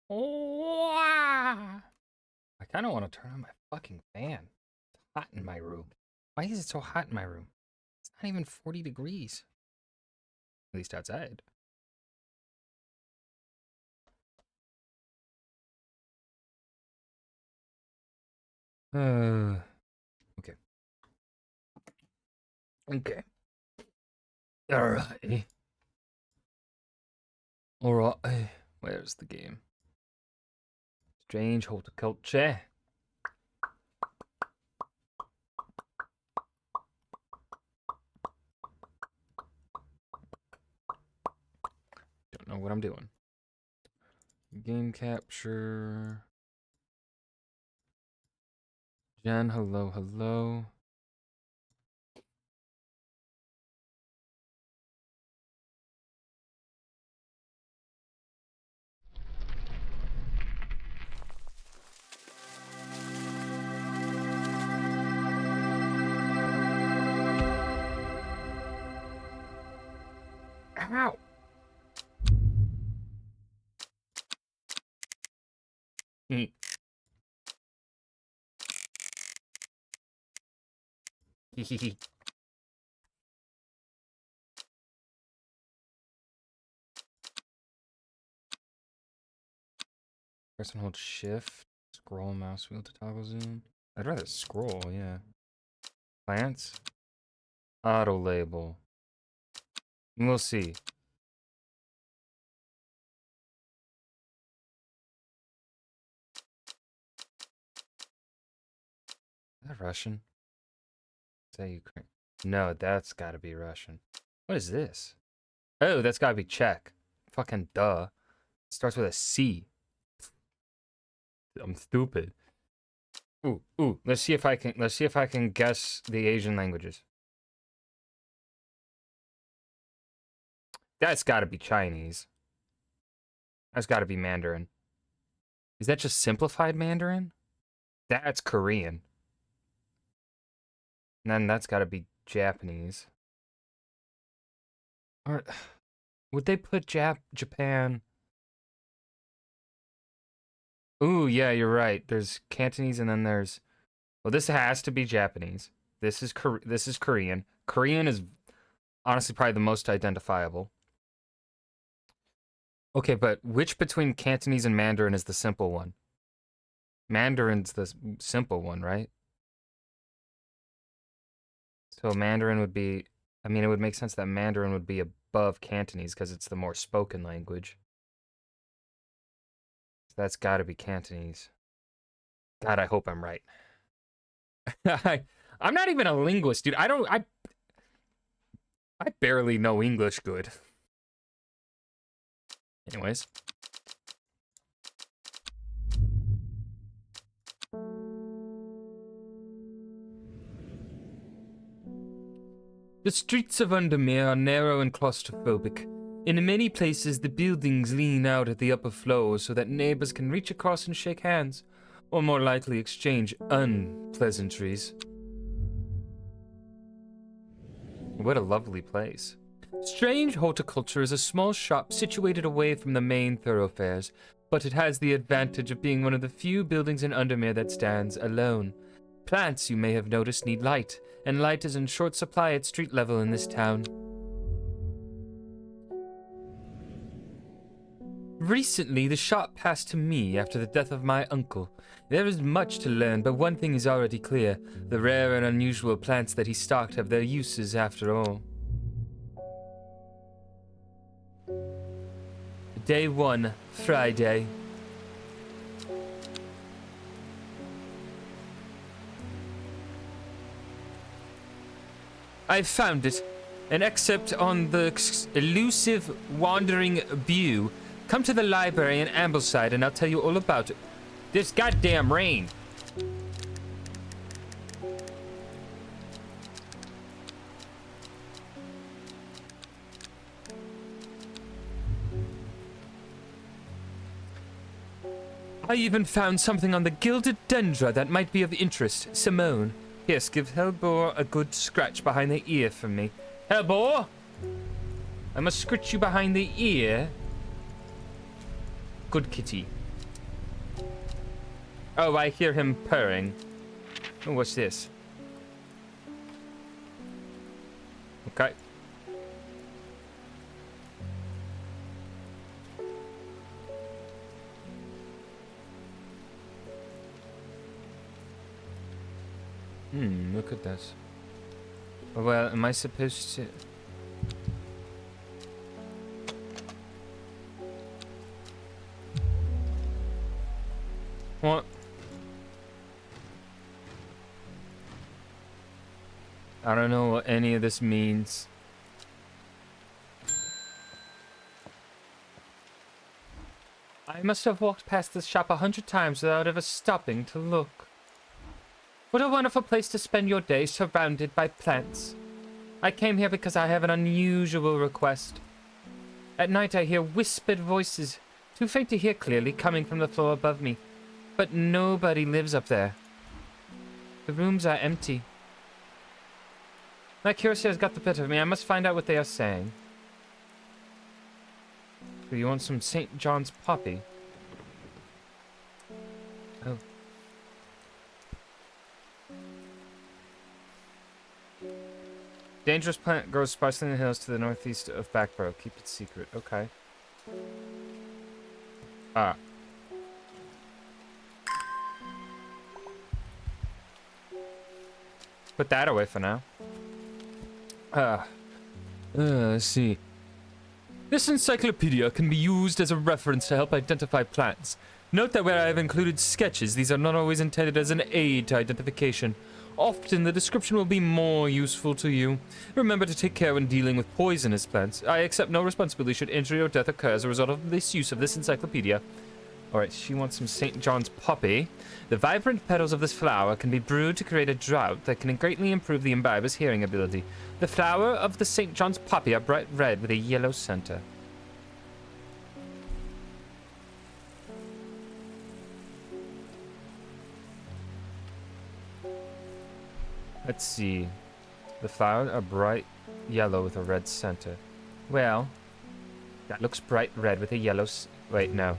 Oh, I kind of want to turn on my fucking fan. It's hot in my room. Why is it so hot in my room? It's not even 40 degrees. At least outside. Okay. Okay. Alright. Alright. Where's the game? Strange Horticulture. Don't know what I'm doing. Game capture. Jen, hello, hello. Ow! Hehehe. Press and hold shift. Scroll mouse wheel to toggle zoom. I'd rather scroll, yeah. Plants. Auto label. We'll see. Is that Russian? Is that Ukraine? No, that's gotta be Russian. What is this? Oh, that's gotta be Czech. Fucking duh. It starts with a C. I'm stupid. Ooh, let's see if I can guess the Asian languages. That's gotta be Chinese. That's gotta be Mandarin. Is that just simplified Mandarin? That's Korean. And then that's gotta be Japanese. Or would they put Japan? Ooh, yeah, you're right. There's Cantonese and then there's... Well, this has to be Japanese. This is Korean. Korean is honestly probably the most identifiable. Okay, but which between Cantonese and Mandarin is the simple one? Mandarin's the simple one, right? So Mandarin would be... I mean, it would make sense that Mandarin would be above Cantonese because it's the more spoken language. So that's got to be Cantonese. God, I hope I'm right. I'm not even a linguist, dude. I barely know English good. Anyways. The streets of Undermere are narrow and claustrophobic. In many places, the buildings lean out at the upper floors so that neighbors can reach across and shake hands, or more likely exchange unpleasantries. What a lovely place. Strange Horticulture is a small shop situated away from the main thoroughfares, but it has the advantage of being one of the few buildings in Undermere that stands alone. Plants, you may have noticed, need light, and light is in short supply at street level in this town. Recently, the shop passed to me after the death of my uncle. There is much to learn, but one thing is already clear. The rare and unusual plants that he stocked have their uses after all. Day 1, Friday. I've found it. An excerpt on the elusive wandering Bew. Come to the library in Ambleside and I'll tell you all about it. This goddamn rain. I even found something on the gilded dendra that might be of interest. Simone. Yes, give Hellbore a good scratch behind the ear for me. Hellbore! I must scratch you behind the ear. Good kitty. Oh, I hear him purring. Oh, what's this? Okay. Look at this. Well, am I supposed to... What? I don't know what any of this means. I must have walked past this shop 100 times without ever stopping to look. What a wonderful place to spend your day surrounded by plants. I came here because I have an unusual request. At night I hear whispered voices, too faint to hear clearly, coming from the floor above me. But nobody lives up there. The rooms are empty. My curiosity has got the better of me. I must find out what they are saying. Do you want some St. John's poppy? Oh. Dangerous plant grows sparsely in the hills to the northeast of Backborough. Keep it secret. Okay. Ah. Put that away for now. Let's see. This encyclopedia can be used as a reference to help identify plants. Note that where I have included sketches, these are not always intended as an aid to identification. Often the description will be more useful to you. Remember to take care when dealing with poisonous plants. I accept no responsibility should injury or death occur as a result of this use of this encyclopedia. Alright, she wants some St. John's poppy. The vibrant petals of this flower can be brewed to create a draught that can greatly improve the imbiber's hearing ability. The flower of the St. John's poppy are bright red with a yellow center. Let's see. The flowers are bright yellow with a red center. Well, that looks bright red with a yellow wait, no.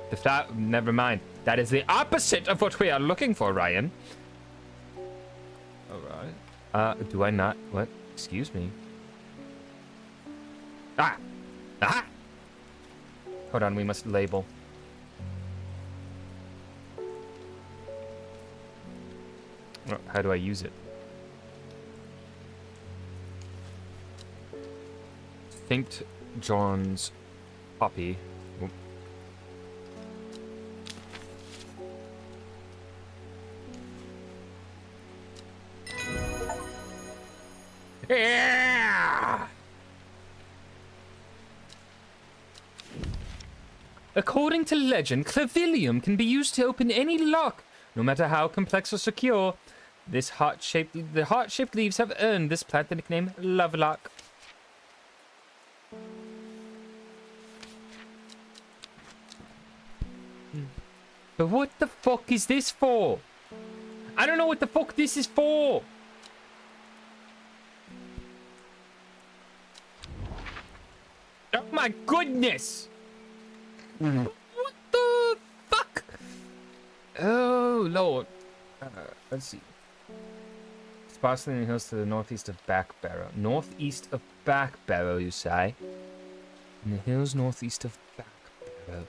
The flower... Never mind. That is the opposite of what we are looking for, Ryan. Alright. Do I not... What? Excuse me. Ah! Ah! Hold on, we must label. Oh, how do I use it? St. John's poppy. Oh. Yeah! According to legend, clavilium can be used to open any lock, no matter how complex or secure. The heart-shaped leaves have earned this plant the nickname Lovelock. But what the fuck is this for? I don't know what the fuck this is for. Oh my goodness! What the fuck? Oh lord. Let's see. Sparsely in the hills to the northeast of Backborough. Northeast of Backborough, you say? In the hills northeast of Backborough.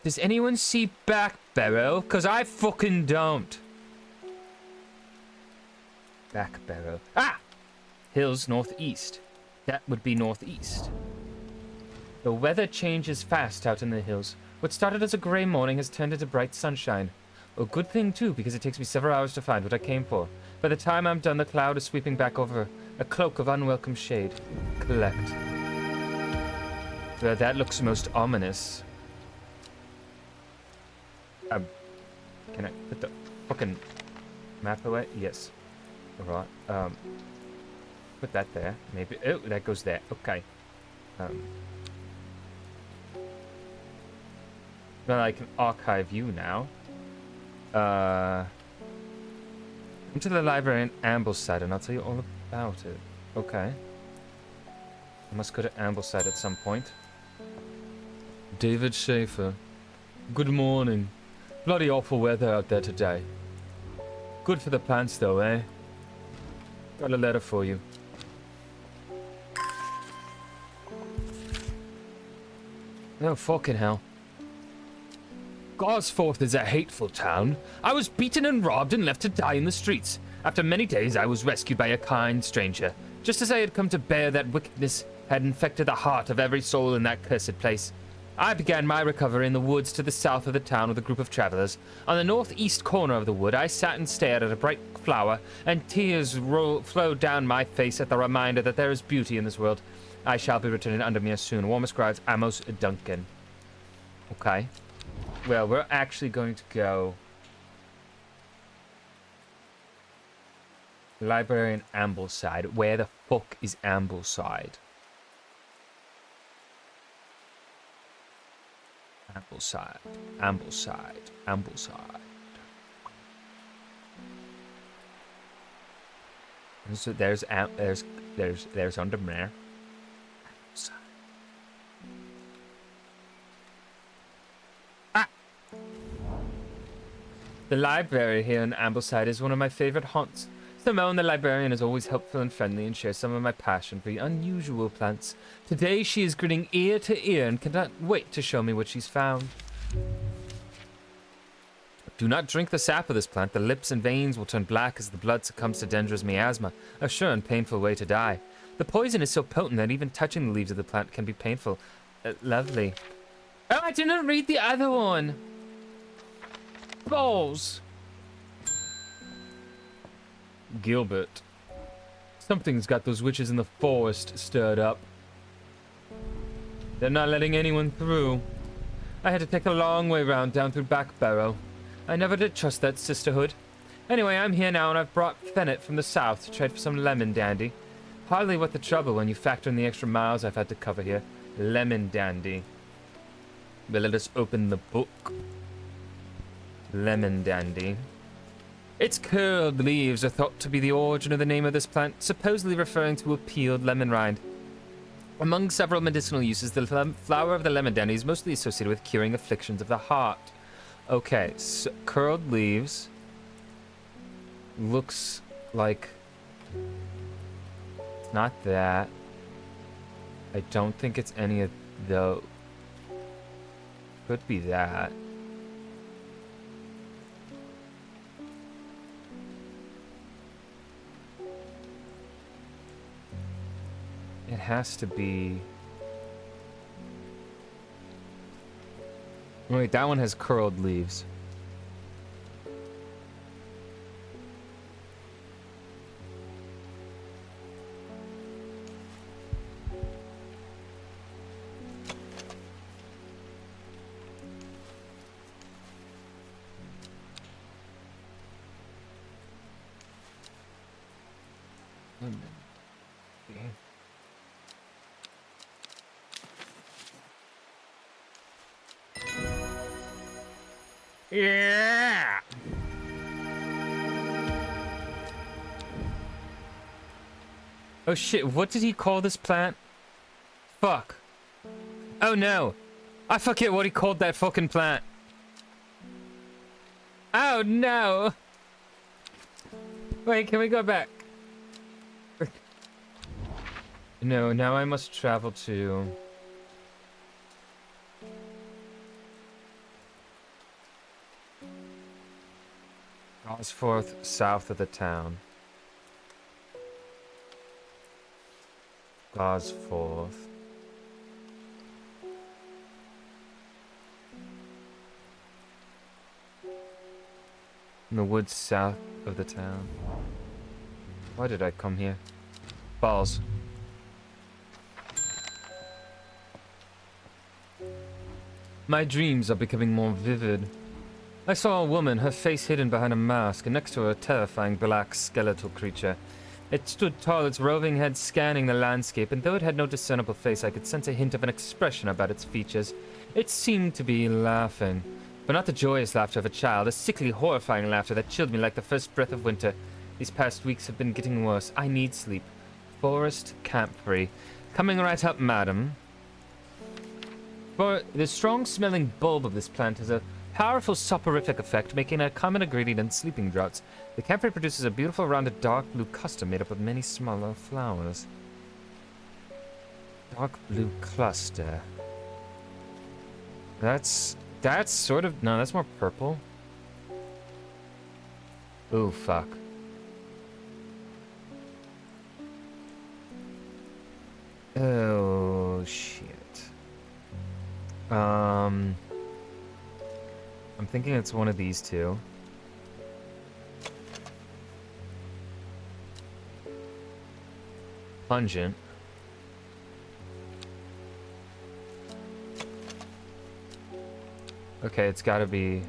Does anyone see Backborough? Because I fucking don't. Backborough. Ah! Hills northeast. That would be northeast. The weather changes fast out in the hills. What started as a grey morning has turned into bright sunshine. A good thing, too, because it takes me several hours to find what I came for. By the time I'm done, the cloud is sweeping back over. A cloak of unwelcome shade. Collect. Well, that looks most ominous. Can I put the fucking map away? Yes. Alright, put that there. Maybe. Oh, that goes there. Okay. Well, I can archive you now. Into the library in Ambleside, and I'll tell you all about it. Okay. I must go to Ambleside at some point. David Schaefer. Good morning. Bloody awful weather out there today. Good for the plants though, eh? Got a letter for you. Oh, fucking hell. Gosforth is a hateful town. I was beaten and robbed and left to die in the streets. After many days, I was rescued by a kind stranger. Just as I had come to bear that wickedness had infected the heart of every soul in that cursed place. I began my recovery in the woods to the south of the town with a group of travelers. On the northeast corner of the wood, I sat and stared at a bright flower, and tears flowed down my face at the reminder that there is beauty in this world. I shall be returning under me soon. Warmest regards, Amos Duncan. Okay. Well, we're actually going to go... Library in Ambleside. Where the fuck is Ambleside? Ambleside. Ambleside. Ambleside. So there's Undermere. Ah! The library here in Ambleside is one of my favorite haunts. Simone, the librarian, is always helpful and friendly and shares some of my passion for the unusual plants. Today she is grinning ear to ear and cannot wait to show me what she's found. Do not drink the sap of this plant. The lips and veins will turn black as the blood succumbs to dangerous miasma, a sure and painful way to die. The poison is so potent that even touching the leaves of the plant can be painful. Lovely. Oh, I didn't read the other one. Balls. Gilbert. Something's got those witches in the forest stirred up. They're not letting anyone through. I had to take a long way round down through Back Barrow. I never did trust that sisterhood. Anyway, I'm here now and I've brought Fennet from the south to trade for some lemon dandy. Hardly worth the trouble when you factor in the extra miles I've had to cover here. Lemon dandy. But let us open the book. Lemon dandy. Its curled leaves are thought to be the origin of the name of this plant, supposedly referring to a peeled lemon rind. Among several medicinal uses, the flower of the lemon dandy is mostly associated with curing afflictions of the heart. Okay, so curled leaves. Looks like... It's not that. I don't think it's any of those. Could be that. It has to be... Wait, that one has curled leaves. Yeah. Oh shit, what did he call this plant? Fuck. Oh no. I forget what he called that fucking plant. Oh no. Wait, can we go back? No, now I must travel to... Gosforth, south of the town. Gosforth. In the woods south of the town. Why did I come here? Balls. My dreams are becoming more vivid. I saw a woman, her face hidden behind a mask, and next to her a terrifying black skeletal creature. It stood tall, its roving head scanning the landscape, and though it had no discernible face, I could sense a hint of an expression about its features. It seemed to be laughing, but not the joyous laughter of a child, a sickly, horrifying laughter that chilled me like the first breath of winter. These past weeks have been getting worse. I need sleep. Forest Camp Free. Coming right up, madam. For the strong-smelling bulb of this plant has a powerful soporific effect, making it a common ingredient in sleeping draughts. The campfire produces a beautiful rounded dark blue cluster made up of many smaller flowers. Dark blue cluster. That's sort of... No, that's more purple. Ooh, fuck. Oh, shit. I'm thinking it's one of these two. Pungent. Okay, it's gotta be...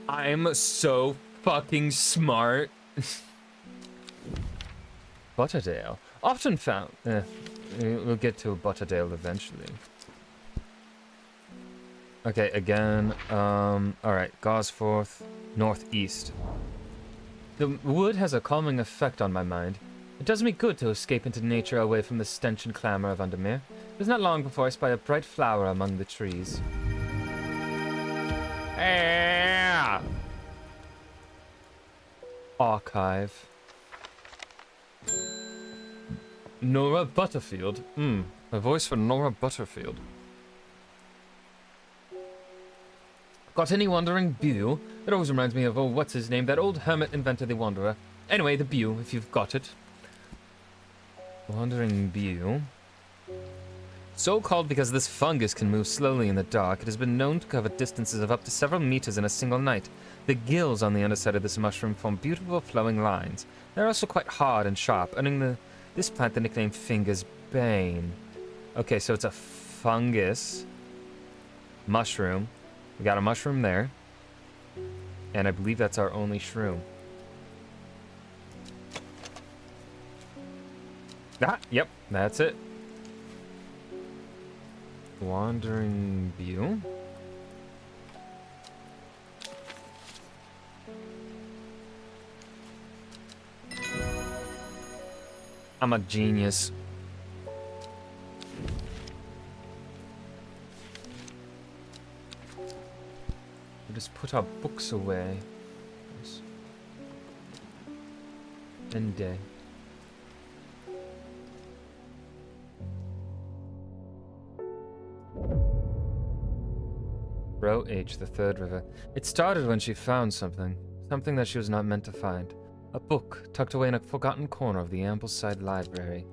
I'm so fucking smart. Butterdale. Often found. We'll get to Butterdale eventually. Okay, again. Alright, Gosforth, northeast. The wood has a calming effect on my mind. It does me good to escape into nature away from the stench and clamor of Undermere. It was not long before I spied a bright flower among the trees. Archive. Nora Butterfield. A voice for Nora Butterfield. Got any wandering bew? It always reminds me of, oh, what's his name? That old hermit inventor, the Wanderer. Anyway, the bew, if you've got it. Wandering bew. So called because this fungus can move slowly in the dark. It has been known to cover distances of up to several meters in a single night. The gills on the underside of this mushroom form beautiful flowing lines. They're also quite hard and sharp, earning this plant the nickname Finger's Bane. Okay, so it's a fungus. Mushroom. We got a mushroom there. And I believe that's our only shroom. Ah, yep, that's it. Wandering bew. I'm a genius. We'll just put our books away. End day. Row H, the third river. It started when she found something. Something that she was not meant to find. A book tucked away in a forgotten corner of the Ambleside Library.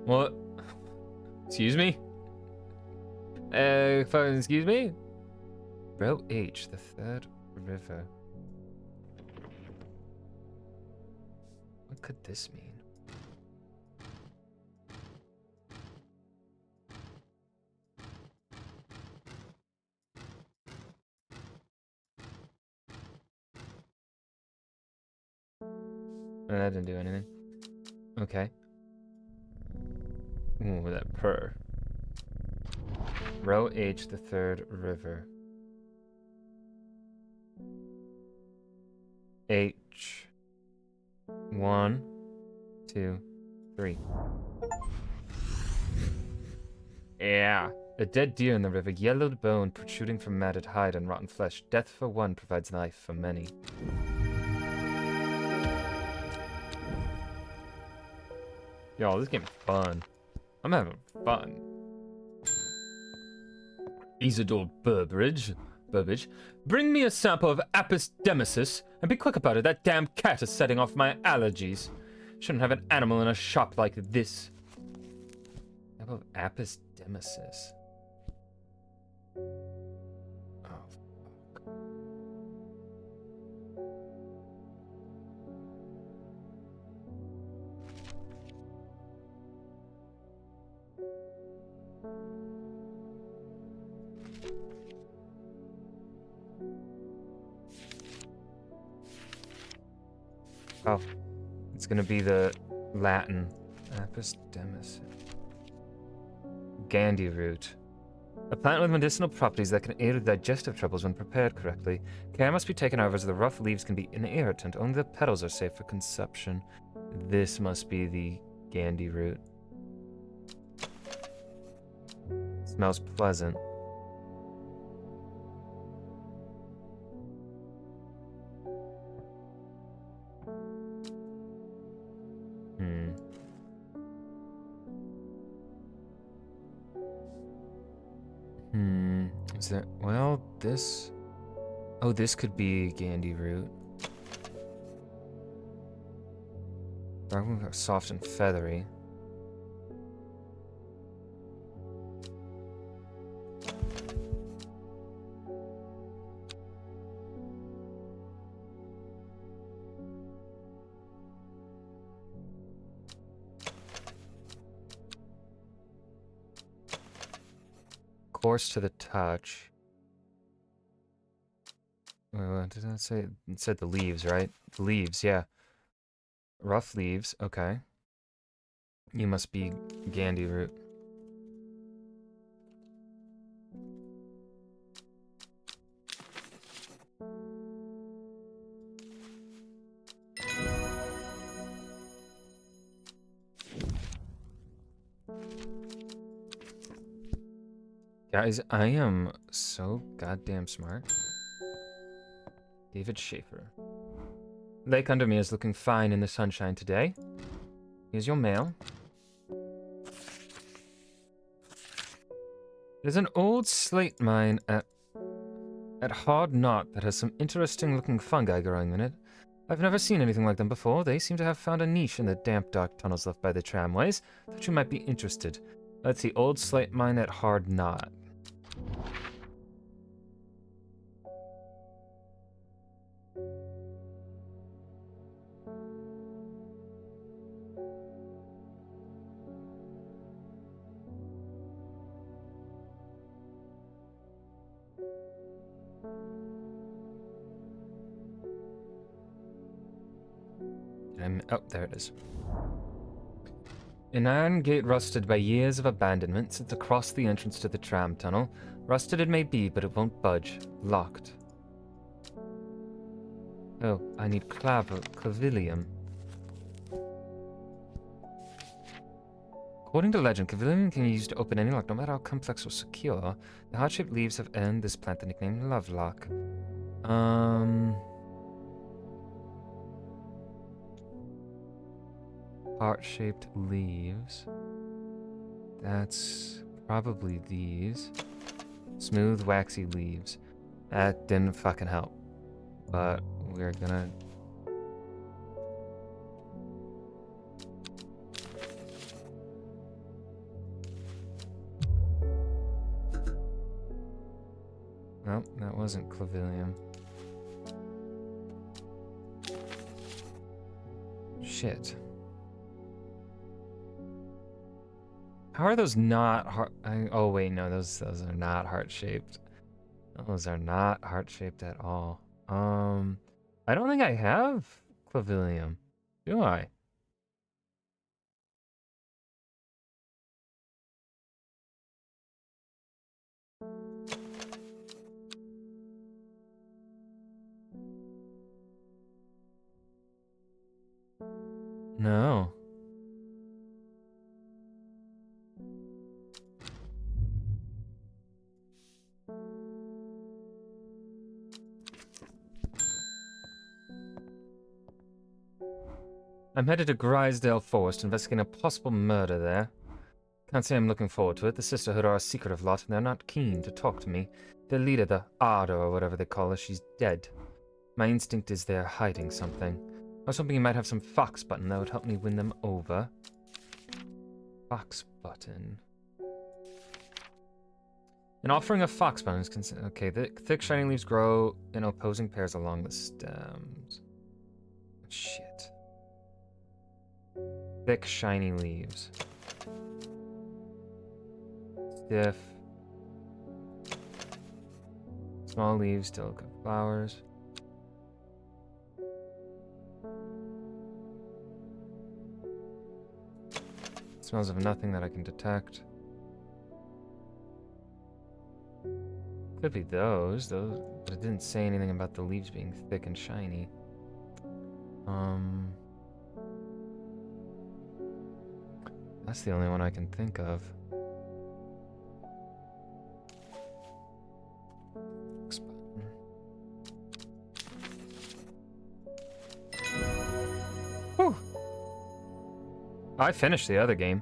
What? Excuse me? Excuse me? Row H, the third river. What could this mean? That didn't do anything. Okay. Ooh, that purr. Row H, the third river. H. 1, 2, 3. Yeah. A dead deer in the river, yellowed bone protruding from matted hide and rotten flesh. Death for one provides life for many. Yo, this game is fun. I'm having fun. Isidore Burbage, bring me a sample of Apis demesis, and be quick about it. That damn cat is setting off my allergies. Shouldn't have an animal in a shop like this. Sample of Apis demesis. Oh, fuck. Oh. It's gonna be the Latin. Apis demis. Gandhi root. A plant with medicinal properties that can aid with digestive troubles when prepared correctly. Care must be taken over as the rough leaves can be irritant. Only the petals are safe for consumption. This must be the Gandhi root. Smells pleasant. Is that, well, this... Oh, this could be Gandhi root. Soft and feathery. Coarse to the touch. Wait, what did that say? It said the leaves, right? The leaves, yeah. Rough leaves, okay. You must be Gandhi root. Guys, I am so goddamn smart. David Schaefer. Lake under me is looking fine in the sunshine today. Here's your mail. There's an old slate mine at Hard Knot that has some interesting looking fungi growing in it. I've never seen anything like them before. They seem to have found a niche in the damp, dark tunnels left by the tramways. Thought you might be interested. Let's see, old slate mine at Hard Knot. Oh, there it is. An iron gate rusted by years of abandonment sits across the entrance to the tram tunnel. Rusted it may be, but it won't budge. Locked. Oh, I need clavilium. According to legend, clavilium can be used to open any lock, no matter how complex or secure. The heart-shaped leaves have earned this plant the nickname Lovelock. Heart-shaped leaves. That's probably these. Smooth, waxy leaves. That didn't fucking help. But we're gonna... Nope, that wasn't clavilium. Shit. How are those not heart? Oh wait, no, those are not heart-shaped. Those are not heart-shaped at all. I don't think I have clavilium, do I? No. I'm headed to Grisdale Forest, investigating a possible murder there. Can't say I'm looking forward to it. The Sisterhood are a secretive lot, and they're not keen to talk to me. Their leader, the Ardor, or whatever they call her, she's dead. My instinct is they're hiding something. I was hoping you might have some fox button that would help me win them over. Fox button. An offering of fox button is considered... Okay, the thick, shiny leaves grow in opposing pairs along the stems. Shit. Thick, shiny leaves. Stiff. Small leaves, delicate flowers. Smells of nothing that I can detect. Could be those, but it didn't say anything about the leaves being thick and shiny. That's the only one I can think of. Whew. I finished the other game.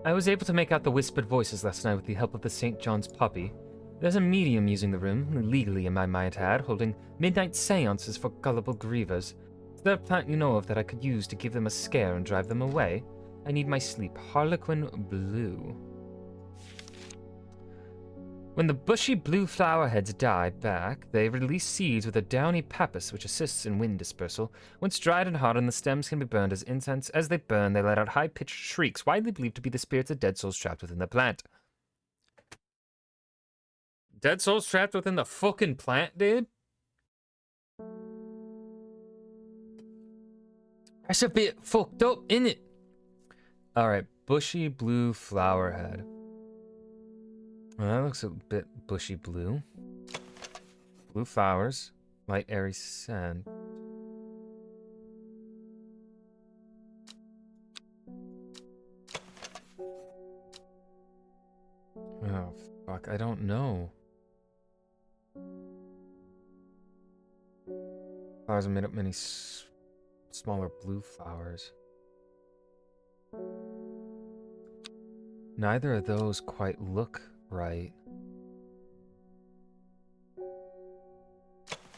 I was able to make out the whispered voices last night with the help of the St. John's puppy. There's a medium using the room, legally I might add, holding midnight seances for gullible grievers. Is there a plant you know of that I could use to give them a scare and drive them away? I need my sleep. Harlequin blue. When the bushy blue flower heads die back, they release seeds with a downy pappus which assists in wind dispersal. Once dried and hardened, the stems can be burned as incense. As they burn, they let out high-pitched shrieks, widely believed to be the spirits of dead souls trapped within the plant. Dead souls trapped within the fucking plant, dude? That's a bit fucked up, innit? Alright, bushy blue flower head. Well, that looks a bit bushy blue. Blue flowers, light airy scent. Oh, fuck, I don't know. Flowers are made up many smaller blue flowers. Neither of those quite look right.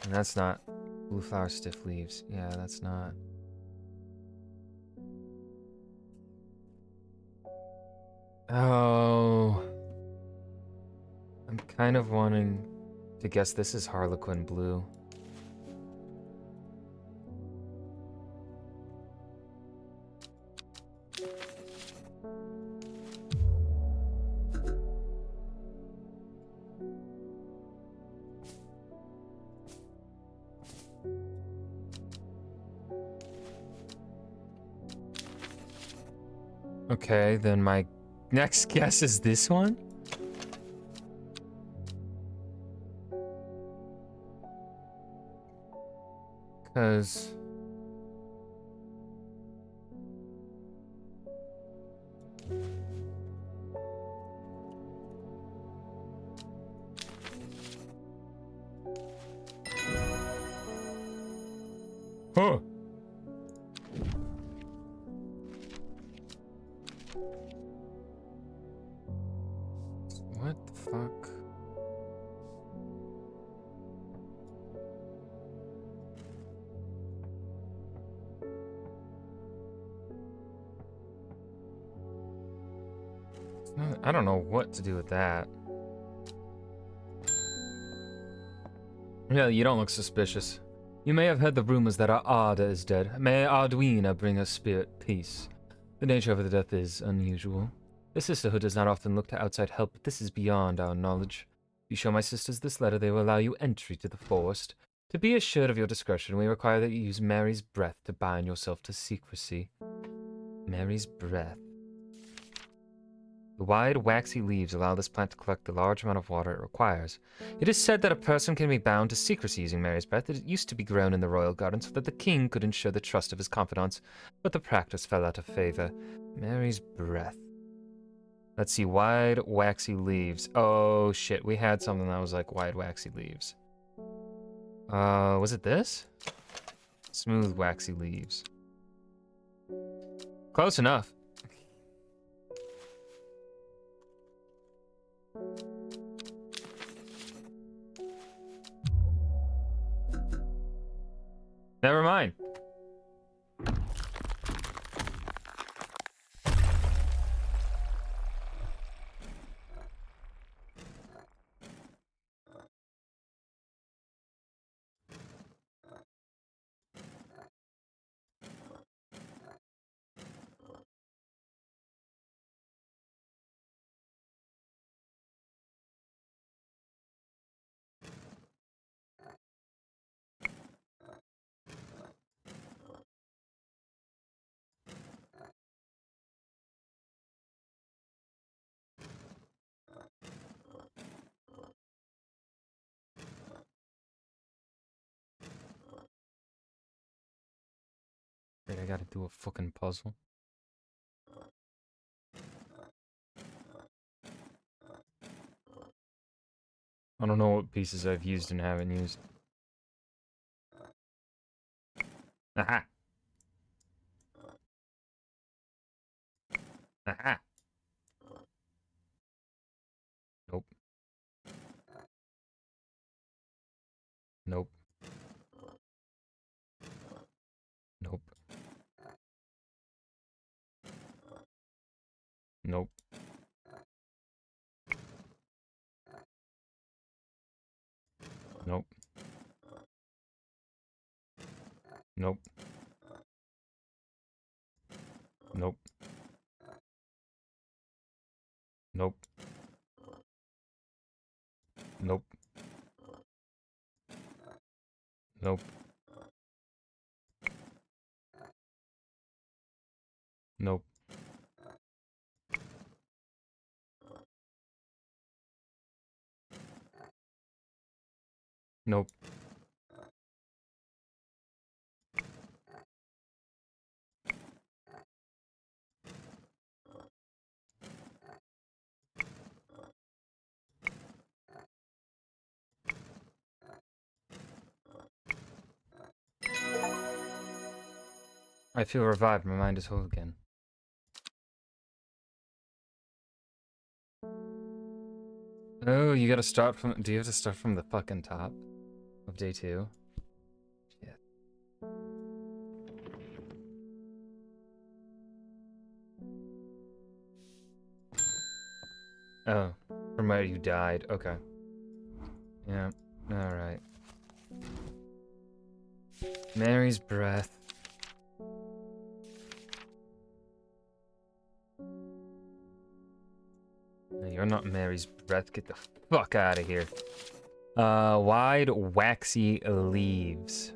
And that's not blue flower stiff leaves. Yeah, that's not. Oh. I'm kind of wanting to guess this is Harlequin blue. Okay, then my next guess is this one? Because... Huh. What the fuck? I don't know what to do with that. Yeah, you don't look suspicious. You may have heard the rumors that our Arda is dead. May Arduina bring her spirit peace. The nature of the death is unusual. The sisterhood does not often look to outside help, but this is beyond our knowledge. If you show my sisters this letter, they will allow you entry to the forest. To be assured of your discretion, we require that you use Mary's breath to bind yourself to secrecy. Mary's breath. The wide, waxy leaves allow this plant to collect the large amount of water it requires. It is said that a person can be bound to secrecy using Mary's breath. It used to be grown in the royal garden so that the king could ensure the trust of his confidants, but the practice fell out of favor. Mary's breath. Let's see, wide, waxy leaves. Oh, shit, we had something that was like wide, waxy leaves. Was it this? Smooth, waxy leaves. Close enough. Never mind. Wait, I gotta do a fucking puzzle. I don't know what pieces I've used and haven't used. Aha! Aha! Nope. Nope. Nope. Nope. Nope. Nope. Nope. Nope. Nope. Nope. Nope. Nope. I feel revived. My mind is whole again. Oh, you gotta start from... Do you have to start from the fucking top of day 2? Shit. Oh, from where you died. Okay. Yeah, alright. Mary's breath. No, you're not Mary's breath. Get the fuck out of here. Wide, waxy leaves.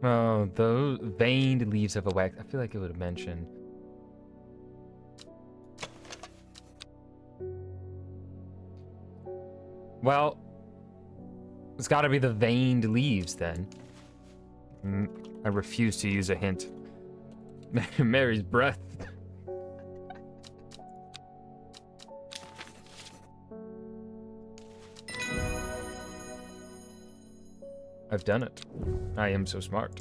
Oh, those veined leaves of a wax. I feel like it would have mentioned. Well, it's gotta be the veined leaves then. I refuse to use a hint. Mary's breath. I've done it. I am so smart.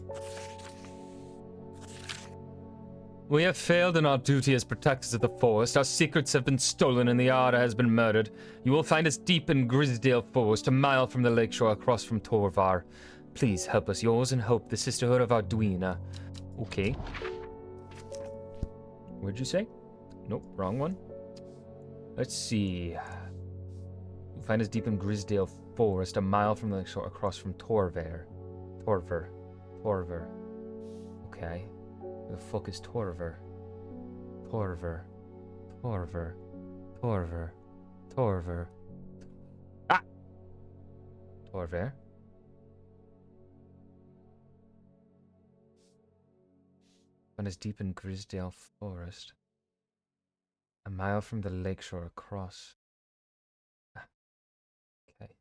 We have failed in our duty as protectors of the forest. Our secrets have been stolen and the Arda has been murdered. You will find us deep in Grisdale Forest, a mile from the lakeshore across from Torvar. Please help us. Yours and Hope, the Sisterhood of Arduina. Okay. What'd you say? Nope, wrong one. Let's see. You'll find us deep in Grisdale Forest, a mile from the lakeshore across from Torvar. Torvar. Okay. Where the fuck is Torvar? Torvar. Ah! Torvar. One is deep in Grisdale Forest. A mile from the lakeshore across. Ah. Okay.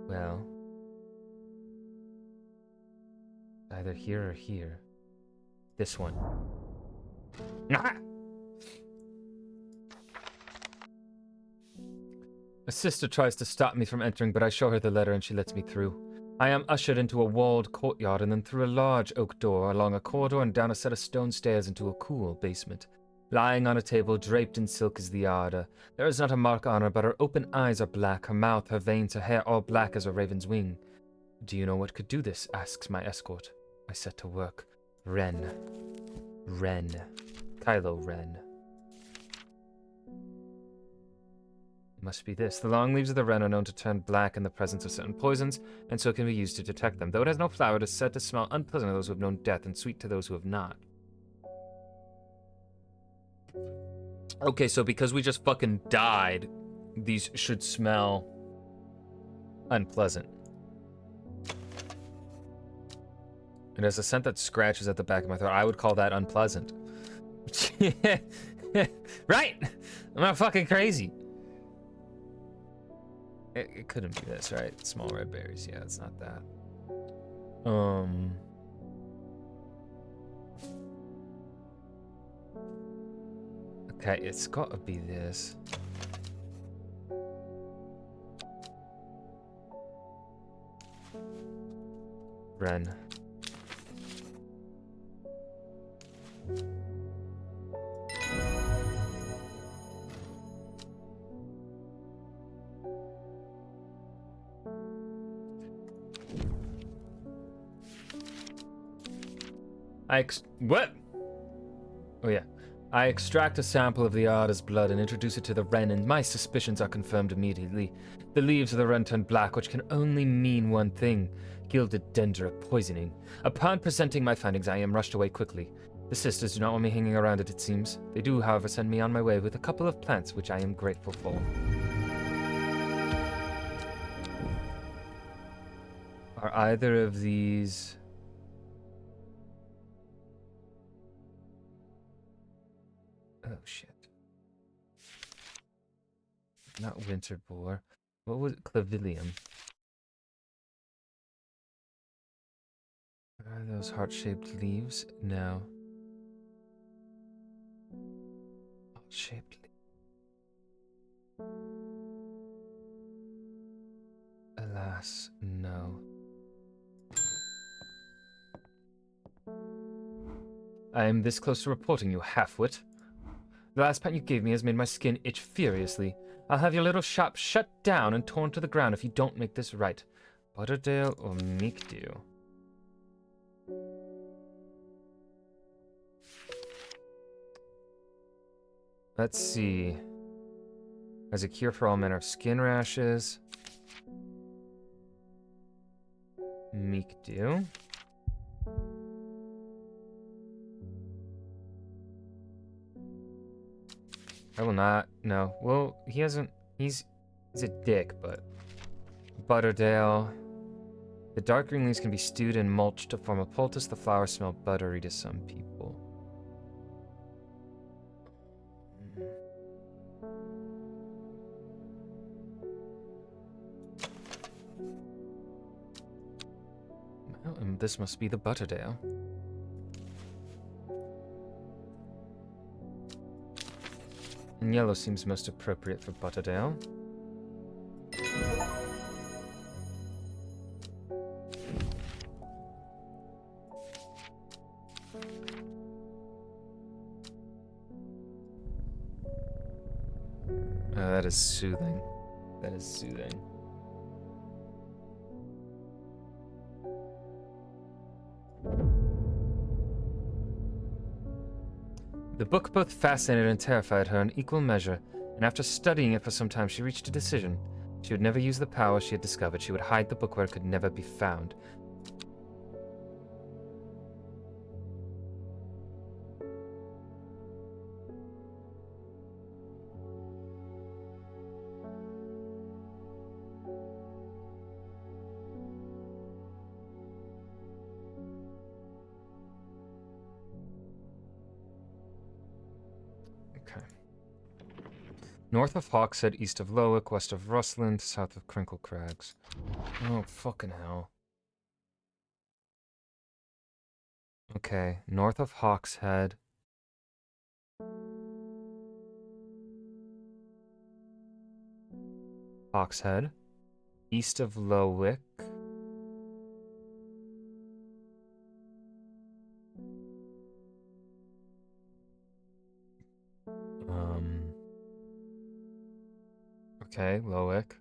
Well. Either here or here. This one. Ah! A sister tries to stop me from entering, but I show her the letter and she lets me through. I am ushered into a walled courtyard and then through a large oak door, along a corridor and down a set of stone stairs into a cool basement. Lying on a table, draped in silk, is the Arda. There is not a mark on her, but her open eyes are black, her mouth, her veins, her hair all black as a raven's wing. Do you know what could do this? Asks my escort. I set to work. Ren. Kylo Ren. Must be this. The long leaves of the wren are known to turn black in the presence of certain poisons, and so can be used to detect them. Though it has no flower, it is said to smell unpleasant to those who have known death and sweet to those who have not. Okay, so because we just fucking died, these should smell unpleasant. It has a scent that scratches at the back of my throat. I would call that unpleasant. Right? I'm not fucking crazy. It couldn't be this, right? Small red berries. Yeah, it's not that. Okay, it's gotta be this. Wren. What? Oh yeah. I extract a sample of the otter's blood and introduce it to the wren, and my suspicions are confirmed immediately. The leaves of the wren turn black, which can only mean one thing: gilded dendritic poisoning. Upon presenting my findings, I am rushed away quickly. The sisters do not want me hanging around it seems. They do, however, send me on my way with a couple of plants, which I am grateful for. Are either of these... Oh, shit. Not winter boar. What was it? Clavilium. Are those heart-shaped leaves? No. Heart-shaped leaves. Alas, no. I am this close to reporting you, half-wit. The last pant you gave me has made my skin itch furiously. I'll have your little shop shut down and torn to the ground if you don't make this right. Butterdale or Meekdew? Let's see. As a cure for all manner of skin rashes. Meekdew. I will not. No. Well, he hasn't. He's a dick, but Butterdale. The dark green leaves can be stewed and mulched to form a poultice. The flowers smell buttery to some people. Well, and this must be the Butterdale. And yellow seems most appropriate for Butterdale. Oh, that is soothing. That is soothing. The book both fascinated and terrified her in equal measure, and after studying it for some time, she reached a decision. She would never use the power she had discovered. She would hide the book where it could never be found. Okay. North of Hawkshead, east of Lowick, west of Rustland, south of Crinkle Crags. Oh, fucking hell. Okay, north of Hawkshead. Hawkshead. East of Lowick. Okay, Lowick.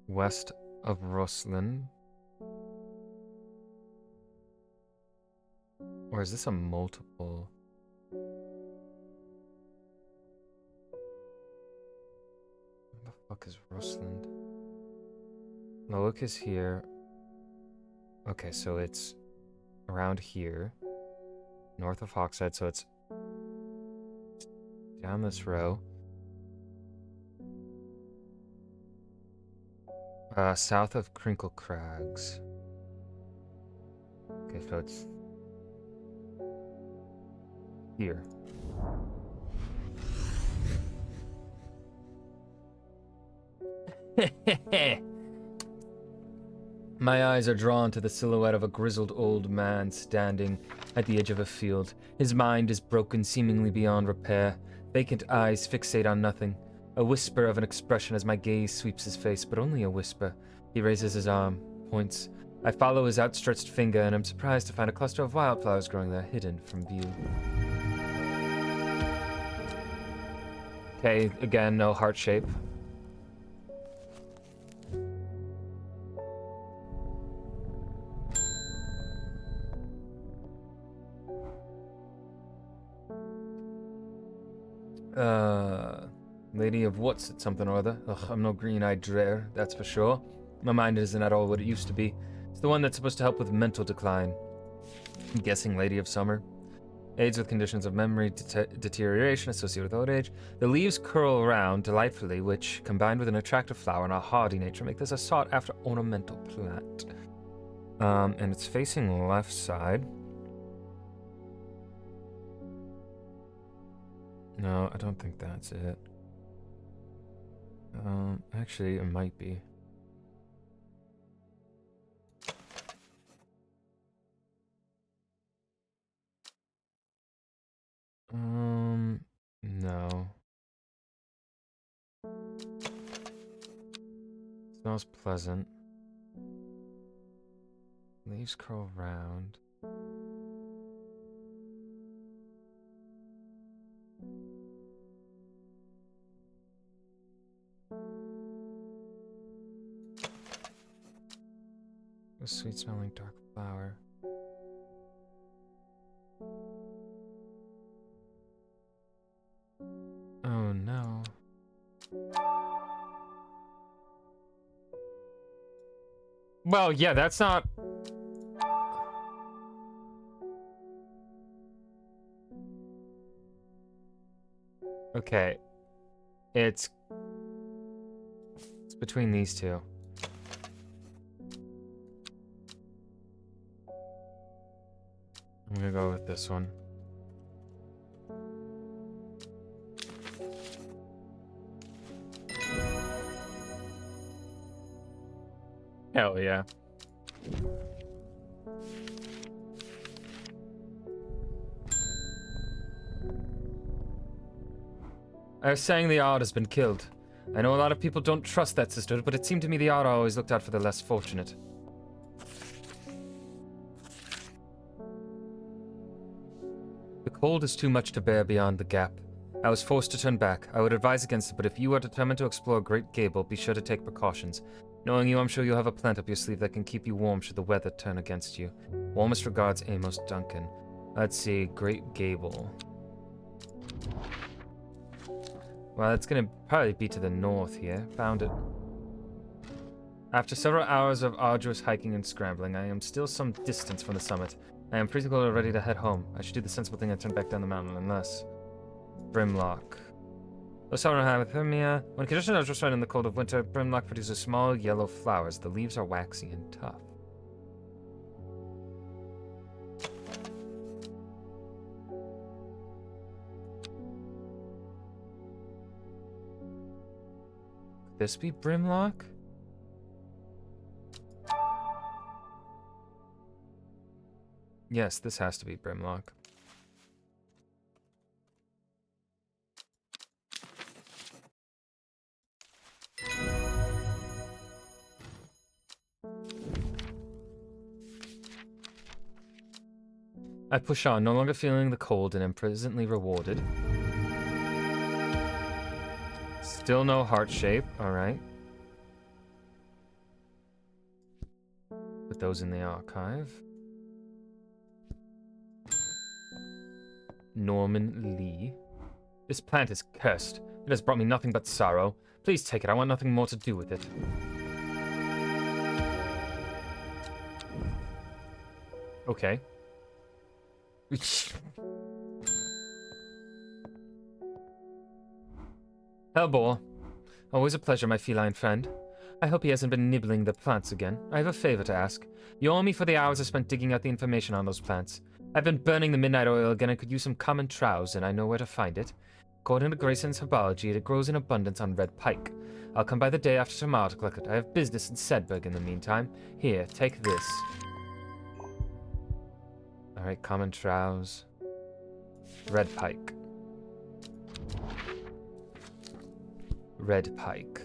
West of Rustland. Or is this a multiple? fuck is Rustland? Loic is here. Okay, so it's around here. North of Hawkshead, so it's down this row. South of Crinkle Crags. Okay, so it's here. My eyes are drawn to the silhouette of a grizzled old man standing at the edge of a field. His mind is broken seemingly beyond repair. Vacant eyes fixate on nothing. A whisper of an expression as my gaze sweeps his face, but only a whisper. He raises his arm, points. I follow his outstretched finger, and am surprised to find a cluster of wildflowers growing there, hidden from view. Okay, again, no heart shape. Lady of what's it, something or other. Ugh, I'm no green-eyed dreher, that's for sure. My mind isn't at all what it used to be. It's the one that's supposed to help with mental decline. I'm guessing Lady of Summer. Aids with conditions of memory deterioration associated with old age. The leaves curl around delightfully, which, combined with an attractive flower and a hardy nature, make this a sought-after ornamental plant. And it's facing left side. No, I don't think that's it. Actually, it might be. No. Smells pleasant. Leaves curl round. A sweet smelling dark flower. Oh no. Well, yeah, that's not... Okay. It's between these two. I'm gonna go with this one. Hell yeah. I was saying the odd has been killed. I know a lot of people don't trust that sisterhood, but it seemed to me the odd always looked out for the less fortunate. The cold is too much to bear beyond the gap. I was forced to turn back. I would advise against it, but if you are determined to explore Great Gable, be sure to take precautions. Knowing you, I'm sure you'll have a plant up your sleeve that can keep you warm should the weather turn against you. Warmest regards, Amos Duncan. Let's see, Great Gable. Well, it's gonna probably be to the north here. Found it. After several hours of arduous hiking and scrambling, I am still some distance from the summit. I am pretty close ready to head home. I should do the sensible thing and turn back down the mountain unless... Brimlock. Though summer hypothermia, when conditions are restrained in the cold of winter, Brimlock produces small yellow flowers. The leaves are waxy and tough. Could this be Brimlock? Yes, this has to be Brimlock. I push on, no longer feeling the cold, and am presently rewarded. Still no heart shape, alright. Put those in the archive. Norman Lee. This plant is cursed. It has brought me nothing but sorrow. Please take it. I want nothing more to do with it. Okay. Hellboar. Always a pleasure, my feline friend. I hope he hasn't been nibbling the plants again. I have a favor to ask. You owe me for the hours I spent digging out the information on those plants. I've been burning the midnight oil again and could use some common trouse, and I know where to find it. According to Grayson's herbology, it grows in abundance on red pike. I'll come by the day after tomorrow to collect it. I have business in Sedberg in the meantime. Here, take this. Alright, common trouse. Red pike. Red pike.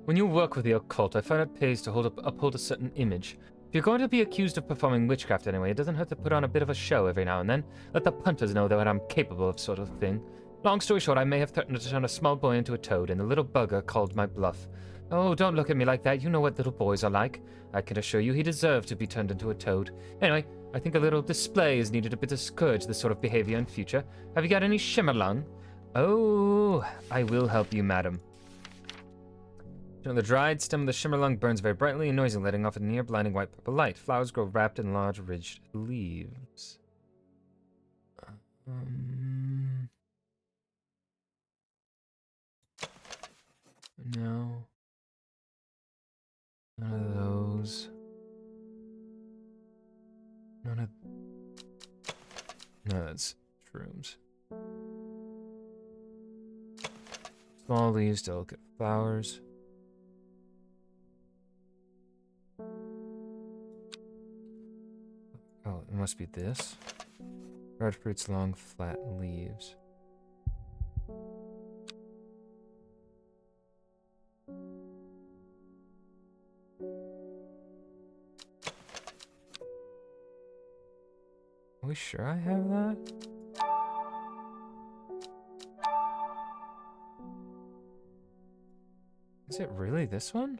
When you work with the occult, I find it pays to uphold a certain image. If you're going to be accused of performing witchcraft anyway, it doesn't hurt to put on a bit of a show every now and then. Let the punters know that I'm capable of sort of thing. Long story short, I may have threatened to turn a small boy into a toad, and the little bugger called my bluff. Oh, don't look at me like that. You know what little boys are like. I can assure you he deserved to be turned into a toad. Anyway, I think a little display is needed a bit to discourage this sort of behavior in future. Have you got any shimmerlung? Oh, I will help you, madam. The dried stem of the shimmerlung burns very brightly and noisily, letting off a near blinding white purple light. Flowers grow wrapped in large, ridged leaves. No. None of those. None of... No, that's shrooms. Small leaves, delicate flowers. Oh, it must be this. Red fruits, long, flat leaves. Are we sure I have that? Is it really this one?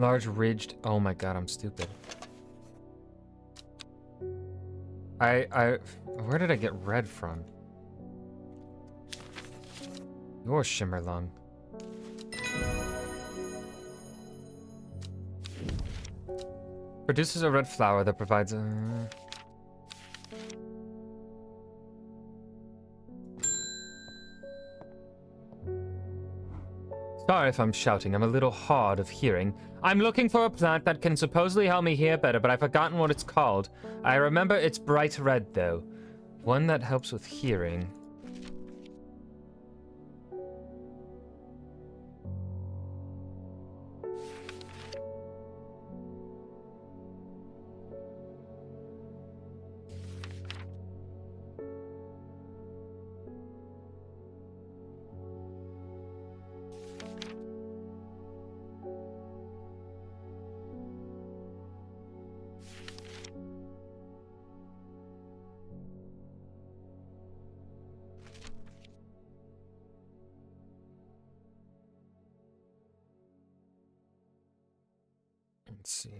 Large ridged. Oh my god, I'm stupid. Where did I get red from? Your shimmerlung. Produces a red flower that provides a... Sorry if I'm shouting, I'm a little hard of hearing. I'm looking for a plant that can supposedly help me hear better, but I've forgotten what it's called. I remember it's bright red, though. One that helps with hearing. Let's see.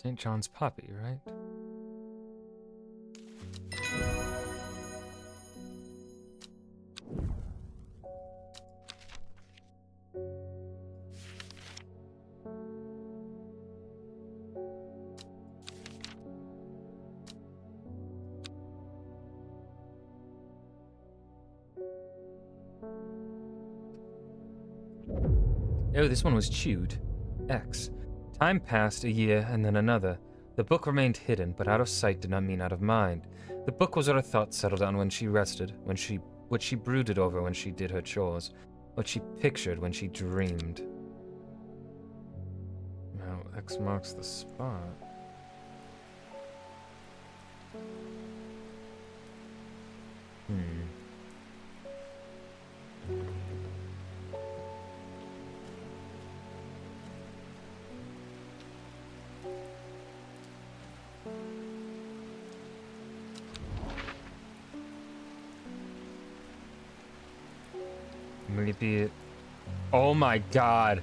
St. John's poppy, right? Oh, this one was chewed. X. Time passed, a year, and then another. The book remained hidden, but out of sight did not mean out of mind. The book was what her thoughts settled on when she rested, what she brooded over when she did her chores, what she pictured when she dreamed. Now, X marks the spot. Maybe it. Oh my god.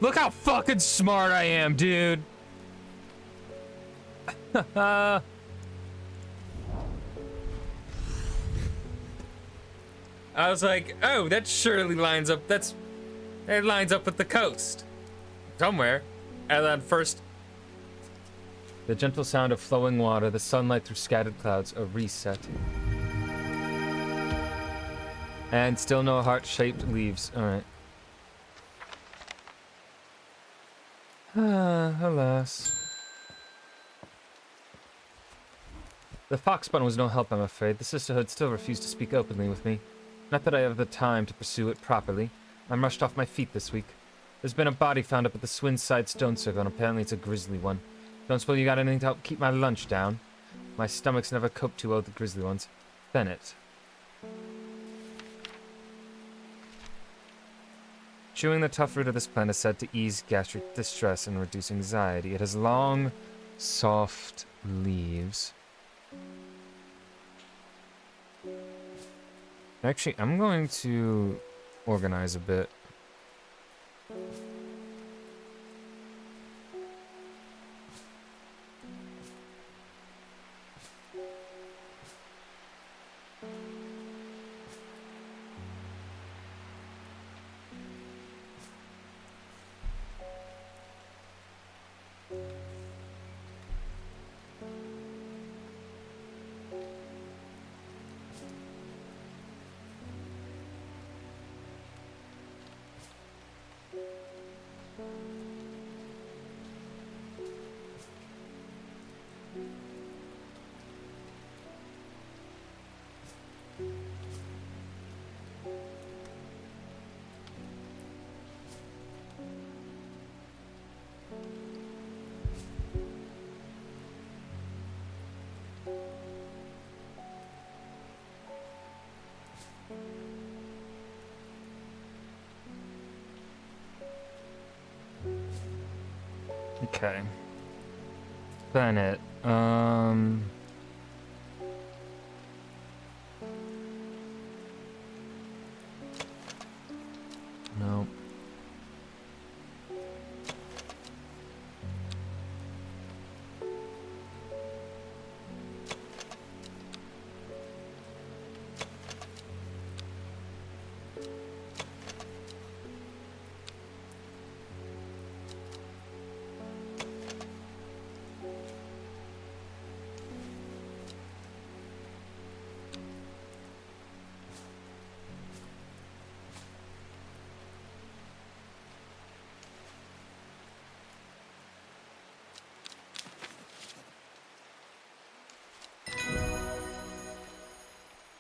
Look how fucking smart I am, dude. I was like, oh, that surely lines up. It lines up with the coast. Somewhere. And then first. The gentle sound of flowing water, the sunlight through scattered clouds, a reset. And still no heart-shaped leaves. Alright. Alas. The foxbun was no help, I'm afraid. The sisterhood still refused to speak openly with me. Not that I have the time to pursue it properly. I'm rushed off my feet this week. There's been a body found up at the Swinside Stone Circle, and apparently it's a grisly one. Don't suppose you got anything to help keep my lunch down? My stomach's never coped too well with the grisly ones. Bennett. Chewing the tough root of this plant is said to ease gastric distress and reduce anxiety. It has long, soft leaves. Actually, I'm going to organize a bit. Okay. Bennett, no.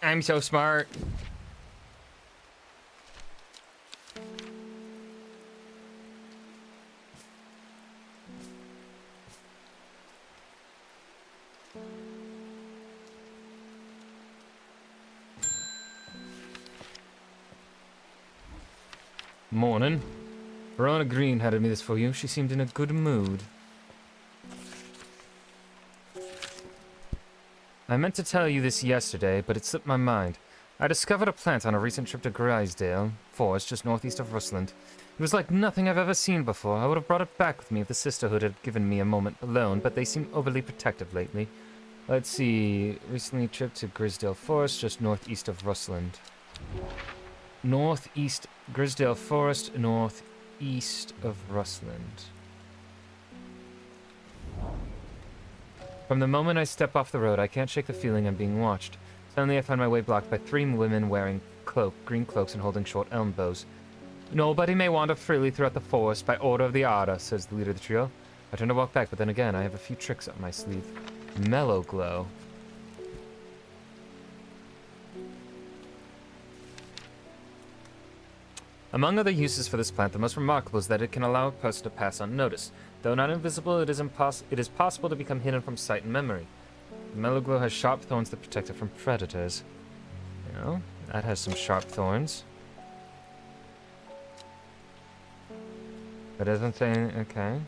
I'm so smart. Morning. Verona Green handed me this for you. She seemed in a good mood. I meant to tell you this yesterday, but it slipped my mind. I discovered a plant on a recent trip to Grisdale Forest, just northeast of Rusland. It was like nothing I've ever seen before. I would have brought it back with me if the Sisterhood had given me a moment alone, but they seem overly protective lately. Let's see. Recently trip to Grisdale Forest, just northeast of Rustland. Northeast Grisdale Forest, northeast of Rustland. From the moment I step off the road, I can't shake the feeling I'm being watched. Suddenly I find my way blocked by 3 women wearing green cloaks and holding short elm bows. Nobody may wander freely throughout the forest by order of the Arda, says the leader of the trio. I turn to walk back, but then again, I have a few tricks up my sleeve. Mellow Glow. Among other uses for this plant, the most remarkable is that it can allow a person to pass unnoticed. Though not invisible, it is possible to become hidden from sight and memory. The Mellow Glow has sharp thorns that protect it from predators. You know, that has some sharp thorns. It doesn't say any, okay.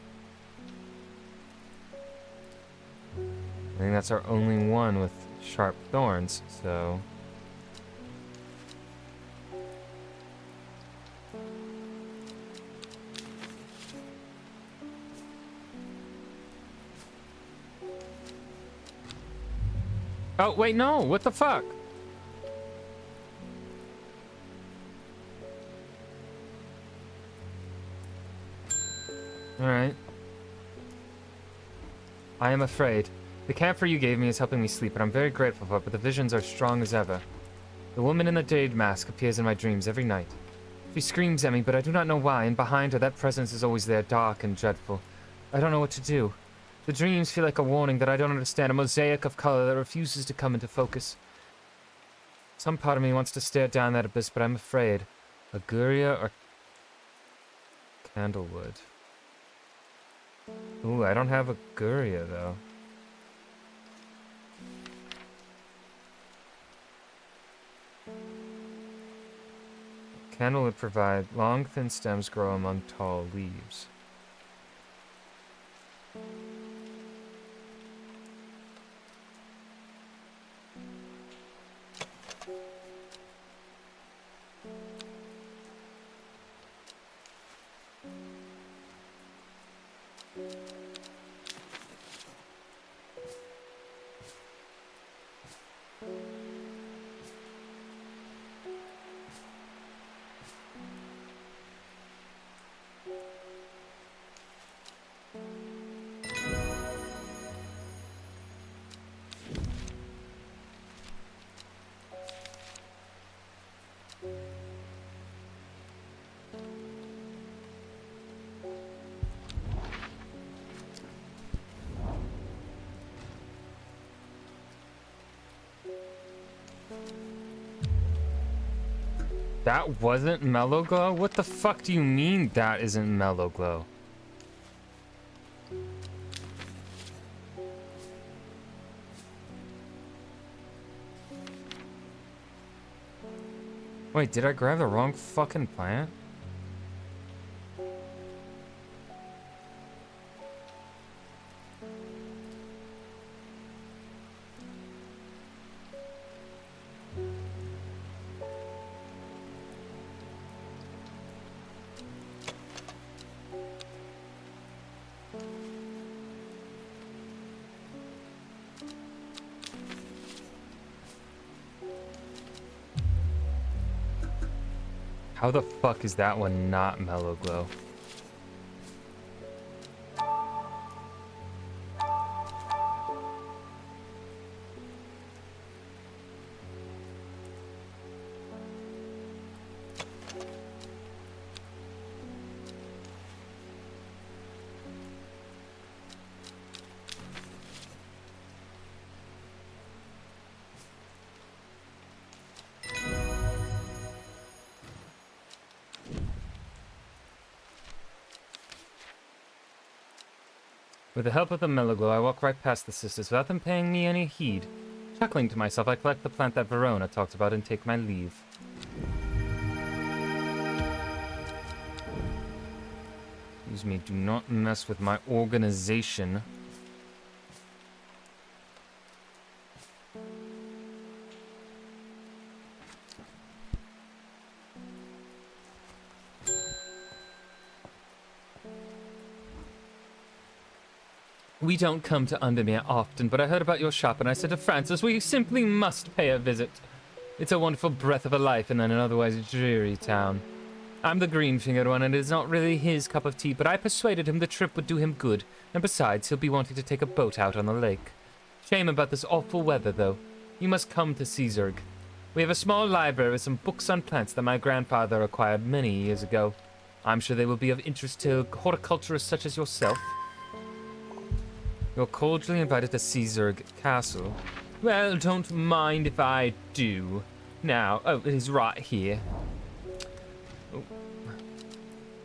I think that's our only one with sharp thorns, so... Oh, wait, no! What the fuck? Alright. I am afraid. The camphor you gave me is helping me sleep, and I'm very grateful for it, but the visions are strong as ever. The woman in the jade mask appears in my dreams every night. She screams at me, but I do not know why, and behind her, that presence is always there, dark and dreadful. I don't know what to do. The dreams feel like a warning that I don't understand, a mosaic of color that refuses to come into focus. Some part of me wants to stare down that abyss, but I'm afraid. Aguria or Candlewood? Ooh, I don't have Aguria, though. Candlewood provide long, thin stems grow among tall leaves. That wasn't Mellow Glow? What the fuck do you mean that isn't Mellow Glow? Wait, did I grab the wrong fucking plant? How the fuck is that one not Mellow Glow? With the help of the Mellow Glow, I walk right past the sisters without them paying me any heed. Chuckling to myself, I collect the plant that Verona talked about and take my leave. Excuse me, do not mess with my organization. We don't come to Undermere often, but I heard about your shop and I said to Francis, we simply must pay a visit. It's a wonderful breath of a life in an otherwise dreary town. I'm the green-fingered one, and it is not really his cup of tea, but I persuaded him the trip would do him good, and besides, he'll be wanting to take a boat out on the lake. Shame about this awful weather, though. You must come to Caesarg. We have a small library with some books on plants that my grandfather acquired many years ago. I'm sure they will be of interest to horticulturists such as yourself. You're cordially invited to Caesarg Castle. Well, don't mind if I do. Now, oh, it is right here. Oh.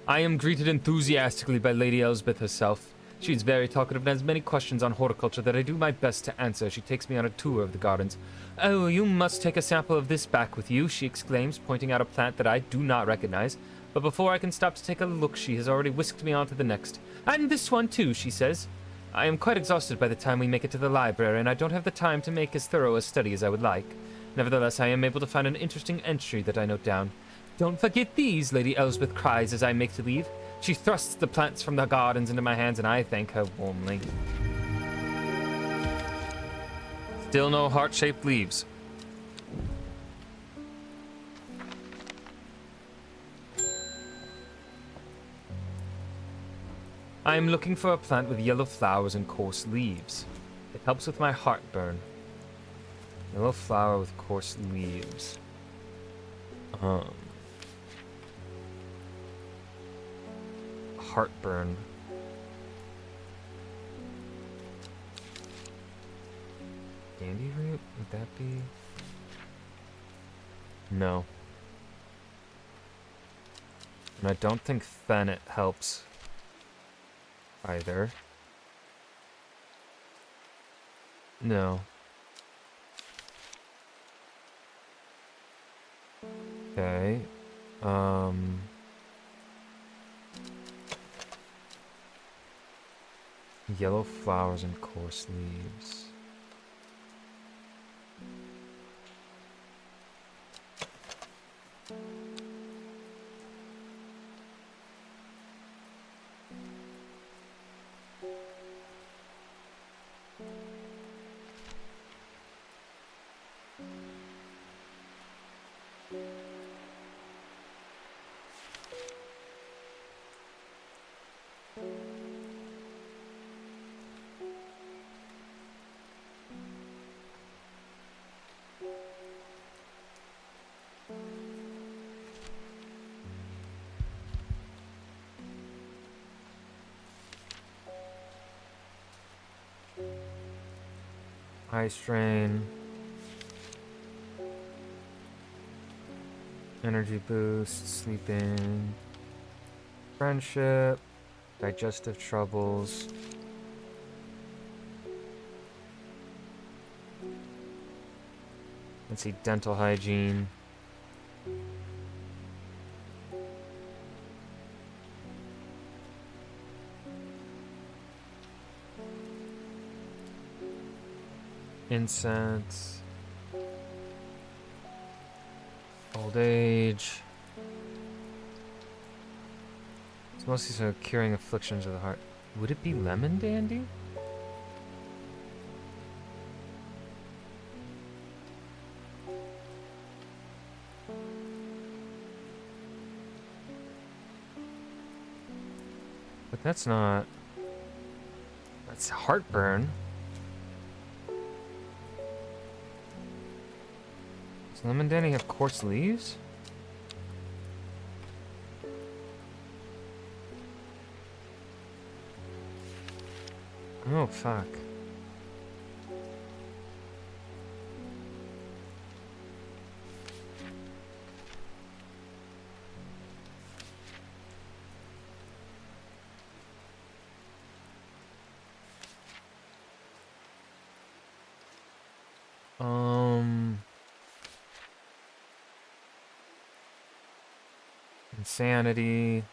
I am greeted enthusiastically by Lady Elspeth herself. She's very talkative and has many questions on horticulture that I do my best to answer. She takes me on a tour of the gardens. Oh, you must take a sample of this back with you, she exclaims, pointing out a plant that I do not recognize. But before I can stop to take a look, she has already whisked me on to the next. And this one too, she says. I am quite exhausted by the time we make it to the library, and I don't have the time to make as thorough a study as I would like. Nevertheless, I am able to find an interesting entry that I note down. Don't forget these, Lady Elspeth cries as I make to leave. She thrusts the plants from the gardens into my hands, and I thank her warmly. Still no heart-shaped leaves. I am looking for a plant with yellow flowers and coarse leaves. It helps with my heartburn. Yellow flower with coarse leaves. Heartburn. Dandy root? Would that be? No. And I don't think Fennel helps either. No. Okay. Yellow flowers and coarse leaves. Eye strain. Energy boost, sleeping. Friendship. Digestive troubles. Let's see, dental hygiene. Incense. Old age. It's mostly so curing afflictions of the heart. Would it be lemon dandy? But that's not... That's heartburn. Does lemon dandy have coarse leaves? Oh, fuck. Insanity.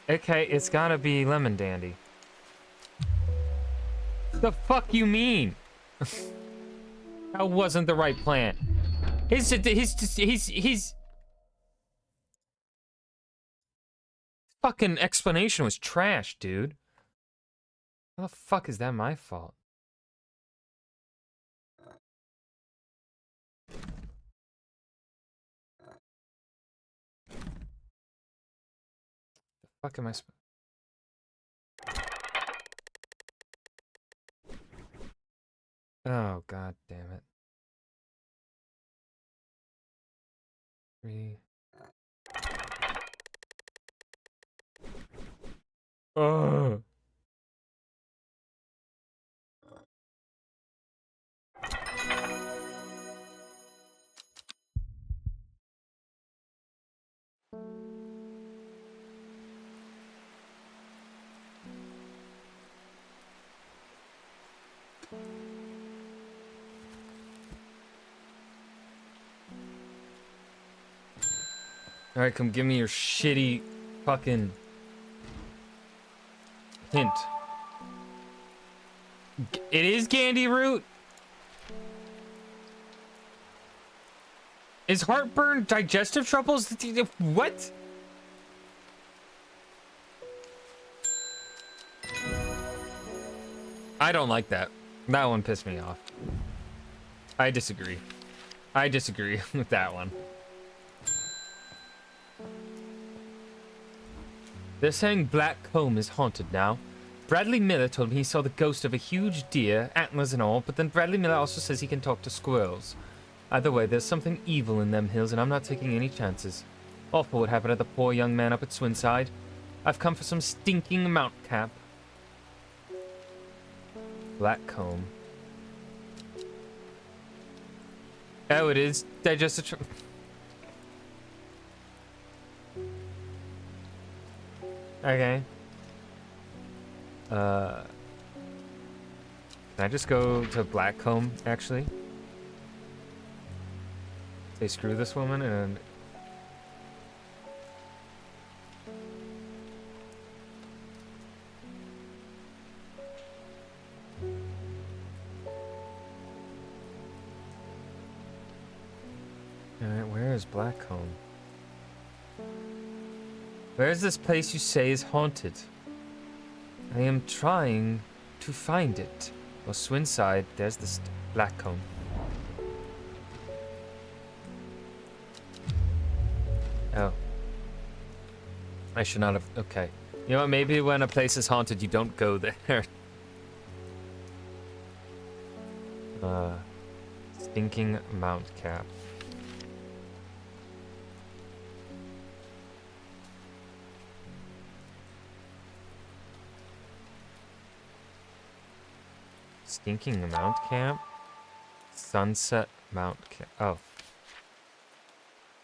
Okay, it's gotta be Lemon Dandy. The fuck you mean? That wasn't the right plant. His fucking explanation was trash, dude. How the fuck is that my fault? The fuck am I supposed? Oh, god damn it. 3. Oh. Alright, come give me your shitty fucking hint. It is Gandy root? Is heartburn digestive troubles? What? I don't like that. That one pissed me off. I disagree. I disagree with that one. They're saying Black Comb is haunted now. Bradley Miller told me he saw the ghost of a huge deer, antlers and all, but then Bradley Miller also says he can talk to squirrels. Either way, there's something evil in them hills, and I'm not taking any chances. Awful what happened to the poor young man up at Swinside. I've come for some stinking mount cap. Black Comb. Oh, it is digestive. Okay. Can I just go to Blackcomb, actually? Say screw this woman and... Alright, where is Blackcomb? Where is this place you say is haunted? I am trying to find it. Well, Swinside, there's this Blackcomb. Oh. I should not have... Okay. You know what? Maybe when a place is haunted, you don't go there. Stinking Mount Cap. Stinking Mount Camp? Sunset Mount Camp. Oh.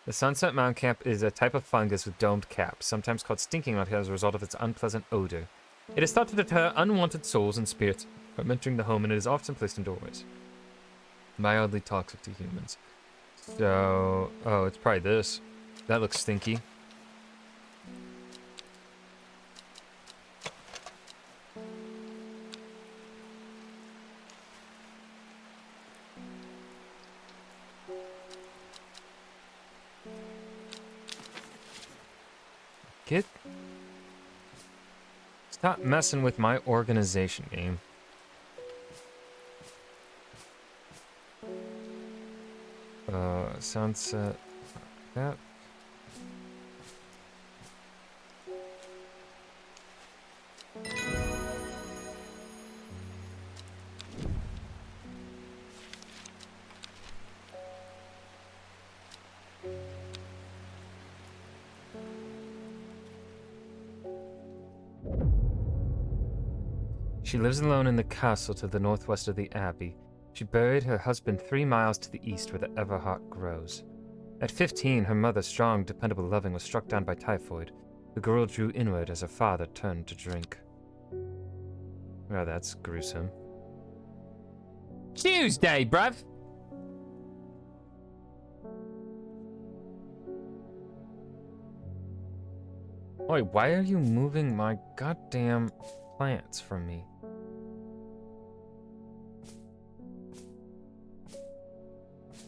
The Sunset Mount Camp is a type of fungus with domed caps, sometimes called Stinking Mount Camp as a result of its unpleasant odor. It is thought to deter unwanted souls and spirits from entering the home, and it is often placed in doorways. Mildly toxic to humans. So... Oh, it's probably this. That looks stinky. Stop messing with my organization game. Sunset. That. She lives alone in the castle to the northwest of the abbey. She buried her husband 3 miles to the east where the Everheart grows. At 15, her mother, strong, dependable, loving, was struck down by typhoid. The girl drew inward as her father turned to drink. Well, that's gruesome. Tuesday, bruv! Wait, why are you moving my goddamn plants from me?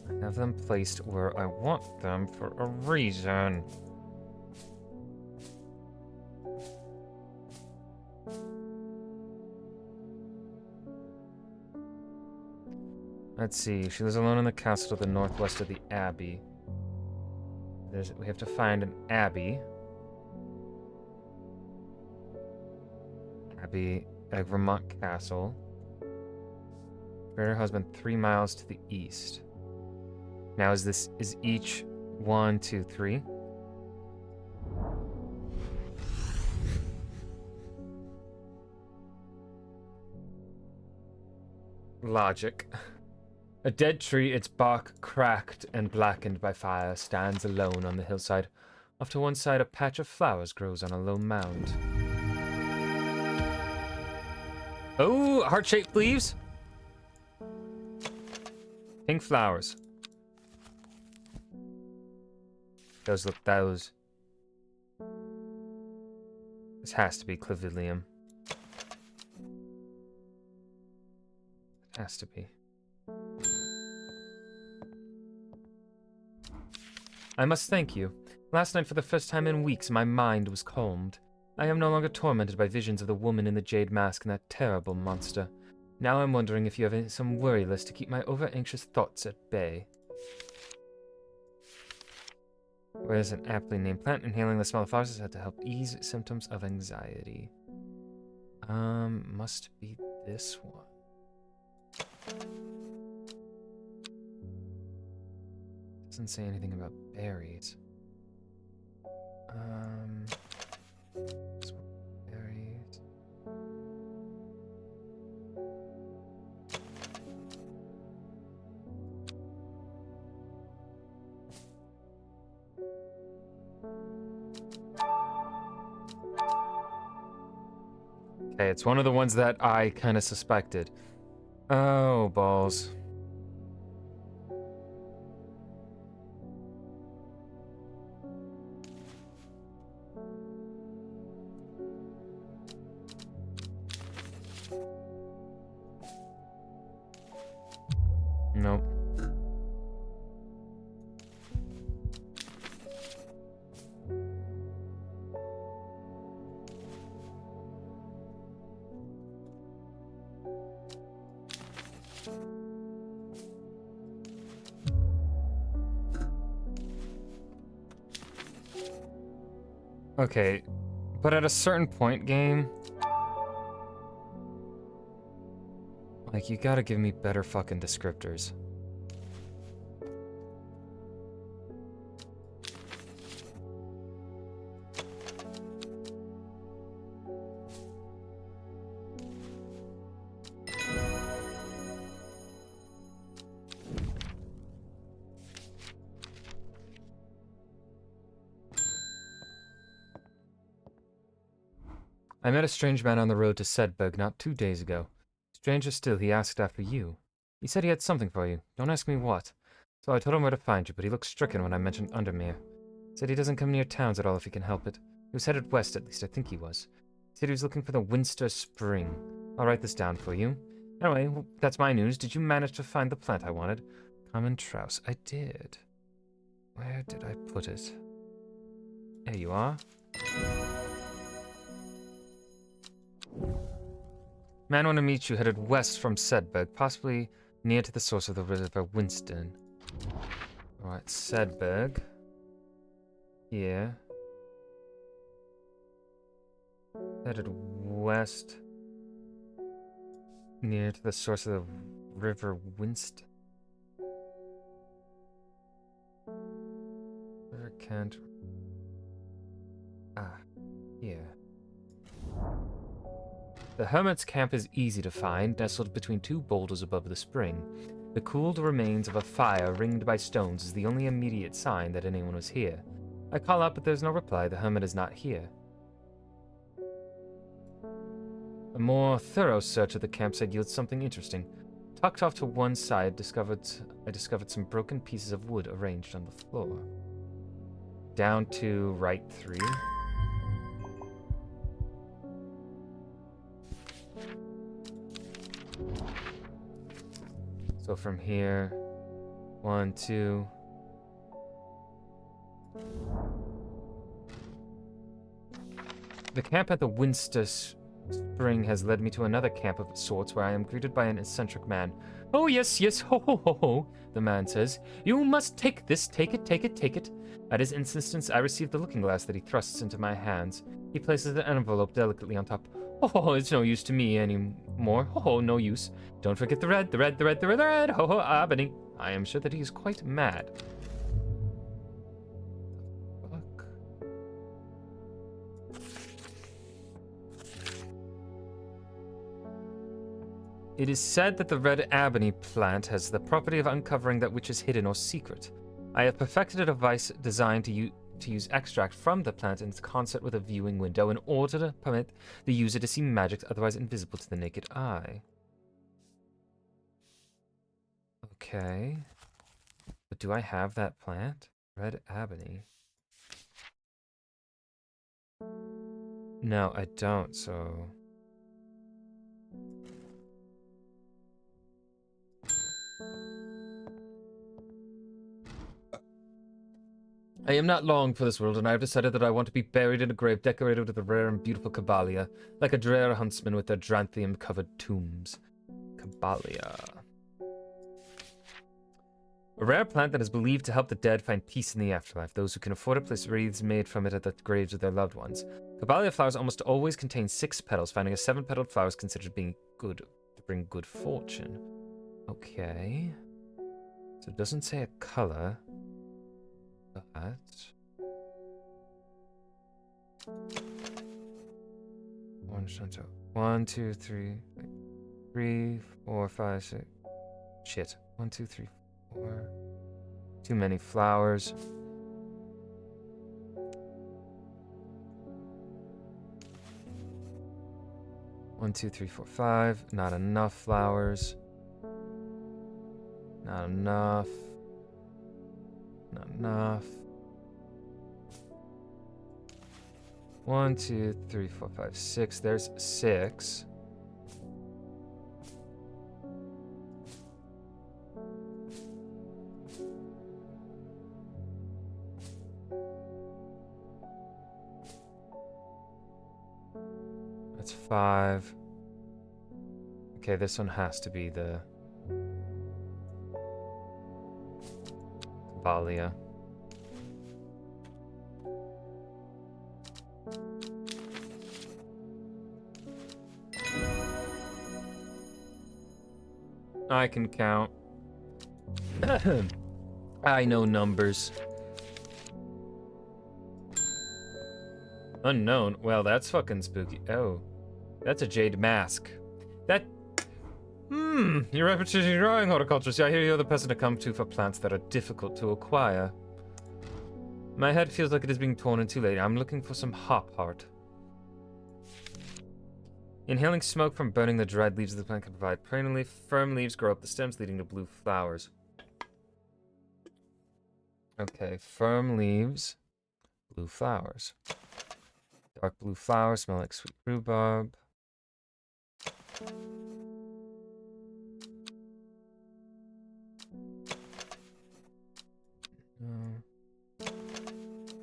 I have them placed where I want them for a reason. Let's see. She lives alone in the castle to the northwest of the abbey. We have to find an abbey. Abbey, Vermont Castle. Buried her husband 3 miles to the east. Now is each 1, 2, 3? Logic. A dead tree, its bark cracked and blackened by fire, stands alone on the hillside. Off to one side, a patch of flowers grows on a low mound. Oh, heart-shaped leaves. Pink flowers. Those. This has to be Clivilium. It has to be. I must thank you. Last night, for the first time in weeks, my mind was calmed. I am no longer tormented by visions of the woman in the jade mask and that terrible monster. Now I'm wondering if you have some worry list to keep my over-anxious thoughts at bay. Whereas an aptly named plant, inhaling the smell of flowers is said to help ease symptoms of anxiety. Must be this one. Doesn't say anything about berries. Berries. Okay, it's one of the ones that I kind of suspected. Oh, balls. Nope. Okay, but at a certain point, game, like, you gotta give me better fucking descriptors. I met a strange man on the road to Sedberg not 2 days ago. Stranger still, he asked after you. He said he had something for you. Don't ask me what. So I told him where to find you, but he looked stricken when I mentioned Undermere. Said he doesn't come near towns at all if he can help it. He was headed west, at least I think he was. Said he was looking for the Winster Spring. I'll write this down for you. Anyway, that's my news. Did you manage to find the plant I wanted? Common Trouse. I did. Where did I put it? There you are. Man want to meet you headed west from Sedberg, possibly near to the source of the river Winston. Alright, Sedberg. Here. Headed west. Near to the source of the river Winston. River Kent. Ah, here. The hermit's camp is easy to find, nestled between 2 boulders above the spring. The cooled remains of a fire ringed by stones is the only immediate sign that anyone was here. I call out, but there's no reply. The hermit is not here. A more thorough search of the campsite yields something interesting. Tucked off to one side, I discovered some broken pieces of wood arranged on the floor. Down to right 3. So from here, 1, 2. The camp at the Winster Spring has led me to another camp of sorts where I am greeted by an eccentric man. Oh, yes, yes, ho, ho, ho, ho, the man says. You must take this, take it, take it, take it. At his insistence, I receive the looking glass that he thrusts into my hands. He places the envelope delicately on top. Oh, it's no use to me anymore. Oh, no use. Don't forget the red, the red, the red, the red, the red. Ho, ho, ebony. I am sure that he is quite mad. It is said that the red ebony plant has the property of uncovering that which is hidden or secret. I have perfected a device designed to use extract from the plant in concert with a viewing window in order to permit the user to see magic otherwise invisible to the naked eye. Okay. But do I have that plant? Red ebony. No, I don't, so... I am not long for this world, and I have decided that I want to be buried in a grave decorated with a rare and beautiful Cabalia, like a Dreher huntsman with their Dranthium-covered tombs. Cabalia. A rare plant that is believed to help the dead find peace in the afterlife. Those who can afford it place wreaths made from it at the graves of their loved ones. Cabalia flowers almost always contain 6 petals. Finding a 7-petaled flower is considered being good to bring good fortune. Okay. So it doesn't say a color. That. One, 2, 3, 3, 4, 5, 6. Shit. 1, 2, 3, 4. Too many flowers. One, 2, 3, 4, 5. Not enough flowers. Not enough. Not enough. 1, 2, 3, 4, 5, 6. There's 6. That's 5. Okay, this one has to be the Cabalia. I can count. I know numbers. Unknown. Well, that's fucking spooky. Oh. That's a jade mask. That... You're repetition drawing horticulture. See, I hear you're the person to come to for plants that are difficult to acquire. My head feels like it is being torn in two lately. I'm looking for some hop heart. Inhaling smoke from burning the dried leaves of the plant can provide perennially firm leaves grow up the stems, leading to blue flowers. Okay, firm leaves, blue flowers. Dark blue flowers smell like sweet rhubarb.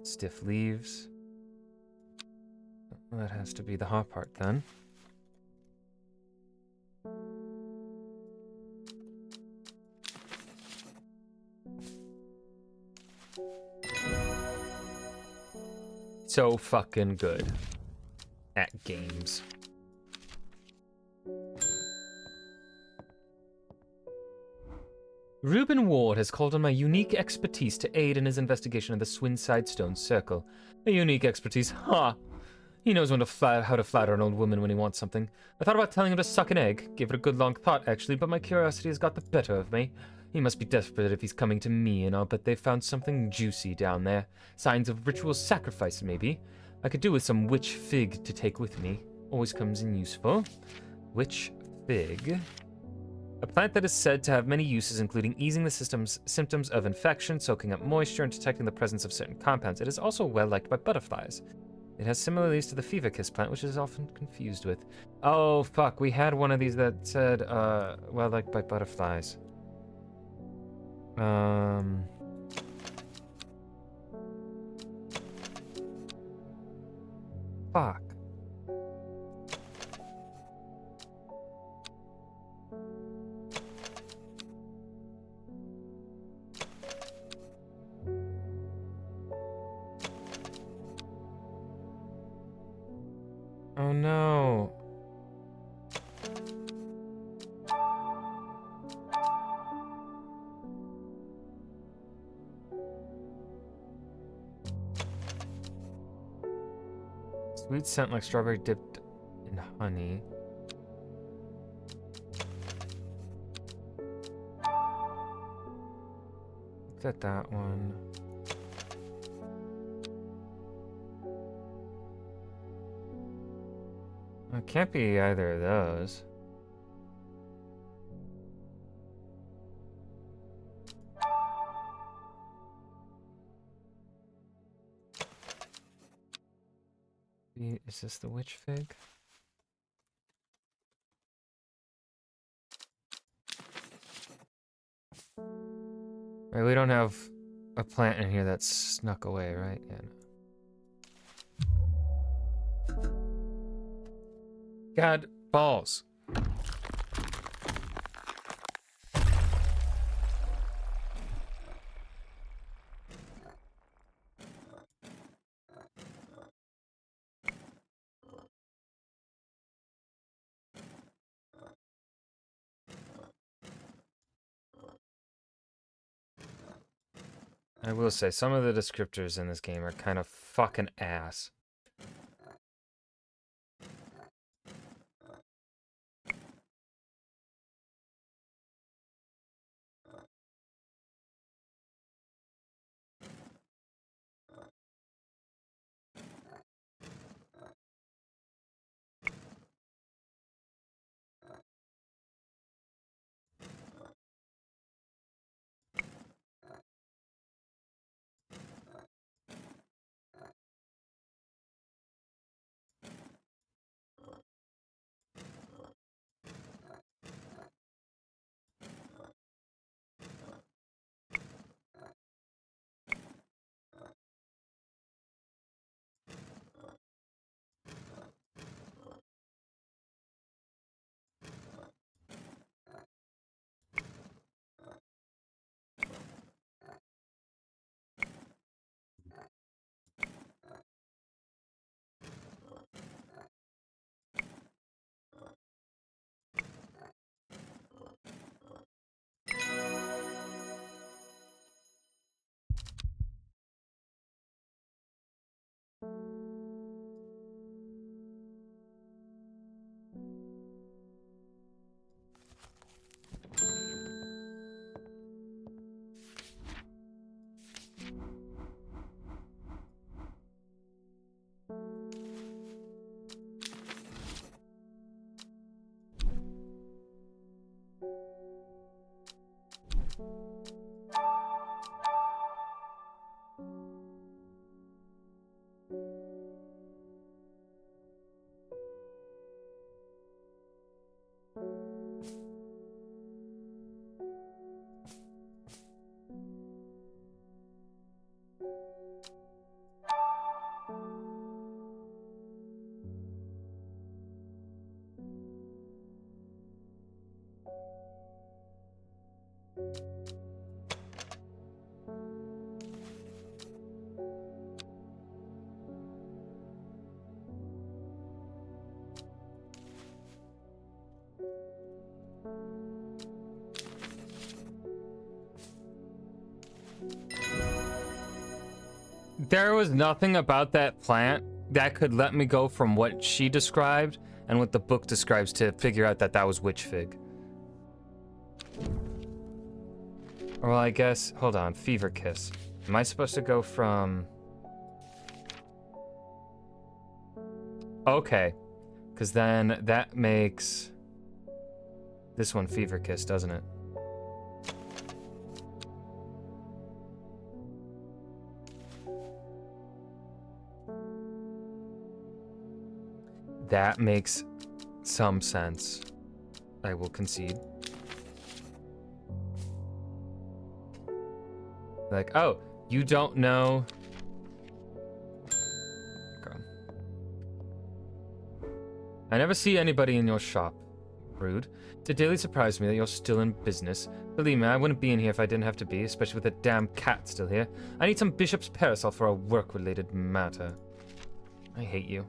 Stiff leaves. Well, that has to be the hop heart then. So fucking good at games. Reuben Ward has called on my unique expertise to aid in his investigation of the Swinside Stone Circle. A unique expertise, ha! He knows how to flatter an old woman when he wants something. I thought about telling him to suck an egg, give it a good long thought actually, but my curiosity has got the better of me. He must be desperate if he's coming to me, and I'll bet they found something juicy down there. Signs of ritual sacrifice, maybe. I could do with some witch fig to take with me. Always comes in useful. Witch fig. A plant that is said to have many uses, including easing the system's symptoms of infection, soaking up moisture, and detecting the presence of certain compounds. It is also well liked by butterflies. It has similar leaves to the fever kiss plant, which is often confused with. Oh, fuck, we had one of these that said, well liked by butterflies. Um... Fuck. Oh no. Sweet scent like strawberry dipped in honey. Looked at that one. It can't be either of those. Is this the witch fig? Right, we don't have a plant in here that's snuck away, right? Yeah. No. God, balls. I will say, some of the descriptors in this game are kind of fucking ass. There was nothing about that plant that could let me go from what she described and what the book describes to figure out that that was witch fig. Well, I guess, hold on, fever kiss. Am I supposed to go from... Okay, because then that makes this one fever kiss, doesn't it? That makes some sense. I will concede. Like, oh, you don't know. Okay. I never see anybody in your shop. Rude. It daily surprised me that you're still in business. Believe me, I wouldn't be in here if I didn't have to be, especially with that damn cat still here. I need some bishop's parasol for a work-related matter. I hate you.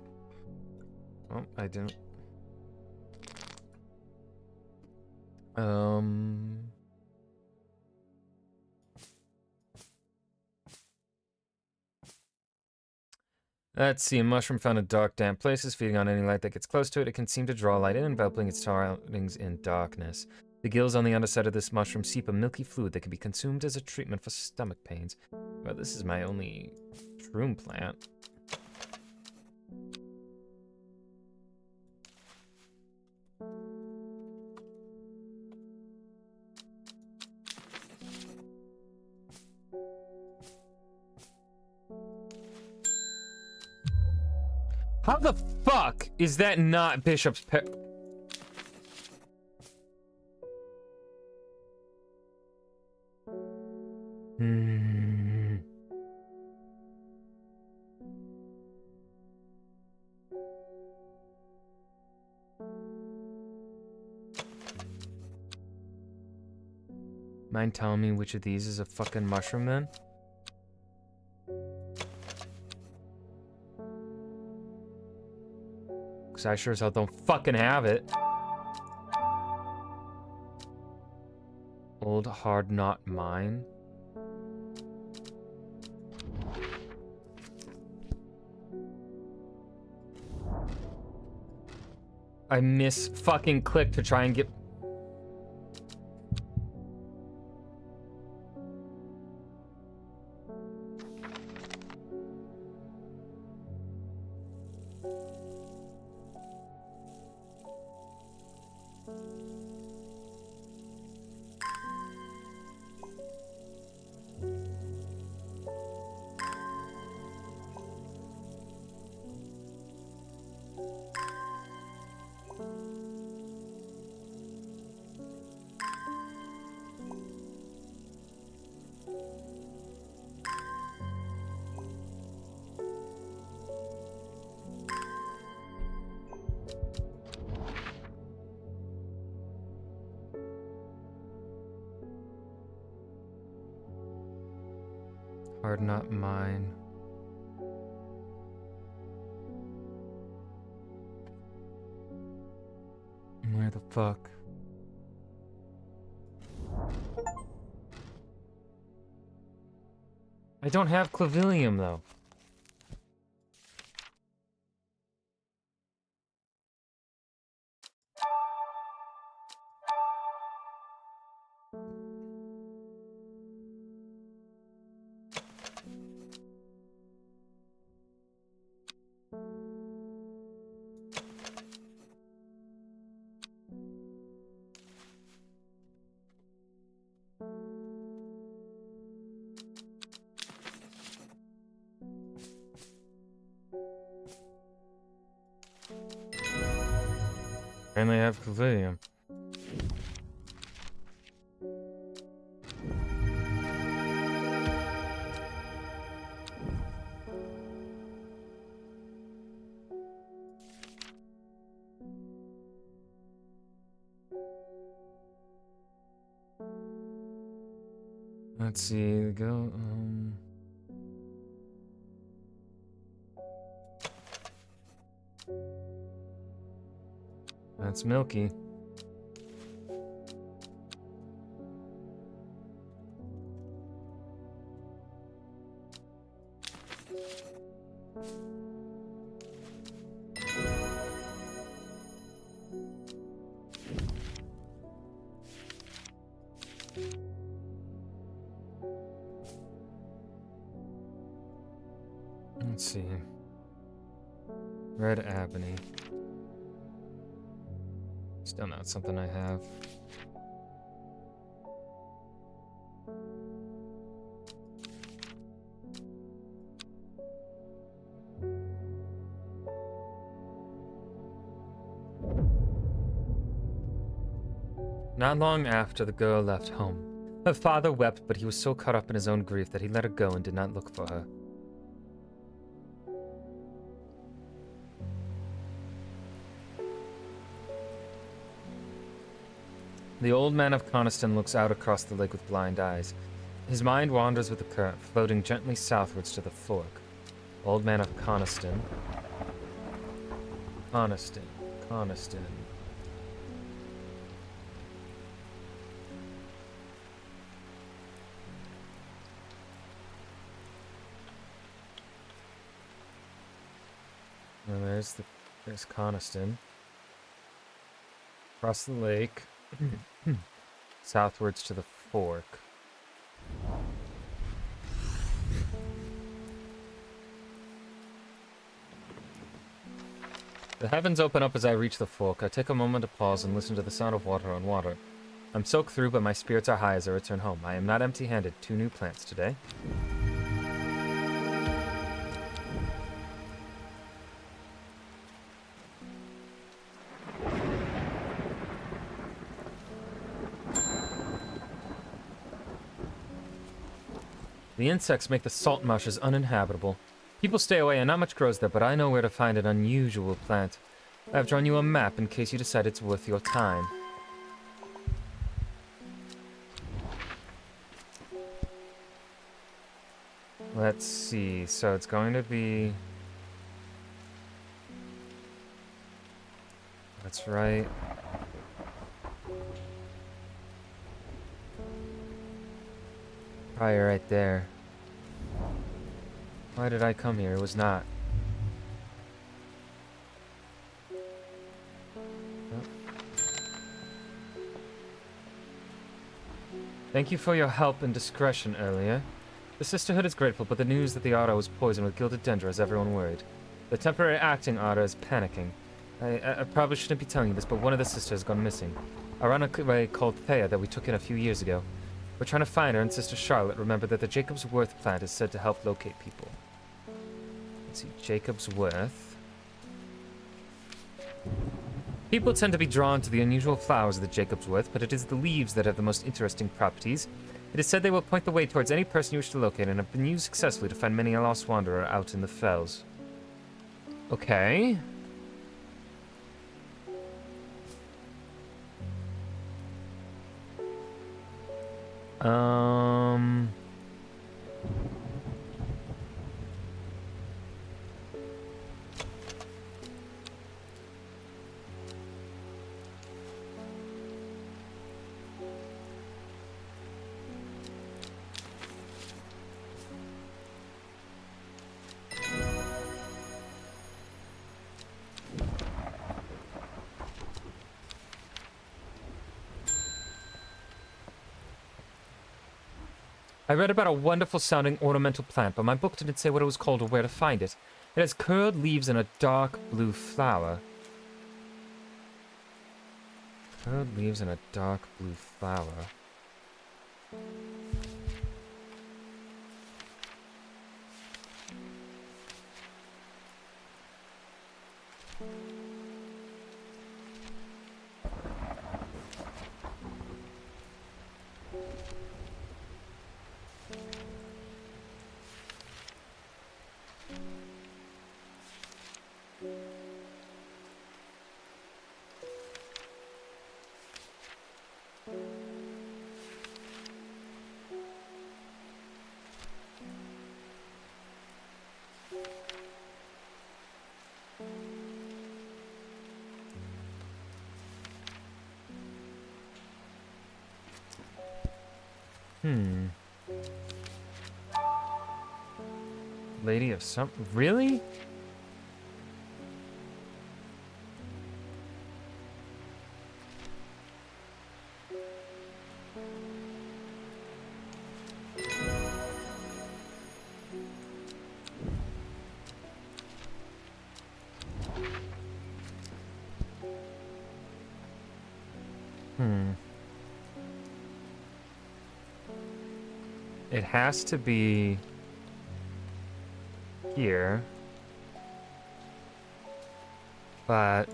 Oh, I don't. Let's see. A mushroom found in dark, damp places. Feeding on any light that gets close to it, it can seem to draw light in, enveloping its surroundings in darkness. The gills on the underside of this mushroom seep a milky fluid that can be consumed as a treatment for stomach pains. Well, this is my only shroom plant. How the fuck is that not Bishop's Mind telling me which of these is a fucking mushroom then? Because I sure as hell don't fucking have it. Old hard not mine. I miss fucking click to try and get... Hard not mine. Where the fuck? I don't have clavilium though. And they have clavilium. Let's see, go, That's milky. Let's see. Red ebony. Still not something I have. Not long after the girl left home, Her father wept, but he was so caught up in his own grief that he let her go and did not look for her. The old man of Coniston looks out across the lake with blind eyes. His mind wanders with the current, floating gently southwards to the fork. Old man of Coniston. Coniston. And there's Coniston. Across the lake. Southwards to the fork. The heavens open up as I reach the fork. I take a moment to pause and listen to the sound of water on water. I'm soaked through, but my spirits are high as I return home. I am not empty-handed. 2 new plants today. The insects make the salt marshes uninhabitable. People stay away and not much grows there, but I know where to find an unusual plant. I've drawn you a map in case you decide it's worth your time. Let's see, so it's going to be... That's right. Probably right there. Why did I come here? It was not. Thank you for your help and discretion earlier. The Sisterhood is grateful, but the news that the otter was poisoned with gilded dendra has everyone worried. The temporary acting otter is panicking. I probably shouldn't be telling you this, but one of the sisters has gone missing. A runaway called Thea that we took in a few years ago. We're trying to find her, and Sister Charlotte remembered that the Jacob's Worth plant is said to help locate people. Let's see, Jacob's Worth. People tend to be drawn to the unusual flowers of the Jacob's Worth, but it is the leaves that have the most interesting properties. It is said they will point the way towards any person you wish to locate, and have been used successfully to find many a lost wanderer out in the fells. Okay. I read about a wonderful sounding ornamental plant, but my book didn't say what it was called or where to find it. It has curled leaves and a dark blue flower. Curled leaves and a dark blue flower. Lady of some... Really? It has to be here, but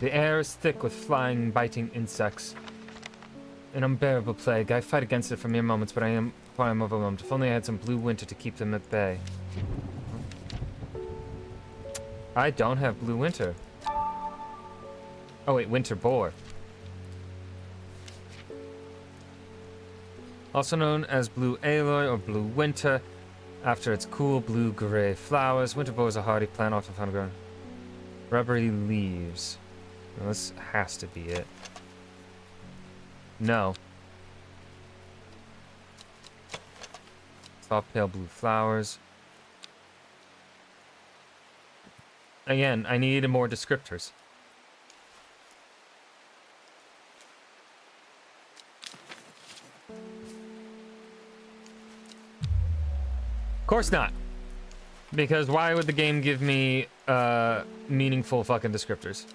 The air is thick with flying, biting insects. An unbearable plague. I fight against it for mere moments, but I am overwhelmed. If only I had some blue winter to keep them at bay. I don't have blue winter. Oh wait, winter boar. Also known as blue aloe or blue winter, after its cool blue-gray flowers. Winter boar is a hardy plant often found growing. Rubbery leaves. Well, this has to be it. No. Soft pale blue flowers. Again, I needed more descriptors. Of course not. Because why would the game give me meaningful fucking descriptors?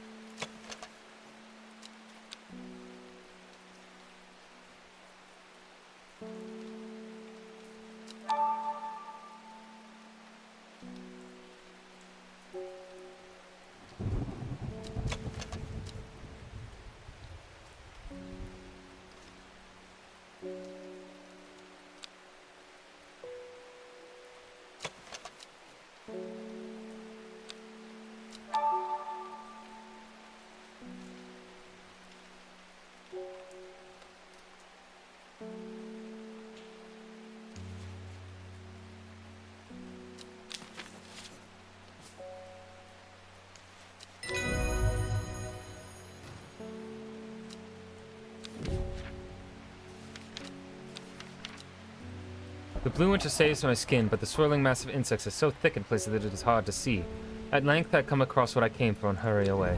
The blue winter saves my skin, but the swirling mass of insects is so thick in places that it is hard to see. At length I come across what I came for and hurry away.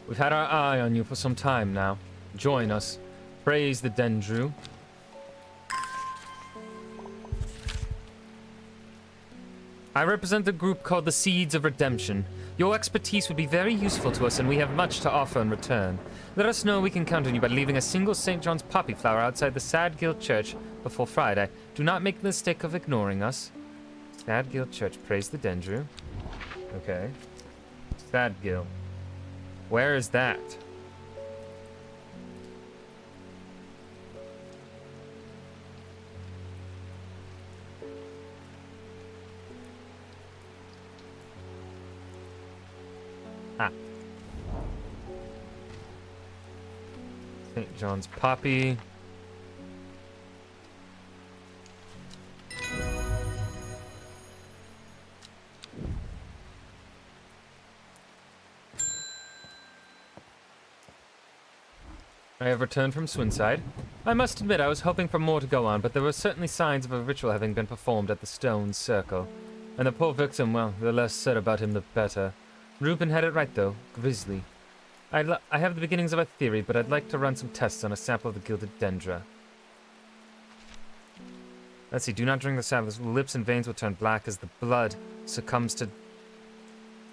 We've had our eye on you for some time now. Join us. Praise the Dendru. I represent the group called the Seeds of Redemption. Your expertise would be very useful to us, and we have much to offer in return. Let us know we can count on you by leaving a single St. John's poppy flower outside the Sadgill Church before Friday. Do not make the mistake of ignoring us. Sadgill Church, praise the Dendru. Okay. Sadgill. Where is that? Ah. St. John's Poppy. I have returned from Swinside. I must admit I was hoping for more to go on, but there were certainly signs of a ritual having been performed at the stone circle. And the poor victim, well, the less said about him the better. Reuben had it right, though. Grisly. I have the beginnings of a theory, but I'd like to run some tests on a sample of the gilded dendra. Let's see. Do not drink the sap. The lips and veins will turn black as the blood succumbs to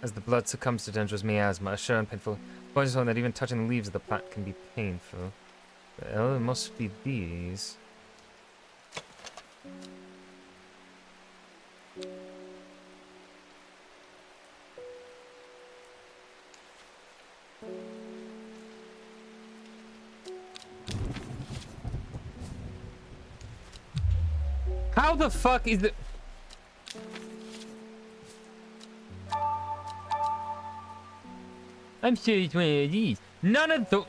dendra's miasma. A sure and painful poison that even touching the leaves of the plant can be painful. Well, it must be these. How the fuck is it? I'm sure it's one of these. None of the.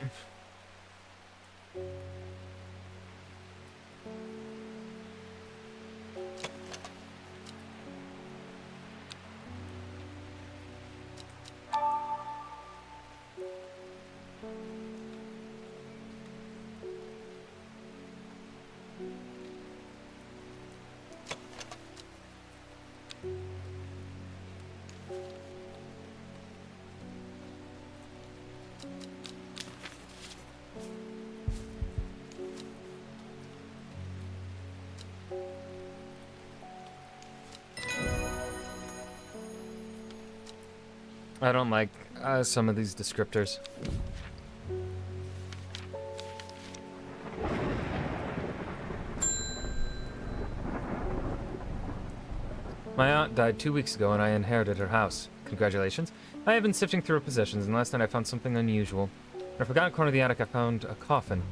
I don't like some of these descriptors. My aunt died 2 weeks ago and I inherited her house. Congratulations. I have been sifting through her possessions and last night I found something unusual. In a forgotten corner of the attic I found a coffin.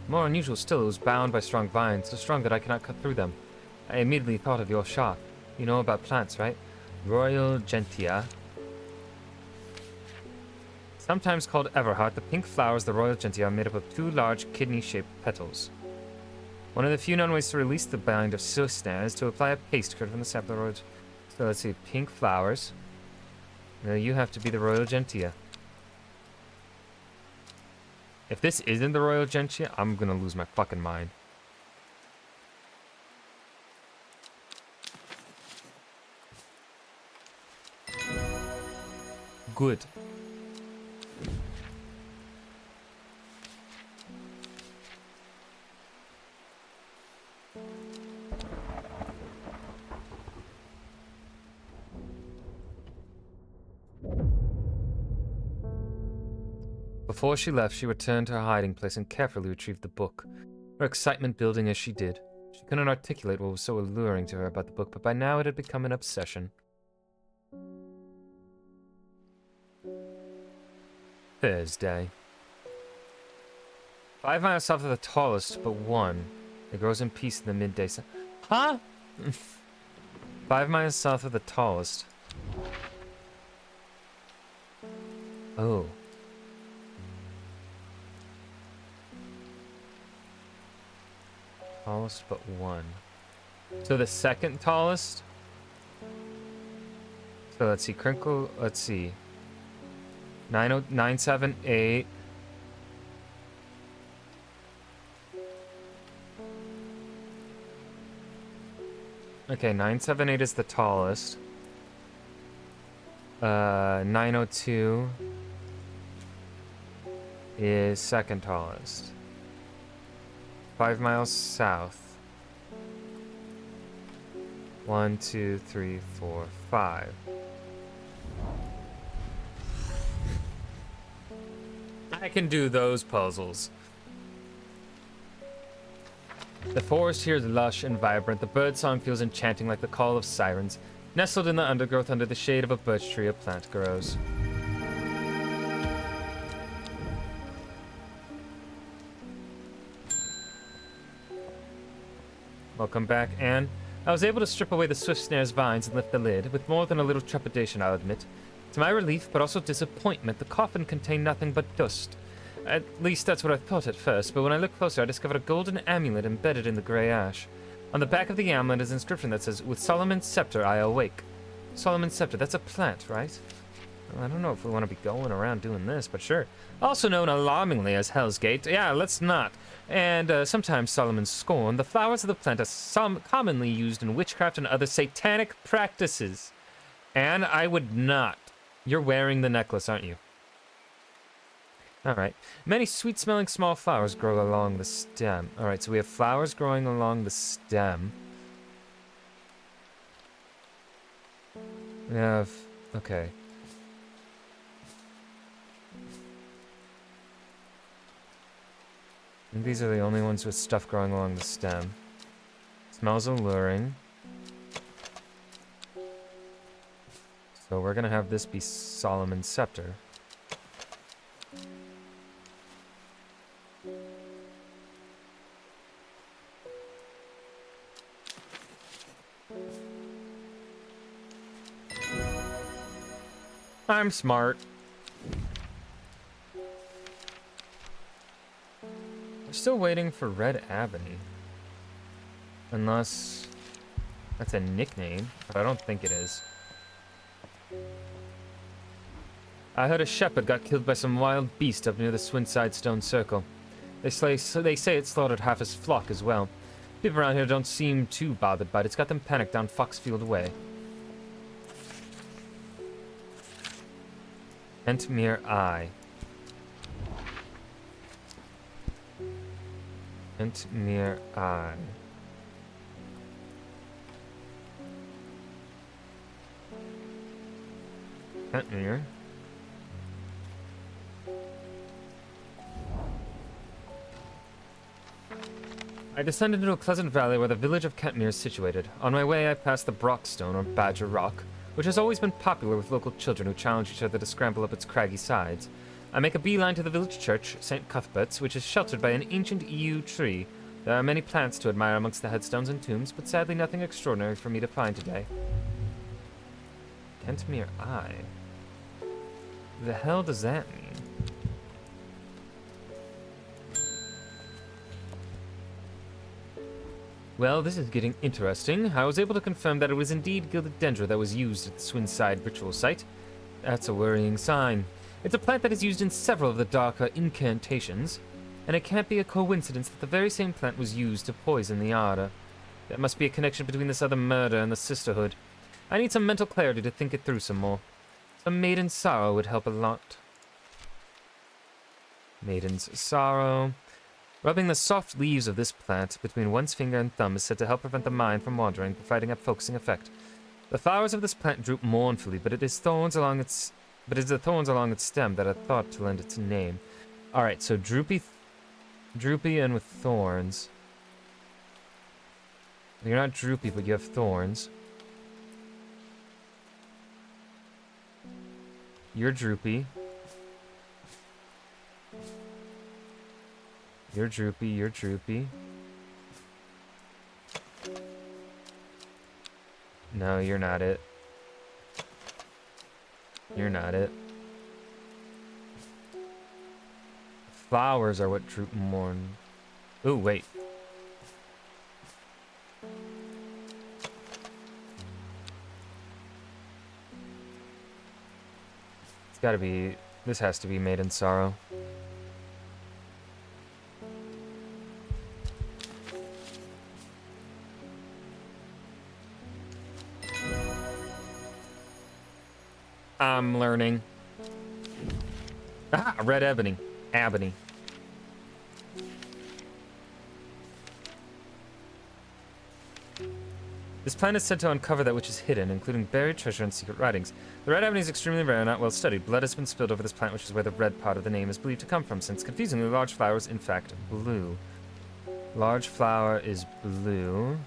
More unusual still, it was bound by strong vines, so strong that I cannot cut through them. I immediately thought of your shop. You know about plants, right? Royal Gentian. Sometimes called Everheart, the pink flowers of the Royal Gentian are made up of 2 large kidney-shaped petals. One of the few known ways to release the bind of Swift snare is to apply a paste curd from the sap of the Royal. So let's see, pink flowers. Now you have to be the Royal Gentian. If this isn't the Royal Gentian, I'm gonna lose my fucking mind. Good. Before she left, she returned to her hiding place and carefully retrieved the book, her excitement building as she did. She couldn't articulate what was so alluring to her about the book, but by now it had become an obsession. Thursday. 5 miles south of the tallest, but one. It grows in peace in the midday sun. Huh? 5 miles south of the tallest. Oh. Tallest but one. So the second tallest? So let's see, Crinkle, let's see. 978. Okay, 978 is the tallest. 902 is second tallest. 5 miles south. 1, 2, 3, 4, 5. I can do those puzzles. The forest here is lush and vibrant. The birdsong feels enchanting like the call of sirens. Nestled in the undergrowth under the shade of a birch tree, a plant grows. Welcome back, Anne. I was able to strip away the swift snare's vines and lift the lid, with more than a little trepidation, I'll admit. To my relief, but also disappointment, the coffin contained nothing but dust. At least that's what I thought at first, but when I looked closer, I discovered a golden amulet embedded in the grey ash. On the back of the amulet is an inscription that says, "With Solomon's scepter I awake." Solomon's scepter, that's a plant, right? Well, I don't know if we want to be going around doing this, but sure. Also known alarmingly as Hell's Gate. Yeah, let's not. And sometimes Solomon's scorn. The flowers of the plant are commonly used in witchcraft and other satanic practices. And I would not. You're wearing the necklace, aren't you? Alright. Many sweet-smelling small flowers grow along the stem. Alright, so we have flowers growing along the stem. We have... okay. I think these are the only ones with stuff growing along the stem. Smells alluring. So we're gonna have this be Solomon's scepter. I'm smart. We're still waiting for Red Ebony. Unless that's a nickname, but I don't think it is. I heard a shepherd got killed by some wild beast up near the Swinside Stone Circle. They say it slaughtered half his flock as well. People around here don't seem too bothered by it. It's got them panicked down Foxfield Way. Entmere Eye. Entmere Eye. Entmere. I descended into a pleasant valley where the village of Kentmere is situated. On my way, I passed the Brockstone, or Badger Rock, which has always been popular with local children who challenge each other to scramble up its craggy sides. I make a beeline to the village church, St. Cuthbert's, which is sheltered by an ancient yew tree. There are many plants to admire amongst the headstones and tombs, but sadly nothing extraordinary for me to find today. Kentmere Eye. The hell does that mean? Well, this is getting interesting. I was able to confirm that it was indeed Gilded Dendra that was used at the Swinside ritual site. That's a worrying sign. It's a plant that is used in several of the darker incantations, and it can't be a coincidence that the very same plant was used to poison the Arda. There must be a connection between this other murder and the Sisterhood. I need some mental clarity to think it through some more. Some Maiden's Sorrow would help a lot. Maiden's Sorrow. Rubbing the soft leaves of this plant between one's finger and thumb is said to help prevent the mind from wandering, providing a focusing effect. The flowers of this plant droop mournfully, but it is the thorns along its stem that are thought to lend its name. Alright, so droopy and with thorns. You're not droopy, but you have thorns. You're droopy. You're droopy, you're droopy. No, you're not it. You're not it. Flowers are what droop and mourn. Ooh, wait. It's gotta be... This has to be Maiden's Sorrow. I'm learning. Ah, red ebony. Ebony. This plant is said to uncover that which is hidden, including buried treasure and secret writings. The red ebony is extremely rare and not well studied. Blood has been spilled over this plant, which is where the red part of the name is believed to come from, since confusingly large flower is in fact blue. Large flower is blue.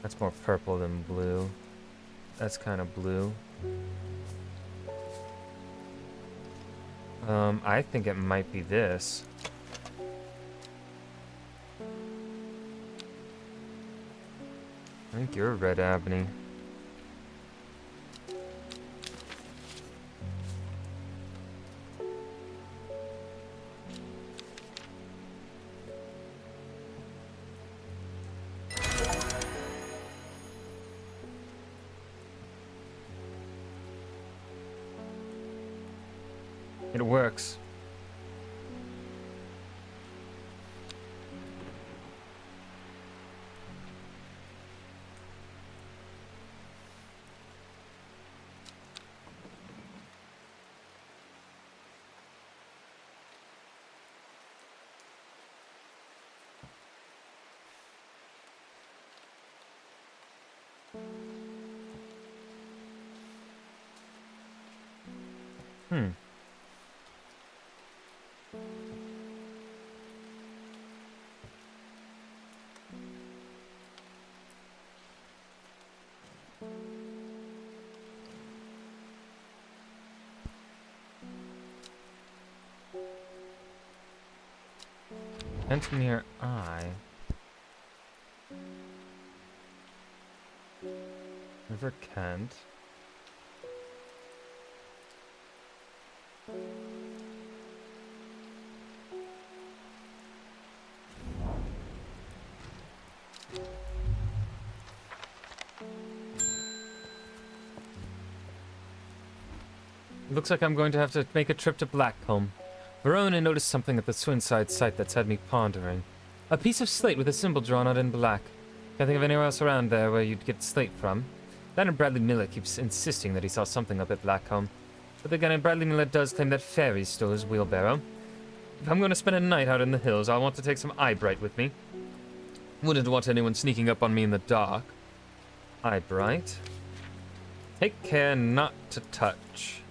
That's more purple than blue. That's kind of blue. I think it might be this. I think you're red ebony. It works. Kentmere Eye. River Kent. Looks like I'm going to have to make a trip to Blackcomb. Verona noticed something at the Swinside site that's had me pondering. A piece of slate with a symbol drawn out in black. Can't think of anywhere else around there where you'd get slate from. That and Bradley Miller keeps insisting that he saw something up at Blackcomb. But again, Bradley Miller does claim that fairies stole his wheelbarrow. If I'm going to spend a night out in the hills, I'll want to take some eyebright with me. Wouldn't want anyone sneaking up on me in the dark. Eyebright. Take care not to touch.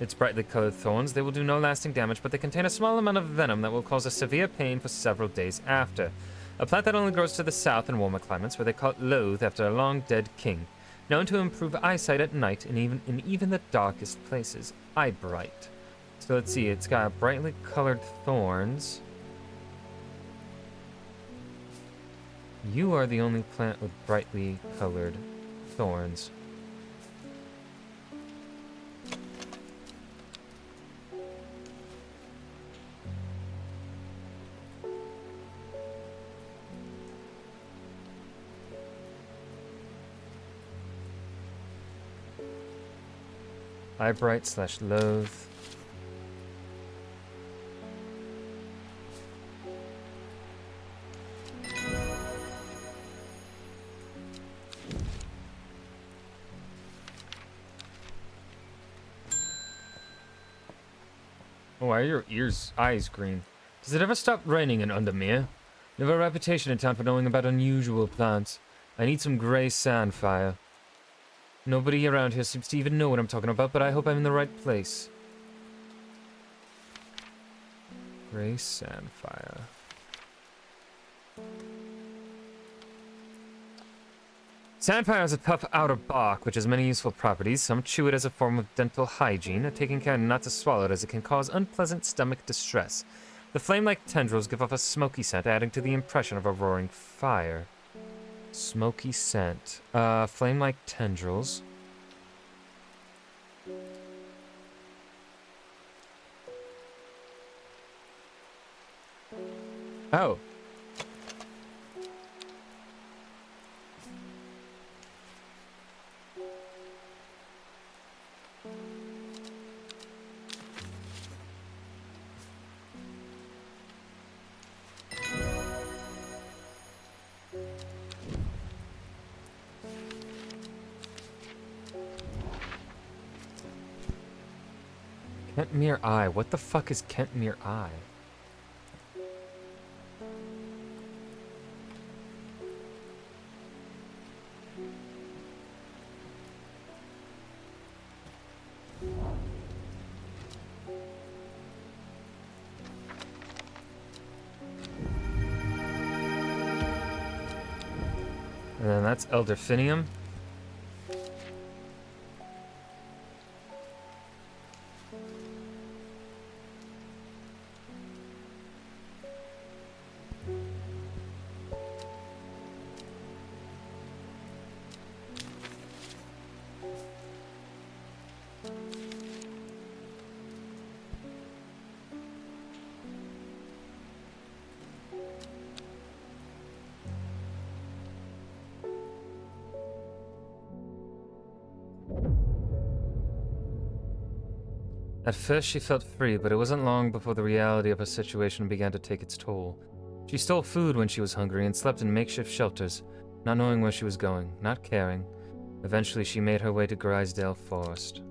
its brightly colored thorns. They will do no lasting damage, but they contain a small amount of venom that will cause a severe pain for several days after. A plant that only grows to the south in warmer climates, where they call it loathe after a long-dead king. Known to improve eyesight at night and even the darkest places. Eye bright. So let's see, it's got brightly colored thorns. You are the only plant with brightly colored thorns. Eye bright / loathe. Oh, why are your eyes green? Does it ever stop raining in Undermere? You have a reputation in town for knowing about unusual plants. I need some gray sandfire. Nobody around here seems to even know what I'm talking about, but I hope I'm in the right place. Gray sandfire. Sandfire has a tough outer bark, which has many useful properties. Some chew it as a form of dental hygiene, taking care not to swallow it as it can cause unpleasant stomach distress. The flame-like tendrils give off a smoky scent, adding to the impression of a roaring fire. Smoky scent. Flame-like tendrils. Oh. Kentmere Eye. What the fuck is Kentmere Eye? And then that's Elderfinium. At first she felt free, but it wasn't long before the reality of her situation began to take its toll. She stole food when she was hungry and slept in makeshift shelters, not knowing where she was going, not caring. Eventually she made her way to Grisdale Forest.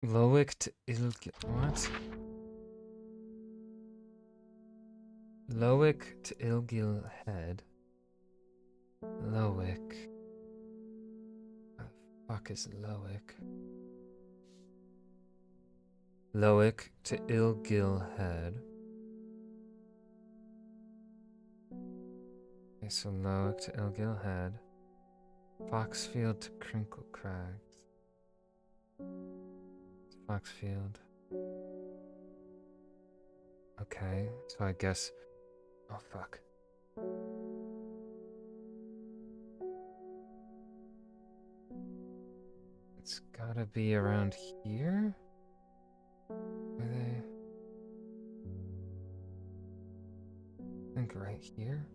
Lowick to Ilgil. What? Lowick to Ilgil Head. Lowick. What the fuck is Lowick? Lowick to Ilgil Head. Okay, so Lowick to Ilgil Head. Foxfield to Crinkle Crags. Foxfield. Okay, so I guess... Oh, fuck. It's gotta be around here? Are they... I think right here?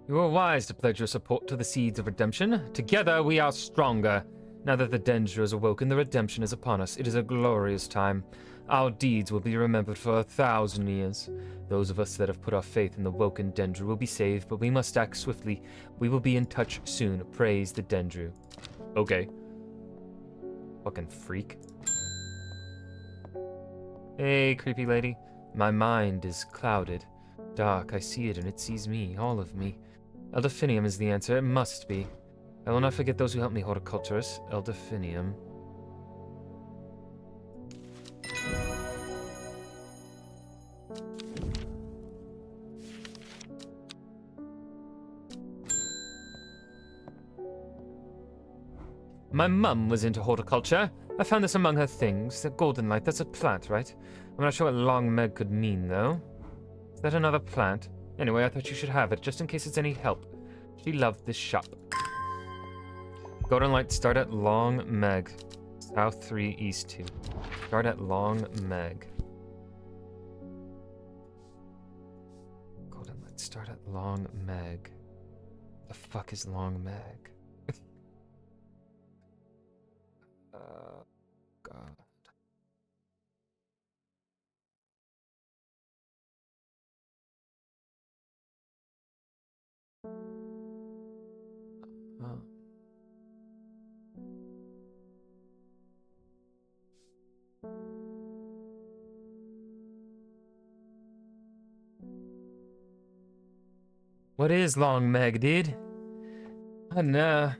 You were wise to pledge your support to the Seeds of Redemption. Together we are stronger. Now that the Dendro is awoken, the redemption is upon us. It is a glorious time. Our deeds will be remembered for 1,000 years. Those of us that have put our faith in the woken Dendro will be saved, but we must act swiftly. We will be in touch soon. Praise the Dendro. Okay. Fucking freak. Hey, creepy lady. My mind is clouded. Dark, I see it and it sees me, all of me. Eldefinium is the answer, it must be. I will not forget those who helped me, horticulturist. Eldefinium. My mum was into horticulture. I found this among her things. The golden light, that's a plant, right? I'm not sure what long Meg could mean, though. Is that another plant? Anyway, I thought you should have it, just in case it's any help. She loved this shop. Golden light, start at Long Meg. South 3, East 2. Start at Long Meg. Golden light, start at Long Meg. The fuck is Long Meg? God. Oh. What is Long Meg, dude? Oh no.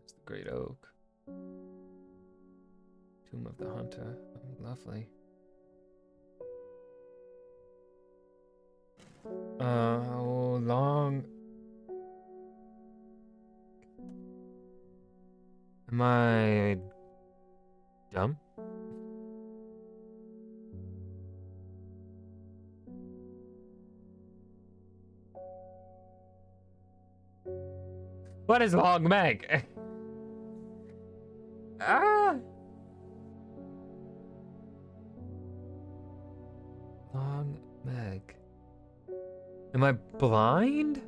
It's the Great Oak. Tomb of the Hunter. Oh, lovely. Oh, long. Am I dumb? What is Long Meg? Ah! Long Meg. Am I blind?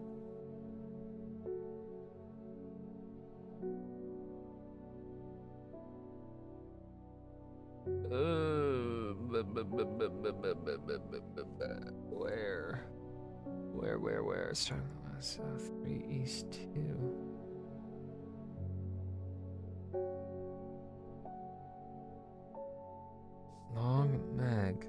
Where? Starting west, south 3, east 2. Long Meg.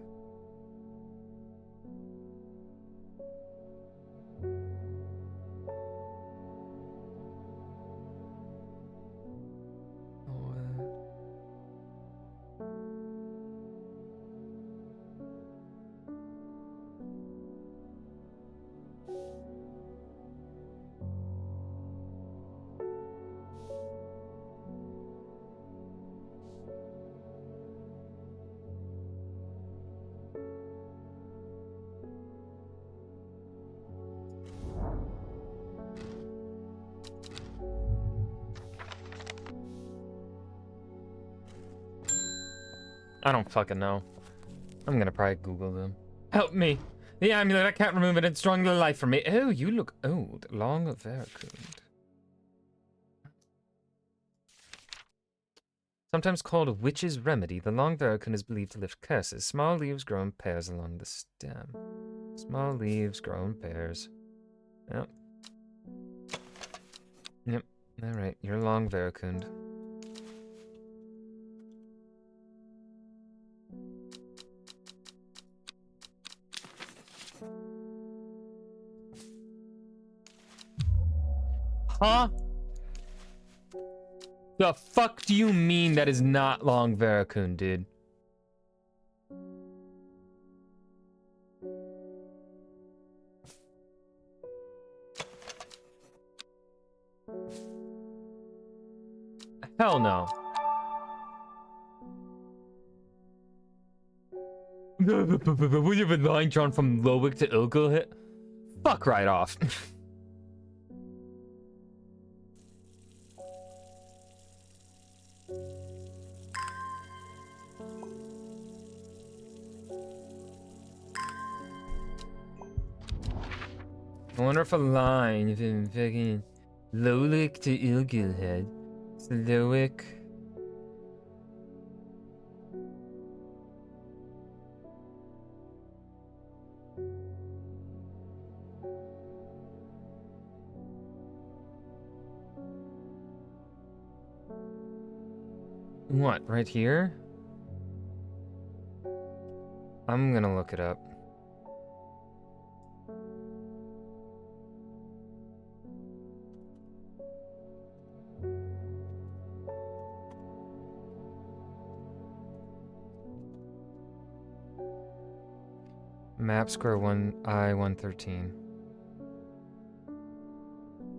I don't fucking know. I'm gonna probably Google them. Help me! The amulet, I can't remove it. It's drawing the life from me. Oh, you look old. Long varicund. Sometimes called a witch's remedy, the long varicund is believed to lift curses. Small leaves grow in pairs along the stem. Small leaves grow in pairs. Yep. Yep. Alright, you're long varicund. Huh? The fuck do you mean that is not long varicund, dude? Hell no. We have a line drawn from Lowick to Ilgahit? Fuck right off. I wonder if a line from fucking Lolik to Ilgilhead. Slowick. What, right here? I'm gonna look it up. Map square 1 I-113.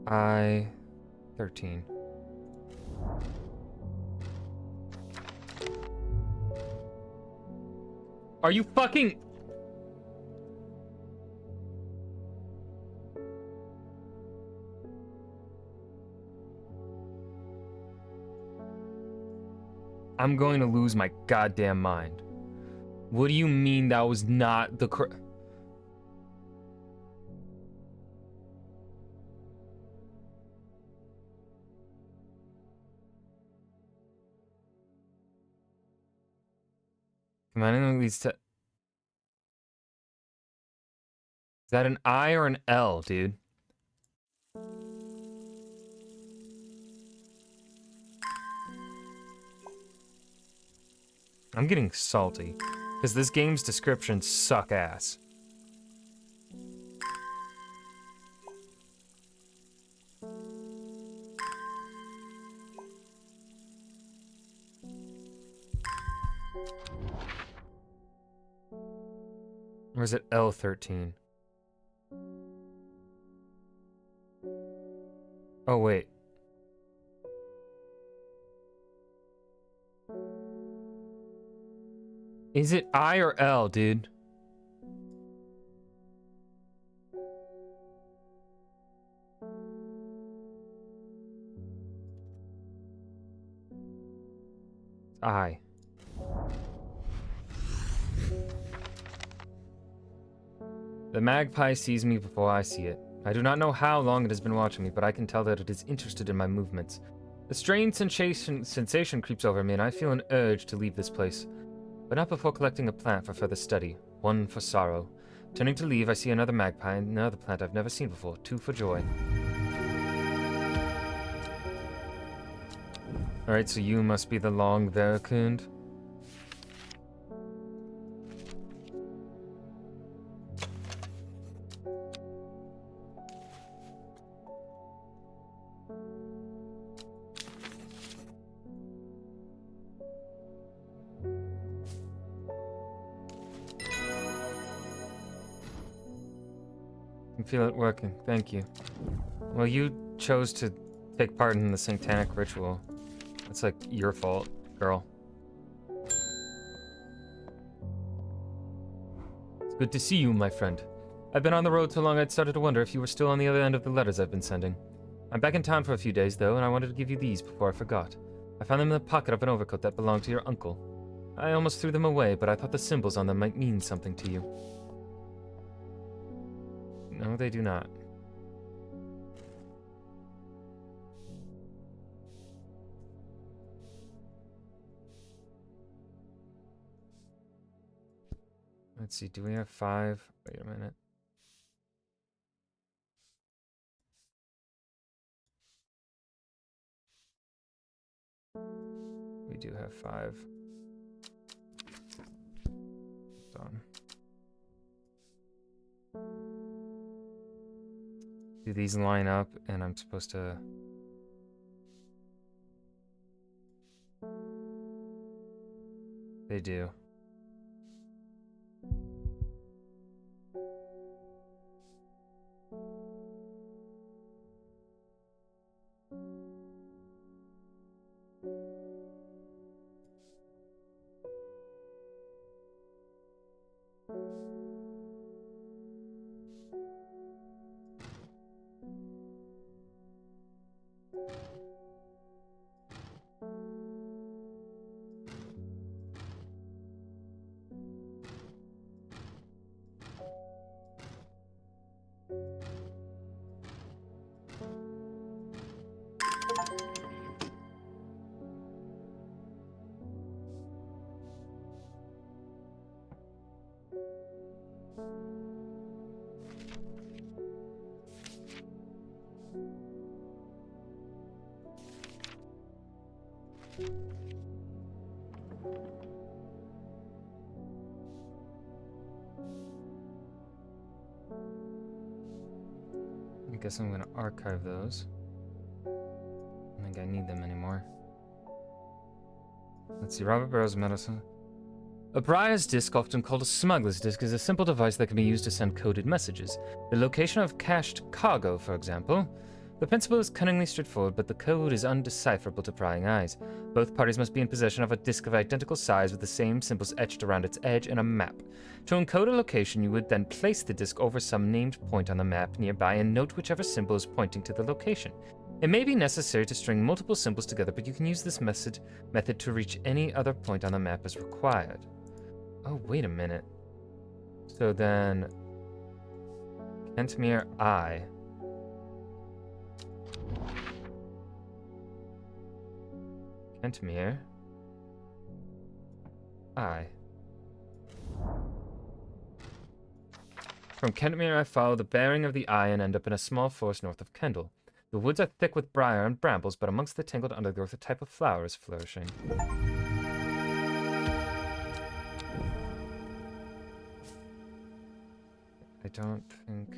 I-13. Are you fucking... I'm going to lose my goddamn mind. What do you mean that was not the Combining these to... Is that an I or an L, dude? I'm getting salty. Because this game's descriptions suck ass. Or is it L13? Oh, wait. Is it I or L, dude? I. The magpie sees me before I see it. I do not know how long it has been watching me, but I can tell that it is interested in my movements. A strange sensation creeps over me, and I feel an urge to leave this place. But not before collecting a plant for further study. One for sorrow. Turning to leave, I see another magpie and another plant I've never seen before. Two for joy. Alright, so you must be the long veracund. I can feel it working. Thank you. Well, you chose to take part in the satanic ritual. That's like your fault, girl. It's good to see you, my friend. I've been on the road so long I'd started to wonder if you were still on the other end of the letters I've been sending. I'm back in town for a few days, though, and I wanted to give you these before I forgot. I found them in the pocket of an overcoat that belonged to your uncle. I almost threw them away, but I thought the symbols on them might mean something to you. No, they do not. Let's see, do we have 5? Wait a minute. We do have 5. Hold on. Do these line up and I'm supposed to... They do. I guess I'm gonna archive those. I don't think I need them anymore. Let's see, Robert Burroughs' medicine. A Briar's disc, often called a smuggler's disc, is a simple device that can be used to send coded messages. The location of cached cargo, for example. The principle is cunningly straightforward, but the code is undecipherable to prying eyes. Both parties must be in possession of a disc of identical size with the same symbols etched around its edge and a map. To encode a location, you would then place the disc over some named point on the map nearby and note whichever symbol is pointing to the location. It may be necessary to string multiple symbols together, but you can use this method to reach any other point on the map as required. Oh, wait a minute. So then... Kentmere I. Kentmere I. From Kentmere I follow the bearing of the eye and end up in a small forest north of Kendal. The woods are thick with briar and brambles, but amongst the tangled undergrowth a type of flower is flourishing. I don't think...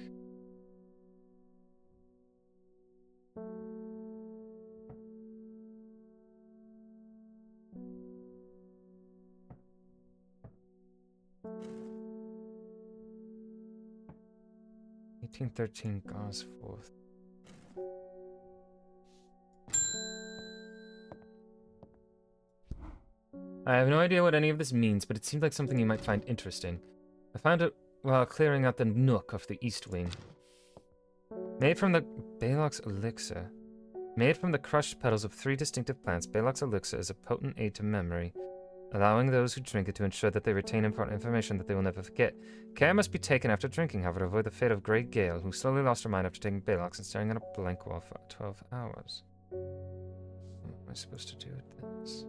(1813) Gosforth. I have no idea what any of this means, but it seemed like something you might find interesting. I found it while clearing out the nook of the east wing. Made from the Balok's elixir. Made from the crushed petals of 3 distinctive plants, Balok's elixir is a potent aid to memory, allowing those who drink it to ensure that they retain important information that they will never forget. Care must be taken after drinking, however, to avoid the fate of Grey Gale, who slowly lost her mind after taking Balok's and staring at a blank wall for 12 hours. What am I supposed to do with this?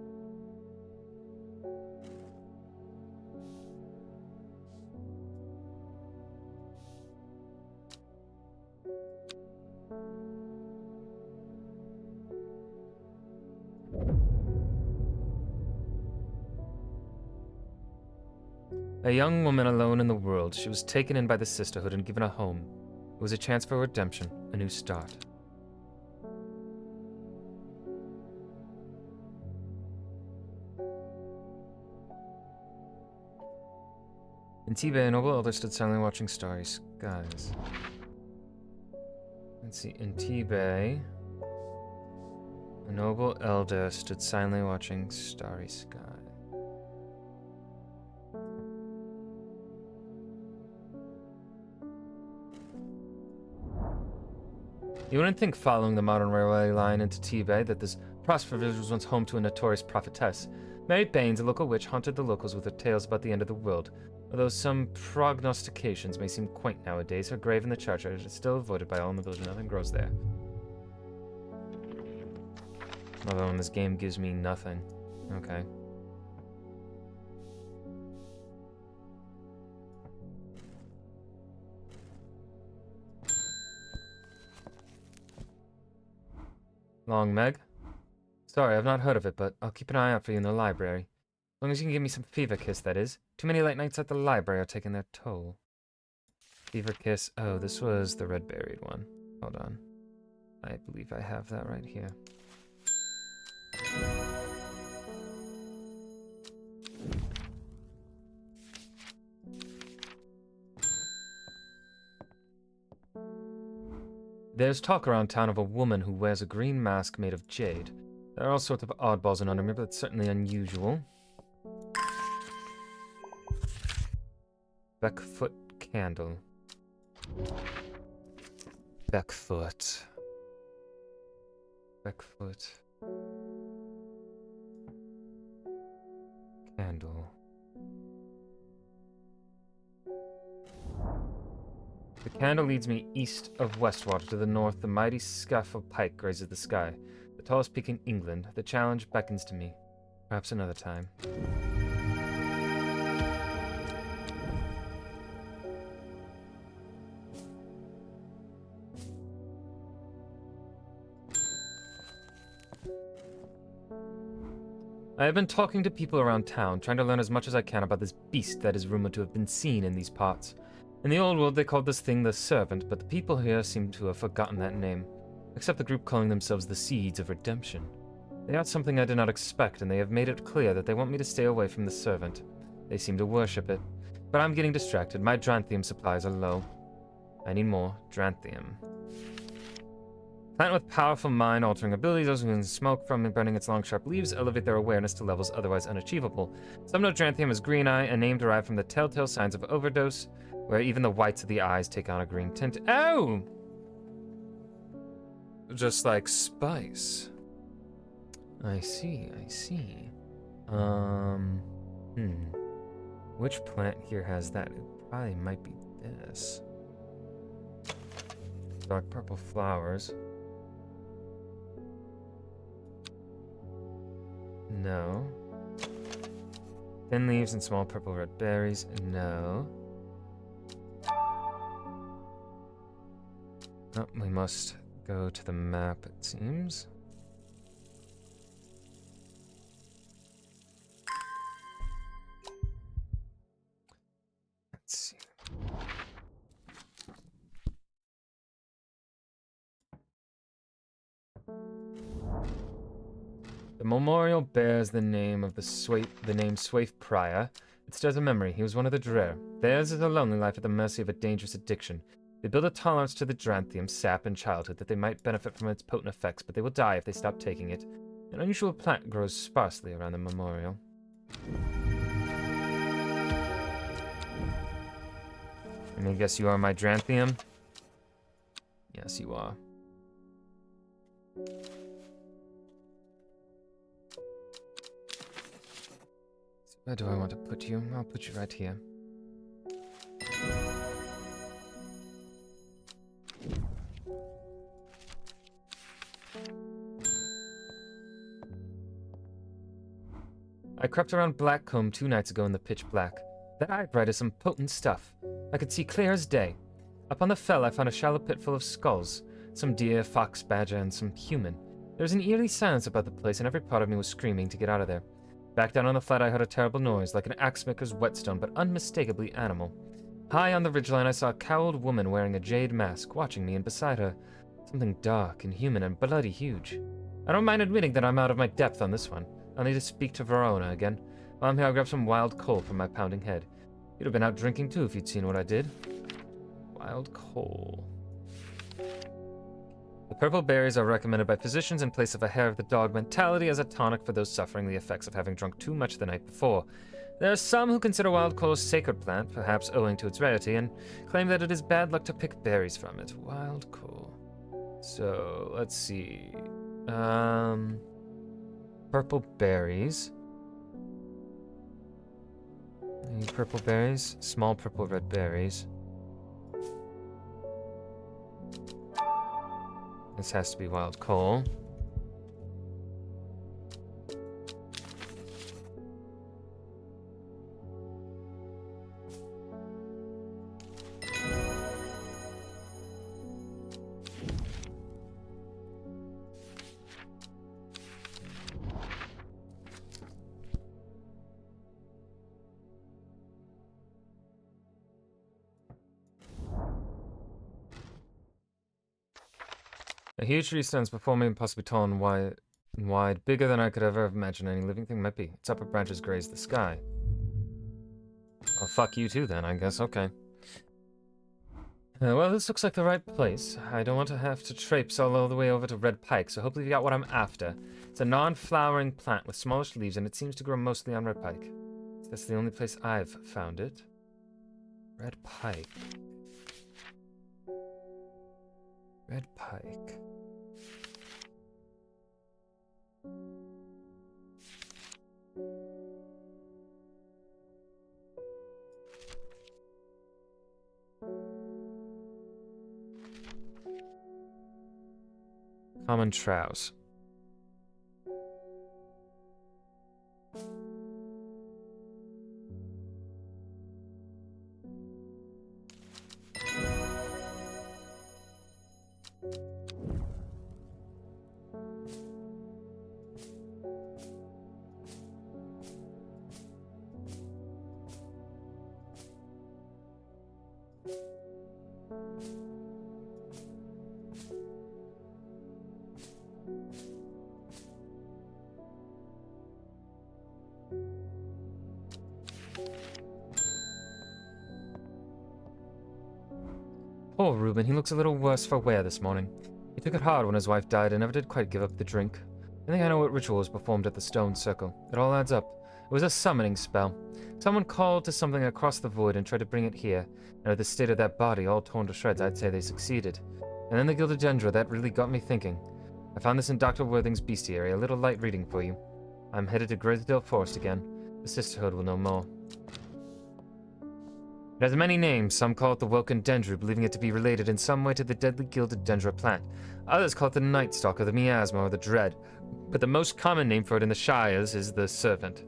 A young woman alone in the world, she was taken in by the Sisterhood and given a home. It was a chance for redemption, a new start. In Tibet, a noble elder stood silently watching starry skies. Let's see, in Tibet, a noble elder stood silently watching starry skies. You wouldn't think following the modern railway line into Tibet that this prosperous village was once home to a notorious prophetess. Mary Baines, a local witch, haunted the locals with her tales about the end of the world. Although some prognostications may seem quaint nowadays, her grave in the churchyard is still avoided by all in the village and nothing grows there. Although in this game gives me nothing. Okay. Long Meg? Sorry, I've not heard of it, but I'll keep an eye out for you in the library. As long as you can give me some Fever Kiss, that is. Too many late nights at the library are taking their toll. Fever Kiss. Oh, this was the red-berried one. Hold on. I believe I have that right here. There's talk around town of a woman who wears a green mask made of jade. There are all sorts of oddballs in Undermere, but it's certainly unusual. Beckfoot candle. Beckfoot. Beckfoot. Candle. The candle leads me east of Westwater. To the north, the mighty Scafell Pike grazes the sky. The tallest peak in England. The challenge beckons to me. Perhaps another time. I have been talking to people around town, trying to learn as much as I can about this beast that is rumored to have been seen in these parts. In the old world, they called this thing the Servant, but the people here seem to have forgotten that name, except the group calling themselves the Seeds of Redemption. They are something I did not expect, and they have made it clear that they want me to stay away from the Servant. They seem to worship it. But I'm getting distracted. My Dranthium supplies are low. I need more Dranthium. Plant with powerful mind-altering abilities, those who can smoke from burning its long, sharp leaves elevate their awareness to levels otherwise unachievable. Some know Dranthium as Green Eye, a name derived from the telltale signs of overdose, where even the whites of the eyes take on a green tint. Oh! Just like spice. I see, I see. Which plant here has that? It probably might be this. Dark purple flowers. No. Thin leaves and small purple red berries. No. Oh, we must go to the map, it seems. Let's see. The memorial bears the name of the name Swaif Prior. It stirs a memory. He was one of the Dreer. Theirs is a lonely life at the mercy of a dangerous addiction. They build a tolerance to the Dranthium sap in childhood that they might benefit from its potent effects, but they will die if they stop taking it. An unusual plant grows sparsely around the memorial. And I guess you are my Dranthium? Yes, you are. Where do I want to put you? I'll put you right here. I crept around Blackcomb 2 nights ago in the pitch black. That eyebright is some potent stuff. I could see clear as day. Up on the fell, I found a shallow pit full of skulls. Some deer, fox, badger, and some human. There was an eerie silence about the place, and every part of me was screaming to get out of there. Back down on the flat, I heard a terrible noise, like an axemaker's whetstone, but unmistakably animal. High on the ridgeline, I saw a cowled woman wearing a jade mask, watching me, and beside her, something dark and human and bloody huge. I don't mind admitting that I'm out of my depth on this one. I'll need to speak to Verona again. While I'm here, I'll grab some wild coal from my pounding head. You'd have been out drinking too if you'd seen what I did. Wild coal. The purple berries are recommended by physicians in place of a hair of the dog mentality as a tonic for those suffering the effects of having drunk too much the night before. There are some who consider wild coal a sacred plant, perhaps owing to its rarity, and claim that it is bad luck to pick berries from it. Wild coal. So, let's see. Purple berries. Any purple berries? Small purple red berries. This has to be wild coal. A huge tree stands before me, impossibly tall and wide, bigger than I could ever have imagined any living thing might be. Its upper branches graze the sky. Oh, fuck you too then, I guess. Okay. Well, this looks like the right place. I don't want to have to traipse all the way over to Red Pike, so hopefully you got what I'm after. It's a non-flowering plant with smallish leaves, and it seems to grow mostly on Red Pike. That's the only place I've found it. Red Pike. Red Pike. Common trouse. Poor Reuben, he looks a little worse for wear this morning. He took it hard when his wife died and never did quite give up the drink. I think I know what ritual was performed at the stone circle. It all adds up. It was a summoning spell. Someone called to something across the void and tried to bring it here, and with the state of that body all torn to shreds, I'd say they succeeded. And then the Gilded Dendra, that really got me thinking. I found this in Dr. Worthing's bestiary, a little light reading for you. I'm headed to Grisdale Forest again. The Sisterhood will know more. It has many names. Some call it the Welkin Dendru, believing it to be related in some way to the deadly Gilded Dendra plant. Others call it the Night Stalker, the Miasma, or the Dread. But the most common name for it in the Shires is the Servant.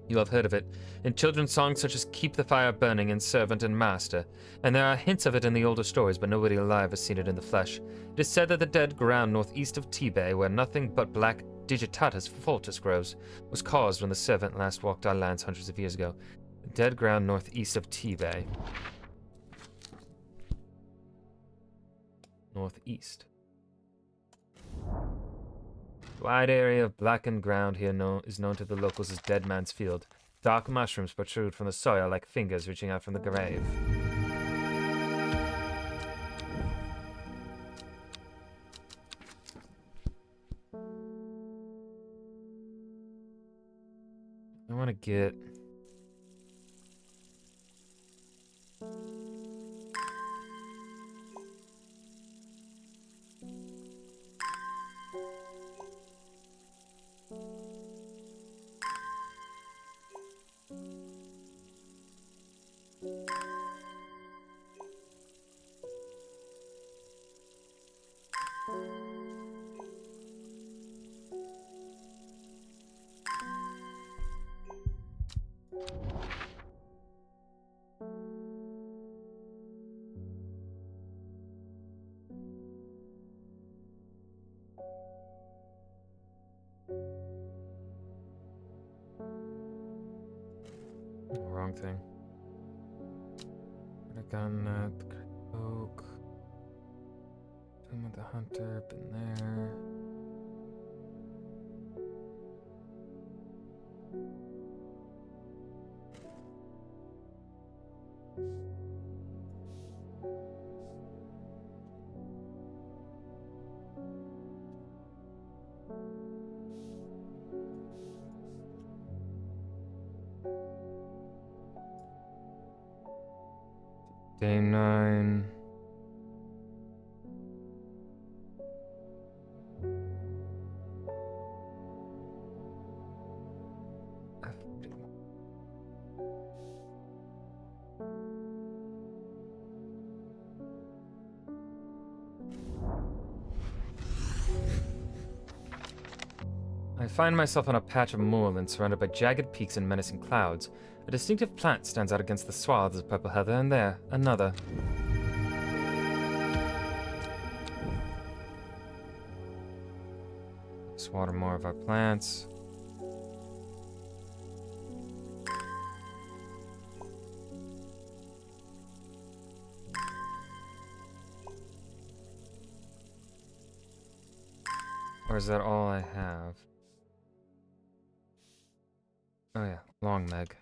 You have heard of it in children's songs such as Keep the Fire Burning and Servant and Master, and there are hints of it in the older stories, but nobody alive has seen it in the flesh. It is said that the dead ground northeast of Tebay, where nothing but black Digitatus fultus grows, was caused when the Servant last walked our lands hundreds of years ago. Dead ground northeast of Tebay. Northeast. Wide area of blackened ground here is known to the locals as Dead Man's Field. Dark mushrooms protrude from the soil like fingers reaching out from the grave. I want to get... Wrong thing. Could have gotten that. The oak. Tomb of the Hunter, been there. Day 9. I find myself on a patch of moorland surrounded by jagged peaks and menacing clouds. A distinctive plant stands out against the swaths of purple heather, and there, another. Let's water more of our plants. Or is that all I have? Oh yeah, long Meg.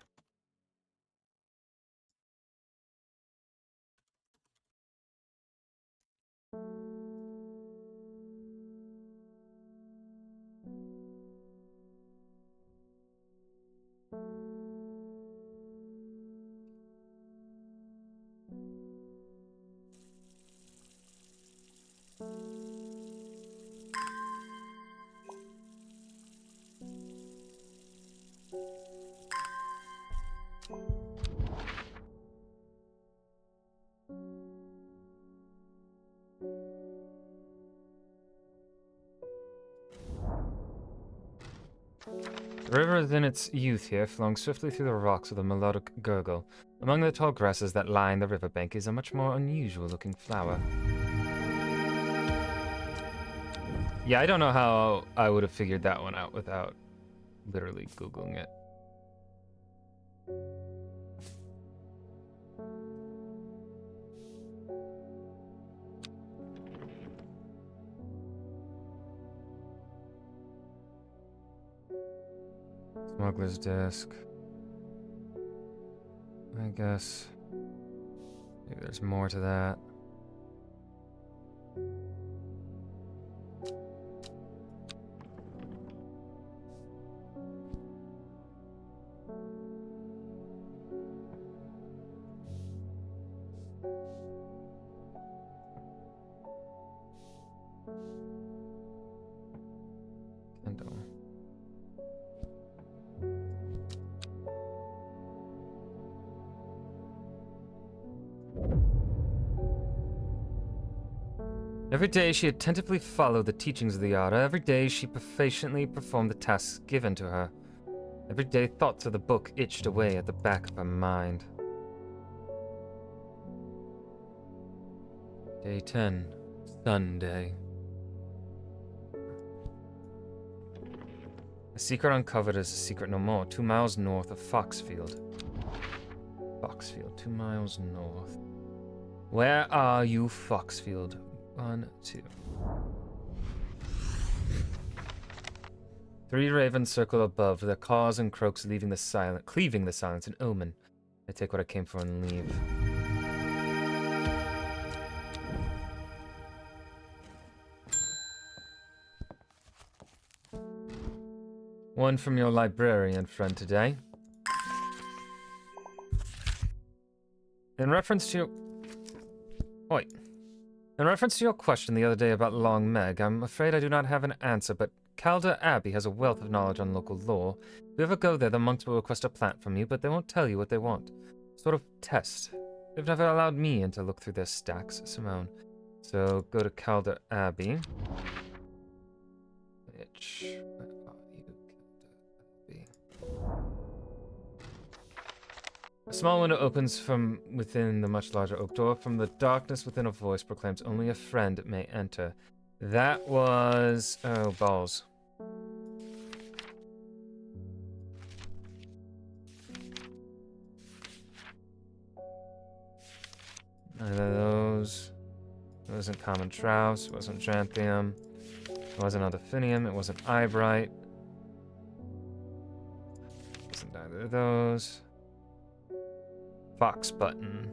The river is in its youth here, flowing swiftly through the rocks with a melodic gurgle. Among the tall grasses that line the riverbank is a much more unusual-looking flower. Yeah, I don't know how I would have figured that one out without literally Googling it. Smuggler's desk. I guess maybe there's more to that. Kendall. Every day she attentively followed the teachings of the Order. Every day she patiently performed the tasks given to her. Every day thoughts of the book itched away at the back of her mind. Day 10. Sunday. A secret uncovered is a secret no more. 2 miles north of Foxfield. Foxfield, 2 miles north. Where are you, Foxfield? 1, 2. 3 ravens circle above, their caws and croaks cleaving the silence, an omen. I take what I came for and leave. One from your librarian friend today. In reference to your question the other day about Long Meg, I'm afraid I do not have an answer, but Calder Abbey has a wealth of knowledge on local lore. If you ever go there, the monks will request a plant from you, but they won't tell you what they want. Sort of test. They've never allowed me in to look through their stacks, Simone. So go to Calder Abbey. Which... where are you, Calder Abbey? A small window opens from within the much larger oak door. From the darkness within, a voice proclaims, "Only a friend may enter." That was... oh, balls. None of those. It wasn't common trouse. It wasn't Janthium. It wasn't Aldaphinium. It wasn't Eyebright. It wasn't either of those. Fox button.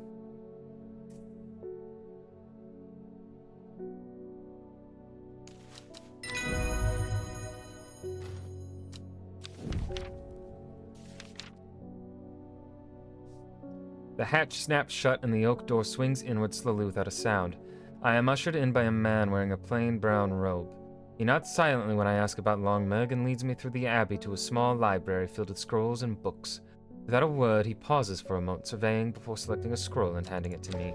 The hatch snaps shut and the oak door swings inward slowly without a sound. I am ushered in by a man wearing a plain brown robe. He nods silently when I ask about Long Meg and leads me through the abbey to a small library filled with scrolls and books. Without a word, he pauses for a moment, surveying before selecting a scroll and handing it to me.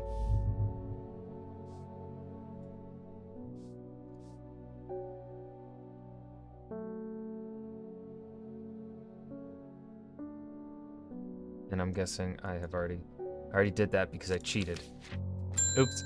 And I'm guessing I already did that because I cheated. Oops.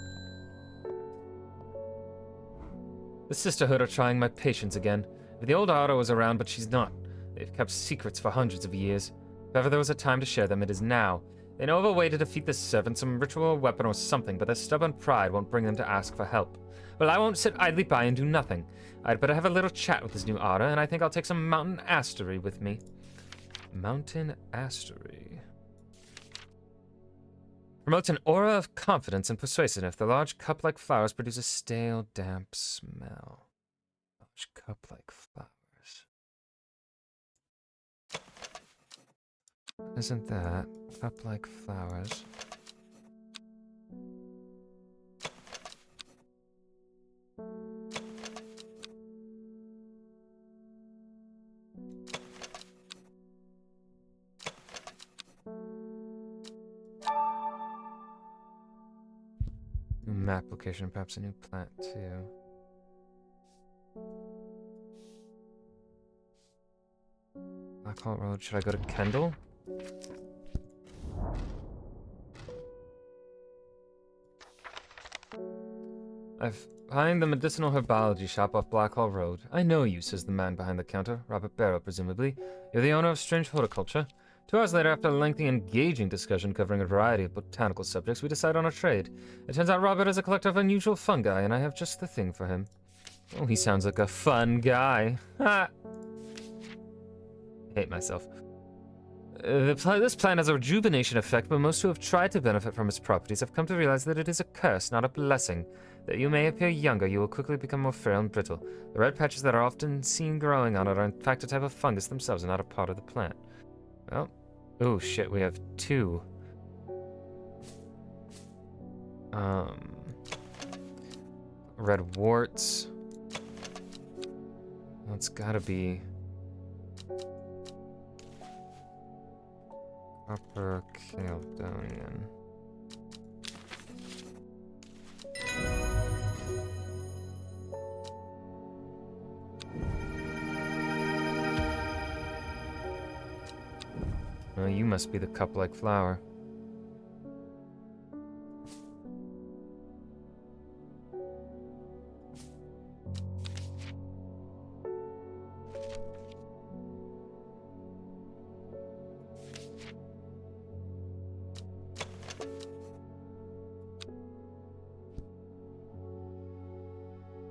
The Sisterhood are trying my patience again. If the old Order was around, but she's not. They've kept secrets for hundreds of years. If ever there was a time to share them, it is now. They know of a way to defeat the servant, some ritual or weapon or something, but their stubborn pride won't bring them to ask for help. Well, I won't sit idly by and do nothing. I'd better have a little chat with this new Order, and I think I'll take some mountain astery with me. Mountain astery. Promotes an aura of confidence and persuasiveness. The large cup-like flowers produce a stale, damp smell. Large cup-like flowers. Isn't that cup-like flowers? New map location, perhaps a new plant too. Blackhall Road. Should I go to Kendall? I find the medicinal herbology shop off Blackhall Road. I know you, says the man behind the counter, Robert Barrow, presumably. You're the owner of Strange Horticulture. 2 hours later, after a lengthy, engaging discussion covering a variety of botanical subjects, we decide on a trade. It turns out Robert is a collector of unusual fungi, and I have just the thing for him. Oh, he sounds like a fun guy. Ha! hate myself. This plant has a rejuvenation effect, but most who have tried to benefit from its properties have come to realize that it is a curse, not a blessing. That you may appear younger, you will quickly become more frail and brittle. The red patches that are often seen growing on it are in fact a type of fungus themselves and not a part of the plant. Well, oh shit, we have 2. Red warts. Well, it's gotta be copper caledonia. Oh, you must be the cup-like flower.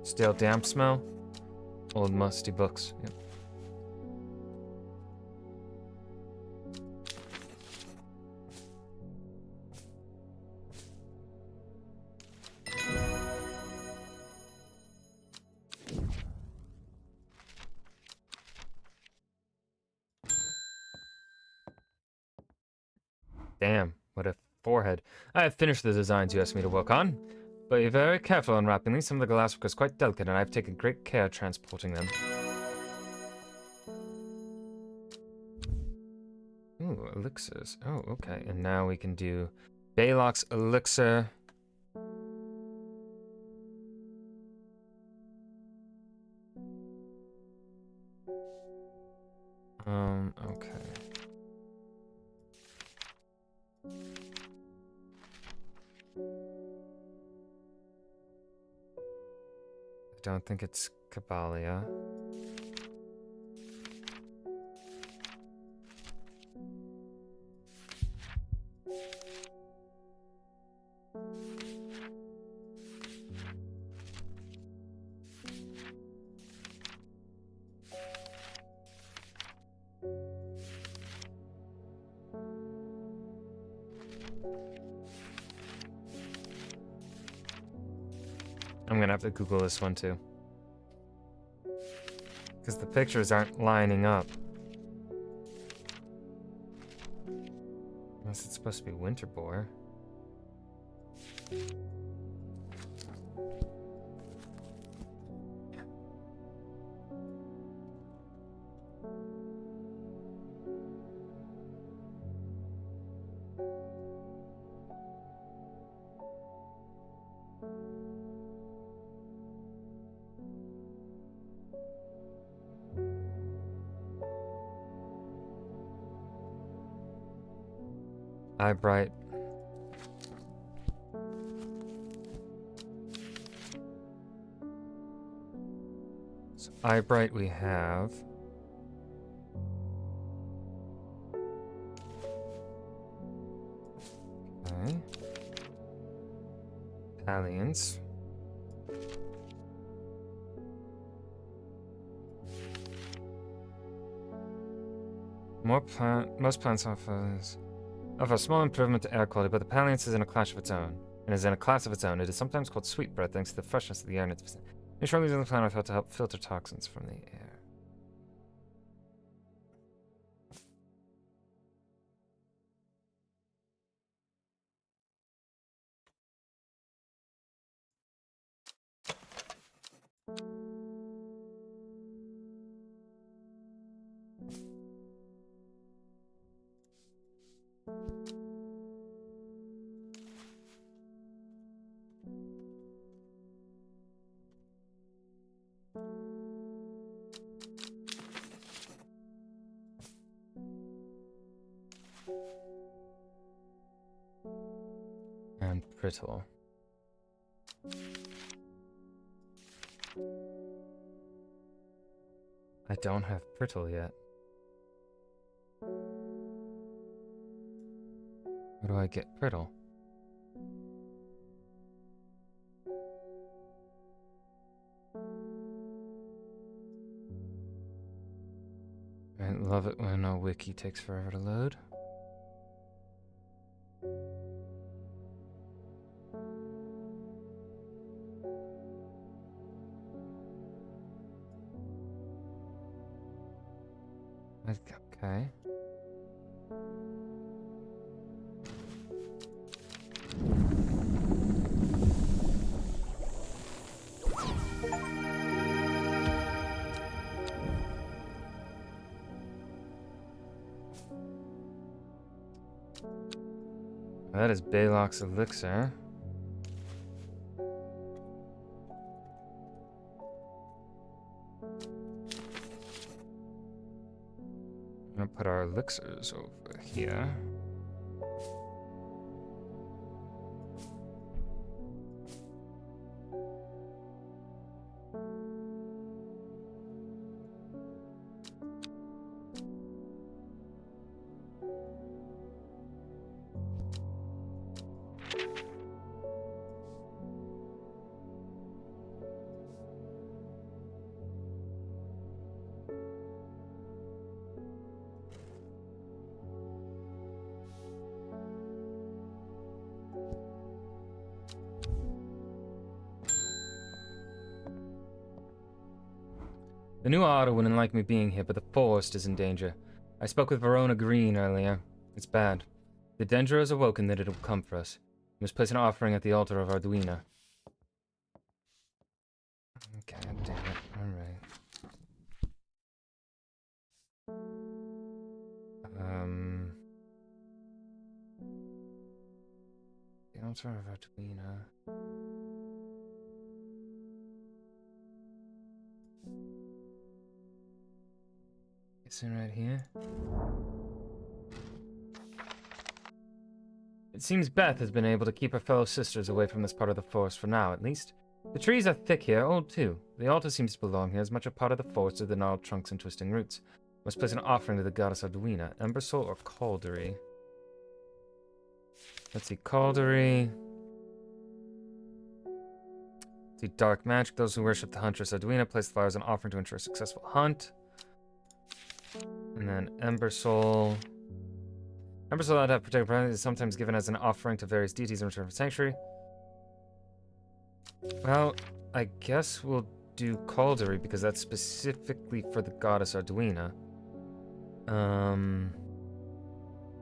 Stale damp smell? Old musty books. Yep. Damn, what a forehead. I have finished the designs you asked me to work on, but be very careful unwrapping these. Some of the glasswork is quite delicate, and I've taken great care transporting them. Ooh, elixirs. Oh, okay. And now we can do Baylock's elixir. Okay. I don't think it's Cabalia. I'm gonna have to Google this one too. Because the pictures aren't lining up. Unless it's supposed to be winter boar. Eyebright. So Eyebright we have. Okay. Palliance. Most plants offer a small improvement to air quality, but the Palliance is in a class of its own. And is in a class of its own. It is sometimes called sweetbread thanks to the freshness of the air in its vicinity. It strongly using the plant I thought to help filter toxins from the air. And brittle. I don't have brittle yet. Where do I get brittle? Right, love it when a wiki takes forever to load. Okay. That is Baylock's elixir. I'm gonna put our elixirs over here. The new auto wouldn't like me being here, but the forest is in danger. I spoke with Verona Green earlier. It's bad. The danger has awoken that it will come for us. We must place an offering at the altar of Arduina. God damn it. Alright. The altar of Arduina. It's in right here. It seems Beth has been able to keep her fellow sisters away from this part of the forest for now, at least. The trees are thick here, old too. The altar seems to belong here as much a part of the forest as the gnarled trunks and twisting roots. Must place an offering to the goddess Arduina, Embersoul or Caldery. Let's see, Caldery. Let's see, Dark Magic. Those who worship the huntress Arduina place flowers and offering to ensure a successful hunt. And then Embersoul. Embersoul that have protected property is sometimes given as an offering to various deities in return for sanctuary. Well, I guess we'll do Caldery because that's specifically for the goddess Arduina.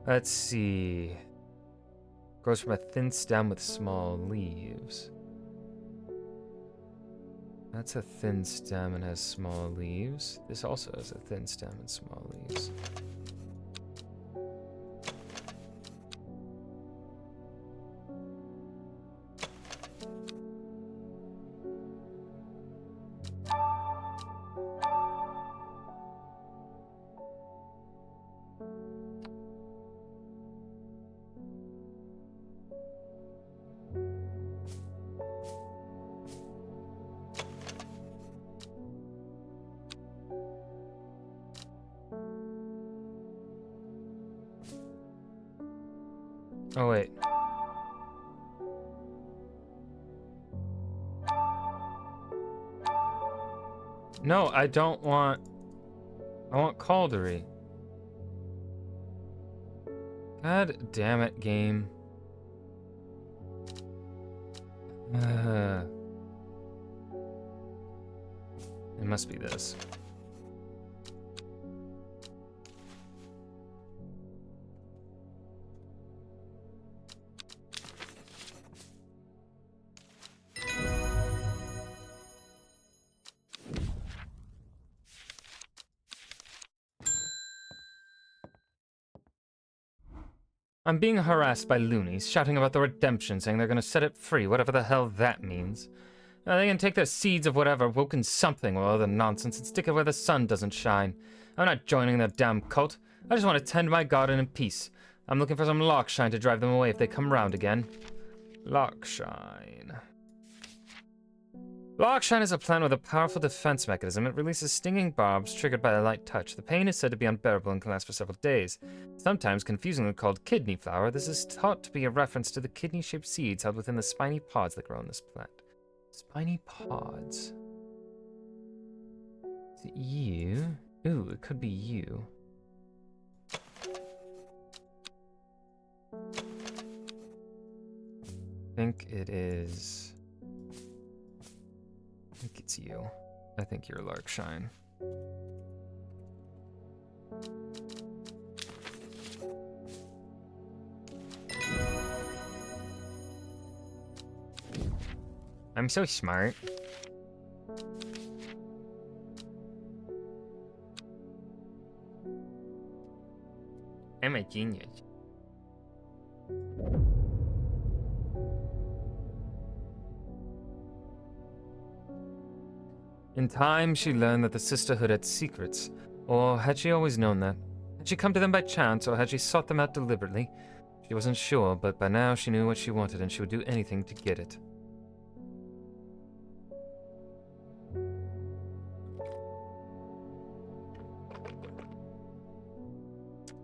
Let's see. Grows from a thin stem with small leaves. That's a thin stem and has small leaves. This also has a thin stem and small leaves. Oh, wait. No, I don't want... I want Caldery. God damn it, game. It must be this. I'm being harassed by loonies, shouting about the redemption, saying they're gonna set it free, whatever the hell that means. They can take their seeds of whatever, woken something or other nonsense, and stick it where the sun doesn't shine. I'm not joining their damn cult. I just want to tend my garden in peace. I'm looking for some lockshine to drive them away if they come round again. Lockshine. Lockshine is a plant with a powerful defense mechanism. It releases stinging barbs triggered by a light touch. The pain is said to be unbearable and can last for several days. Sometimes confusingly called kidney flower, this is thought to be a reference to the kidney-shaped seeds held within the spiny pods that grow on this plant. Spiny pods. Is it you? Ooh, it could be you. think it is... I think it's you. I think you're Larkshine. I'm so smart. I'm a genius. In time, she learned that the sisterhood had secrets. Or had she always known that? Had she come to them by chance, or had she sought them out deliberately? She wasn't sure, but by now she knew what she wanted, and she would do anything to get it.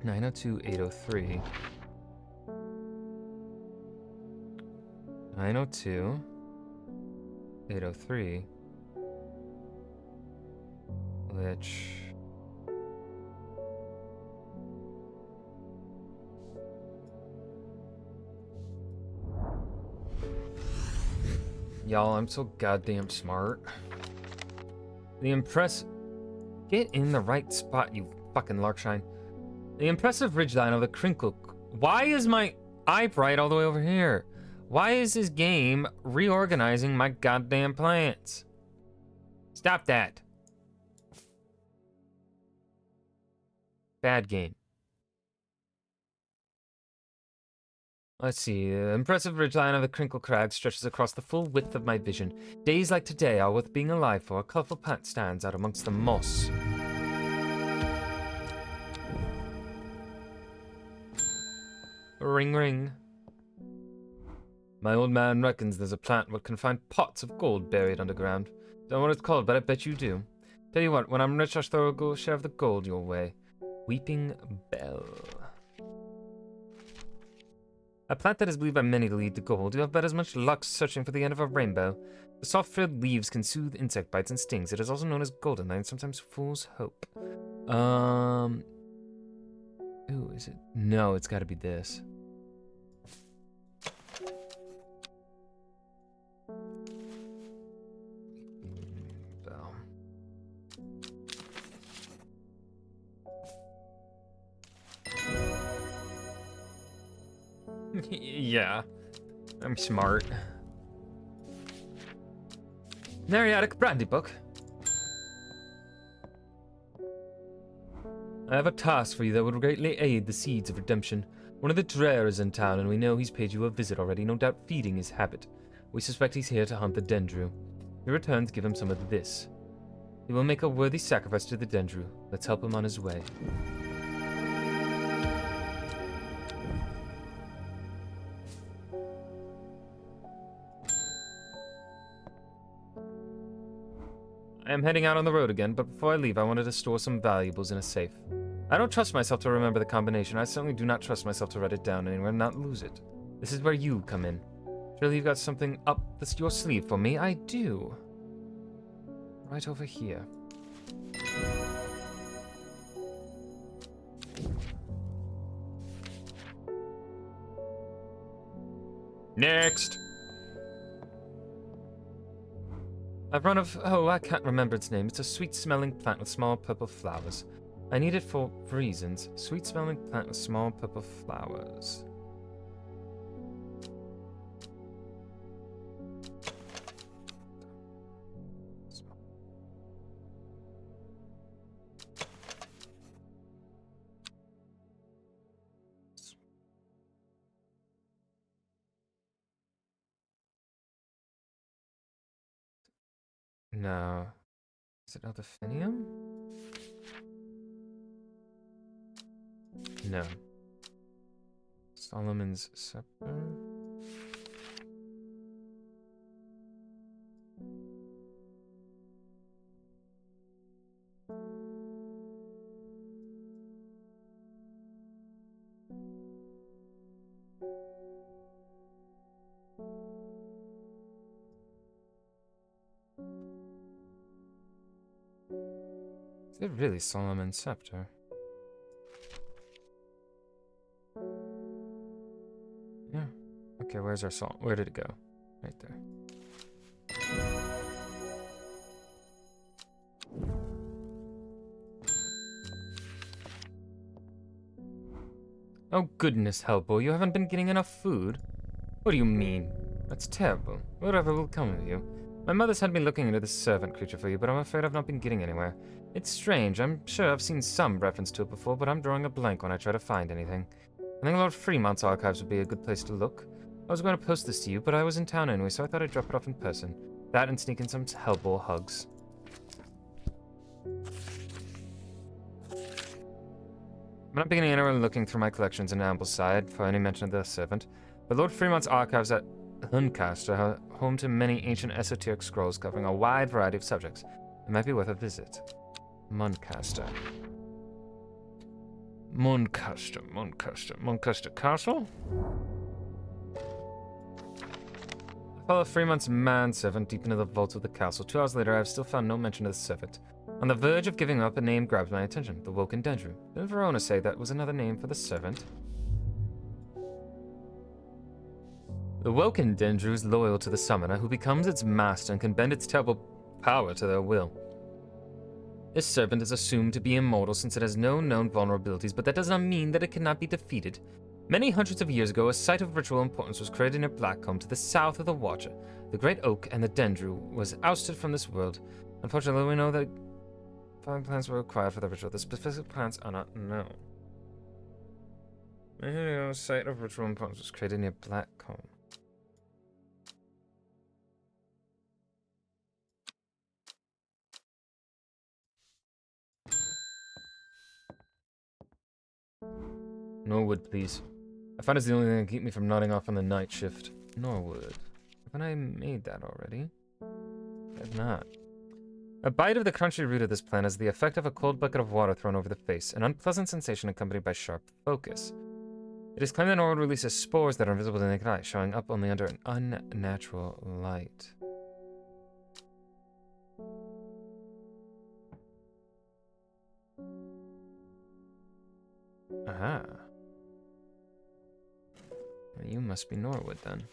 (902) 803. 902 803. Which... Y'all, I'm so goddamn smart. The impress... Get in the right spot, you fucking Larkshine. The impressive ridgeline of the Crinkle... Why is my eye bright all the way over here? Why is this game reorganizing my goddamn plants? Stop that. Bad game. Let's see. The impressive ridgeline of the Crinkle Crag stretches across the full width of my vision. Days like today are worth being alive for. A colorful plant stands out amongst the moss. Ring, ring. My old man reckons there's a plant what can find pots of gold buried underground. Don't know what it's called, but I bet you do. Tell you what, when I'm rich, I'll throw a share of the gold your way. Weeping Bell. A plant that is believed by many to lead to gold. You have about as much luck searching for the end of a rainbow. The soft-frilled leaves can soothe insect bites and stings. It is also known as goldenite and sometimes fool's hope. Ooh, is it? No, it's gotta be this. Yeah, I'm smart. Nariatic brandy book. I have a task for you that would greatly aid the seeds of redemption. One of the Dreher is in town, and we know he's paid you a visit already, no doubt feeding his habit. We suspect he's here to hunt the Dendru. He returns, give him some of this. He will make a worthy sacrifice to the Dendru. Let's help him on his way. I am heading out on the road again, but before I leave, I wanted to store some valuables in a safe. I don't trust myself to remember the combination. I certainly do not trust myself to write it down anywhere and not lose it. This is where you come in. Surely you've got something up your sleeve for me. I do. Right over here. Next! I've run of... Oh, I can't remember its name. It's a sweet-smelling plant with small purple flowers. I need it for reasons. Sweet-smelling plant with small purple flowers. No. Is it Eldephinium? No. Solomon's Scepter? Is it really Solomon's Scepter? Yeah, okay. Okay, where's our salt? Where did it go? Right there. Oh goodness, Hellboy, you haven't been getting enough food? What do you mean? That's terrible. Whatever will come of you. My mother's had me looking into this servant creature for you, but I'm afraid I've not been getting anywhere. It's strange. I'm sure I've seen some reference to it before, but I'm drawing a blank when I try to find anything. I think Lord Fremont's archives would be a good place to look. I was going to post this to you, but I was in town anyway, so I thought I'd drop it off in person. That and sneak in some Hellboy hugs. I'm not beginning anywhere looking through my collections in Ambleside for any mention of the servant, but Lord Fremont's archives at Huncaster are home to many ancient esoteric scrolls covering a wide variety of subjects. It might be worth a visit. Muncaster Castle? I follow Fremont's manservant deep into the vaults of the castle. 2 hours later, I have still found no mention of the servant. On the verge of giving up, a name grabs my attention. The Woken Dendru. Didn't Verona say that was another name for the servant? The Woken Dendru is loyal to the summoner, who becomes its master and can bend its terrible power to their will. This servant is assumed to be immortal since it has no known vulnerabilities, but that does not mean that it cannot be defeated. Many hundreds of years ago, a site of ritual importance was created near Blackcomb to the south of the Watcher. The Great Oak and the Dendru was ousted from this world. Unfortunately, we know that 5 plants were required for the ritual. The specific plants are not known. A site of ritual importance was created near Blackcomb. Norwood, please. I find it's the only thing that can keep me from nodding off on the night shift. Norwood. Haven't I made that already? I have not. A bite of the crunchy root of this plant has the effect of a cold bucket of water thrown over the face, an unpleasant sensation accompanied by sharp focus. It is claimed that Norwood releases spores that are invisible to the naked eye, showing up only under an unnatural light. Aha. You must be Norwood, then.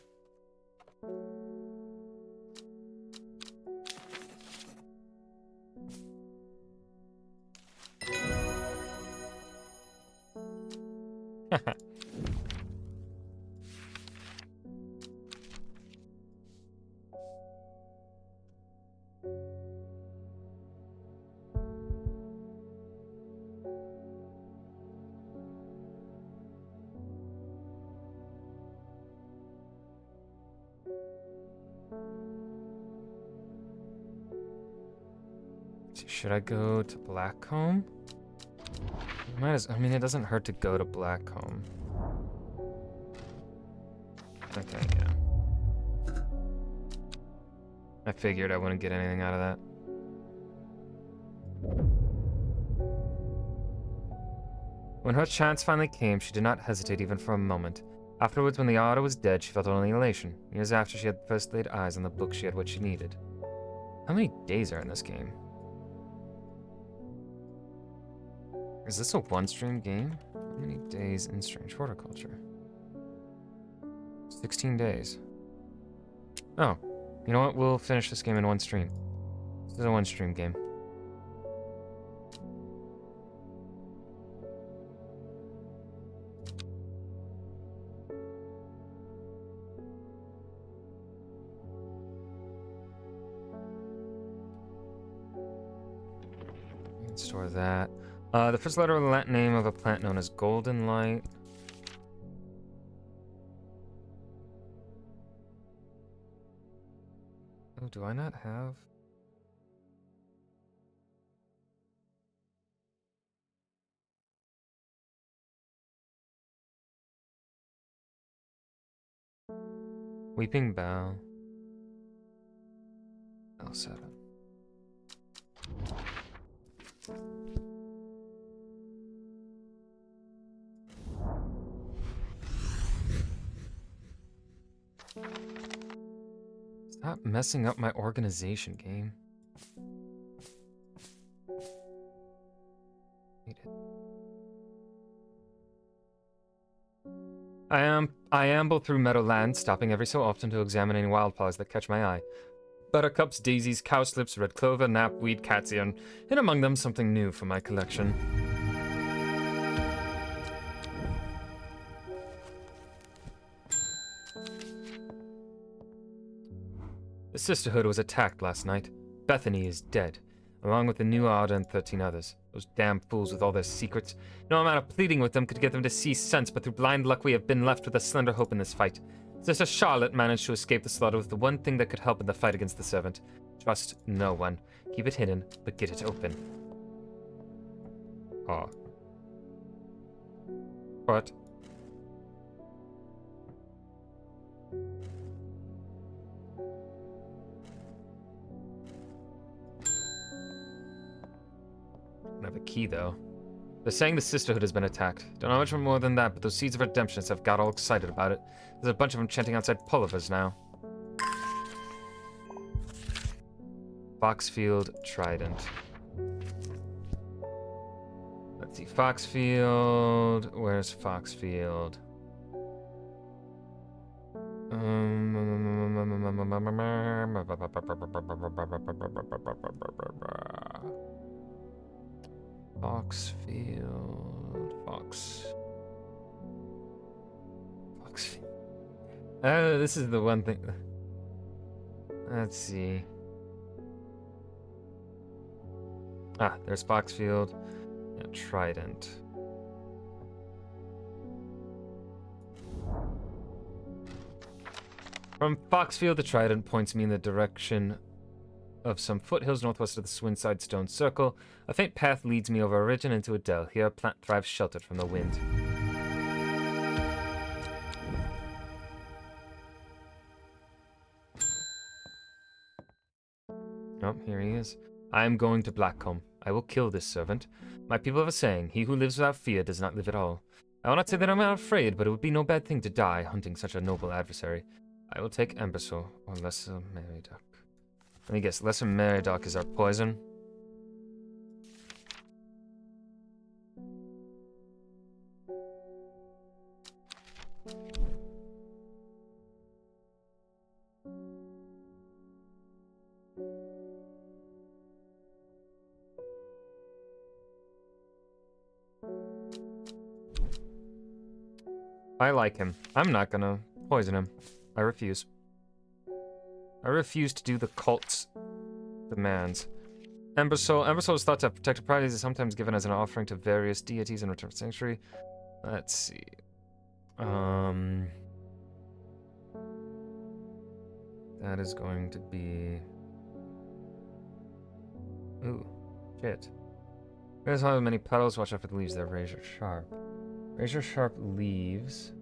Should I go to Blackcomb? I mean, it doesn't hurt to go to Blackcomb. Okay, yeah. I figured I wouldn't get anything out of that. When her chance finally came, she did not hesitate even for a moment. Afterwards, when the otter was dead, she felt only elation. Years after she had first laid eyes on the book, she had what she needed. How many days are in this game? Is this a one-stream game? How many days in Strange Horticulture? 16 days. Oh, you know what? We'll finish this game in one stream. This is a one-stream game. We can store that. The first letter of the Latin name of a plant known as Golden Light. Oh, do I not have? Weeping Bough. L7. Stop messing up my organization, game. Hate it. I amble through meadowlands, stopping every so often to examine any wildflowers that catch my eye. Buttercups, daisies, cowslips, red clover, knapweed, catsia, and among them something new for my collection. The Sisterhood was attacked last night. Bethany is dead, along with the new Order and 13 others. Those damn fools with all their secrets. No amount of pleading with them could get them to see sense, but through blind luck we have been left with a slender hope in this fight. Sister Charlotte managed to escape the slaughter with the one thing that could help in the fight against the Servant. Trust no one. Keep it hidden, but get it open. Oh. What? I don't have a key, though. They're saying the Sisterhood has been attacked. Don't know much more than that, but those seeds of redemption have got all excited about it. There's a bunch of them chanting outside Pulliver's now. Foxfield Trident. Let's see, Foxfield. Where's Foxfield? Foxfield. Foxfield. Oh, this is the one thing. Let's see. Ah, there's Foxfield. Yeah, Trident. From Foxfield, the Trident points me in the direction of some foothills northwest of the Swinside Stone Circle. A faint path leads me over a ridge and into a dell. Here, a plant thrives sheltered from the wind. Oh, here he is. I am going to Blackcomb. I will kill this servant. My people have a saying, he who lives without fear does not live at all. I will not say that I am not afraid, but it would be no bad thing to die hunting such a noble adversary. I will take Embersaw, or Lesser Meriadoc. Let me guess, Lesser Meriadoc is our poison? I like him. I'm not gonna poison him. I refuse. I refuse to do the cult's demands. Embersoul is thought to have protected properties, is sometimes given as an offering to various deities in return for sanctuary. Let's see. That is going to be... Ooh, shit. There's how many petals. Watch out for the leaves. They're razor sharp. Razor sharp leaves.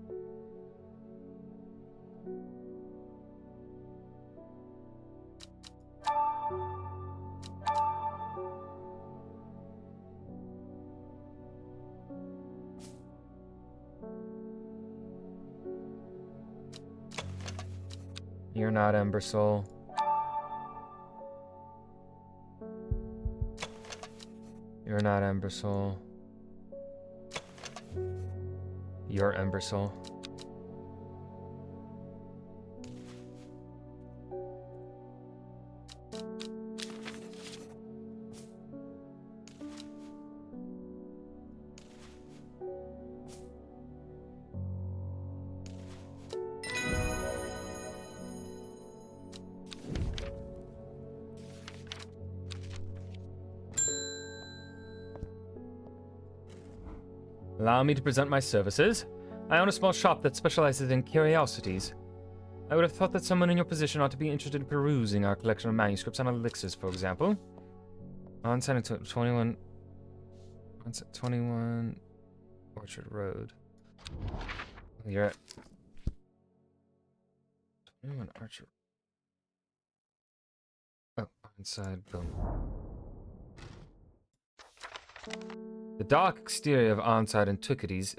You're not Embersoul. You're not Embersoul. You're Embersoul. Allow me to present my services. I own a small shop that specializes in curiosities. I would have thought that someone in your position ought to be interested in perusing our collection of manuscripts on elixirs, for example. On-site into 21... On-site 21... Orchard Road. You're at... 21 Orchard... Oh, inside, boom. The dark exterior of on-site antiquities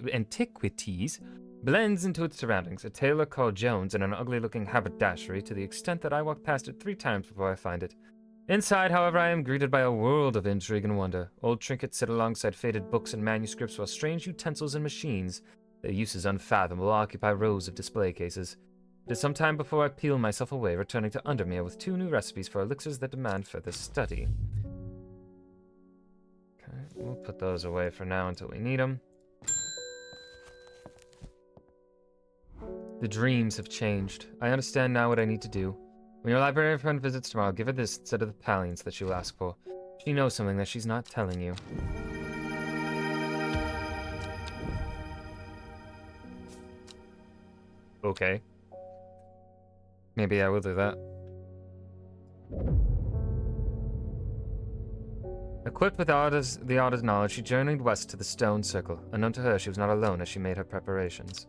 blends into its surroundings. A tailor called Jones and an ugly-looking haberdashery to the extent that I walk past it 3 times before I find it. Inside, however, I am greeted by a world of intrigue and wonder. Old trinkets sit alongside faded books and manuscripts, while strange utensils and machines Their use is unfathomable, occupy rows of display cases. It is some time before I peel myself away, returning to Undermere with 2 new recipes for elixirs that demand further study. Okay, we'll put those away for now until we need them. The dreams have changed. I understand now what I need to do. When your librarian friend visits tomorrow, give her this instead of the pallions that she will ask for. She knows something that she's not telling you. Okay. Maybe I will do that. Equipped with the Arda's knowledge, she journeyed west to the Stone Circle. Unknown to her, she was not alone as she made her preparations.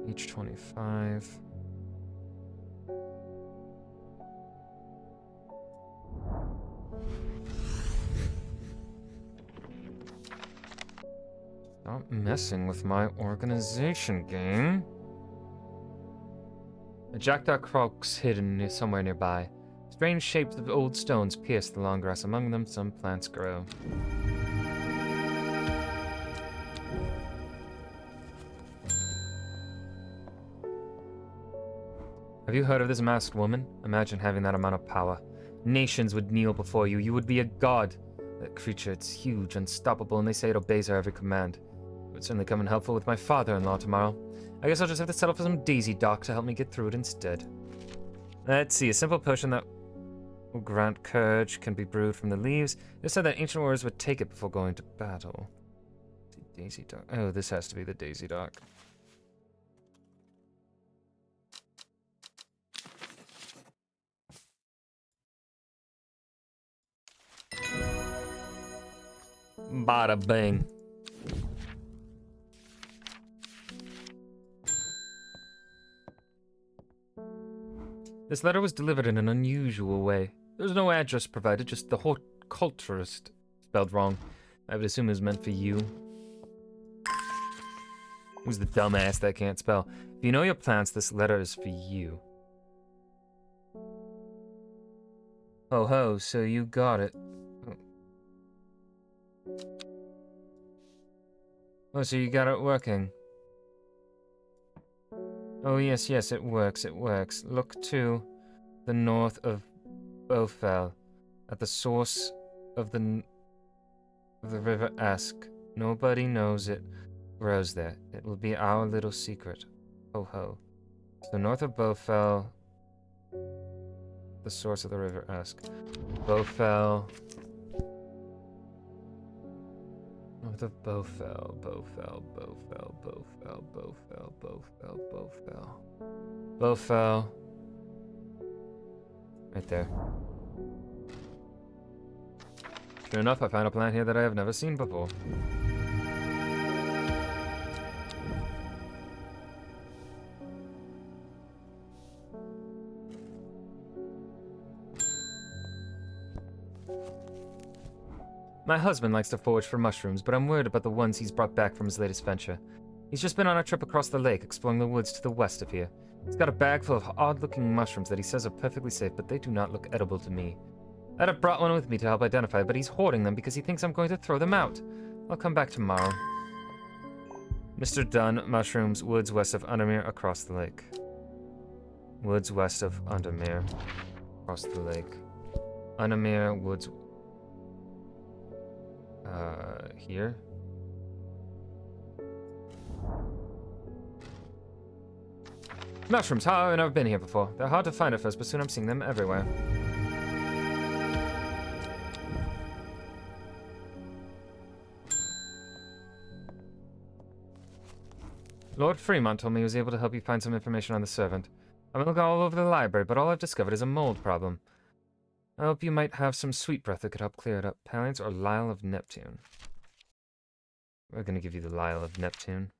Each 25. Stop messing with my organization, game. A jackdaw croak's hidden somewhere nearby. Strange shapes of old stones pierce the long grass. Among them, some plants grow. Have you heard of this masked woman? Imagine having that amount of power. Nations would kneel before you. You would be a god. That creature, it's huge, unstoppable, and they say it obeys her every command. It would certainly come in helpful with my father-in-law tomorrow. I guess I'll just have to settle for some Daisy Dock to help me get through it instead. Let's see, a simple potion that will grant courage can be brewed from the leaves. It said that ancient warriors would take it before going to battle. Daisy Dock. Oh, this has to be the Daisy Dock. Bada bing. This letter was delivered in an unusual way. There's no address provided, just the horticulturist spelled wrong. I would assume it was meant for you. Who's the dumbass that can't spell? If you know your plants, this letter is for you. Oh ho, so you got it. Oh, so you got it working. Oh, yes, yes, it works, it works. Look to the north of Bowfell, at the source of the river Esk. Nobody knows it grows there. It will be our little secret. Ho ho. So north of Bowfell, the source of the river Esk. Bowfell. North of Bowfell, Bowfell, Bowfell, Bowfell, Bowfell, Bowfell, Bowfell. Bowfell. Right there. Sure enough, I found a plant here that I have never seen before. My husband likes to forage for mushrooms, but I'm worried about the ones he's brought back from his latest venture. He's just been on a trip across the lake, exploring the woods to the west of here. He's got a bag full of odd-looking mushrooms that he says are perfectly safe, but they do not look edible to me. I'd have brought one with me to help identify, but he's hoarding them because he thinks I'm going to throw them out. I'll come back tomorrow. Mr. Dunn, mushrooms, woods west of Undermere, across the lake. Woods west of Undermere, across the lake. Undermere, woods... here? Mushrooms, how? I've never been here before. They're hard to find at first, but soon I'm seeing them everywhere. Lord Fremont told me he was able to help you find some information on the servant. I've been looking all over the library, but all I've discovered is a mold problem. I hope you might have some sweet breath that could help clear it up. Palliance or Lyle of Neptune? We're gonna give you the Lyle of Neptune.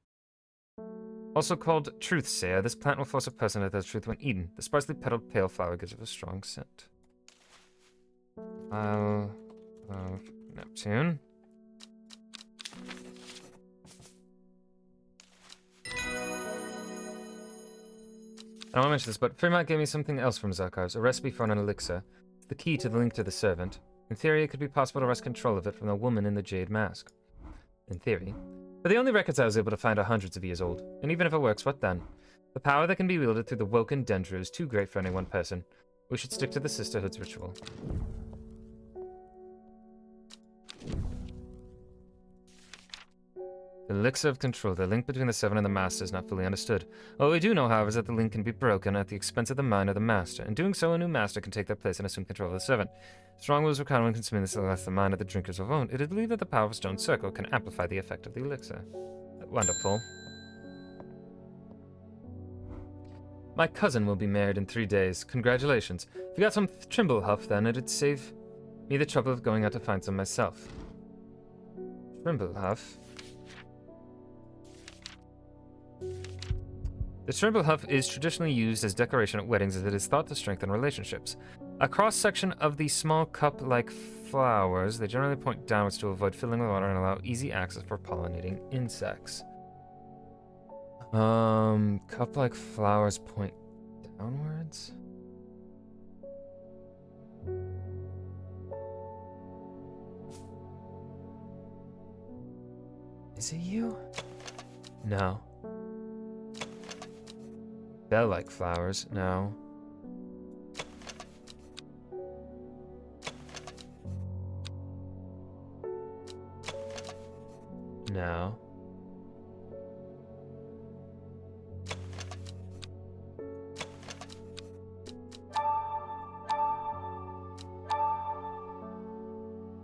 Also called Truthsayer, this plant will force a person to tell the truth when eaten. The sparsely petaled pale flower gives it a strong scent. Lyle of Neptune. I don't want to mention this, but Fremont gave me something else from his archives, a recipe for an elixir. It's the key to the link to the servant. In theory, it could be possible to wrest control of it from the woman in the jade mask. In theory. But the only records I was able to find are hundreds of years old. And even if it works, what then? The power that can be wielded through the Woken Dendro is too great for any one person. We should stick to the Sisterhood's ritual. The elixir of control. The link between the Seven and the Master is not fully understood. All we do know, however, is that the link can be broken at the expense of the mind of the Master. In doing so, a new Master can take their place and assume control of the Seven. Strong wills required when consuming this unless the mind of the drinkers are owned. It is believed that the power of a stone circle can amplify the effect of the elixir. Wonderful. My cousin will be married in 3 days. Congratulations. If you got some Trimblehuff, then it'd save me the trouble of going out to find some myself. Trimblehuff? The Trimblehuff is traditionally used as decoration at weddings as it is thought to strengthen relationships. A cross-section of the small cup-like flowers, they generally point downwards to avoid filling with water and allow easy access for pollinating insects. Cup-like flowers point downwards? Is it you? No. Bell-like flowers? No. No.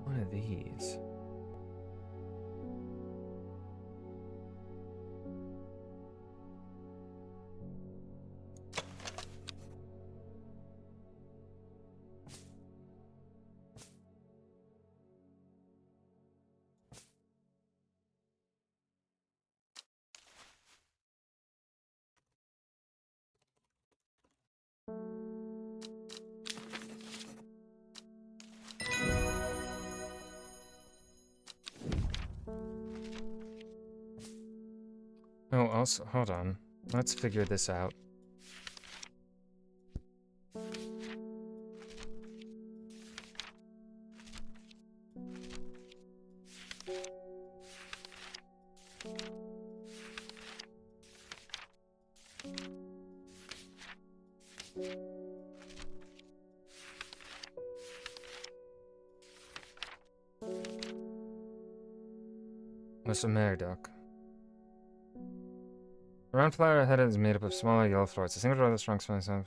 One of these. Oh, also, hold on. Let's figure this out. What's a Meridoc? The round flower head is made up of smaller yellow flowers. A single rather strong smelling sound.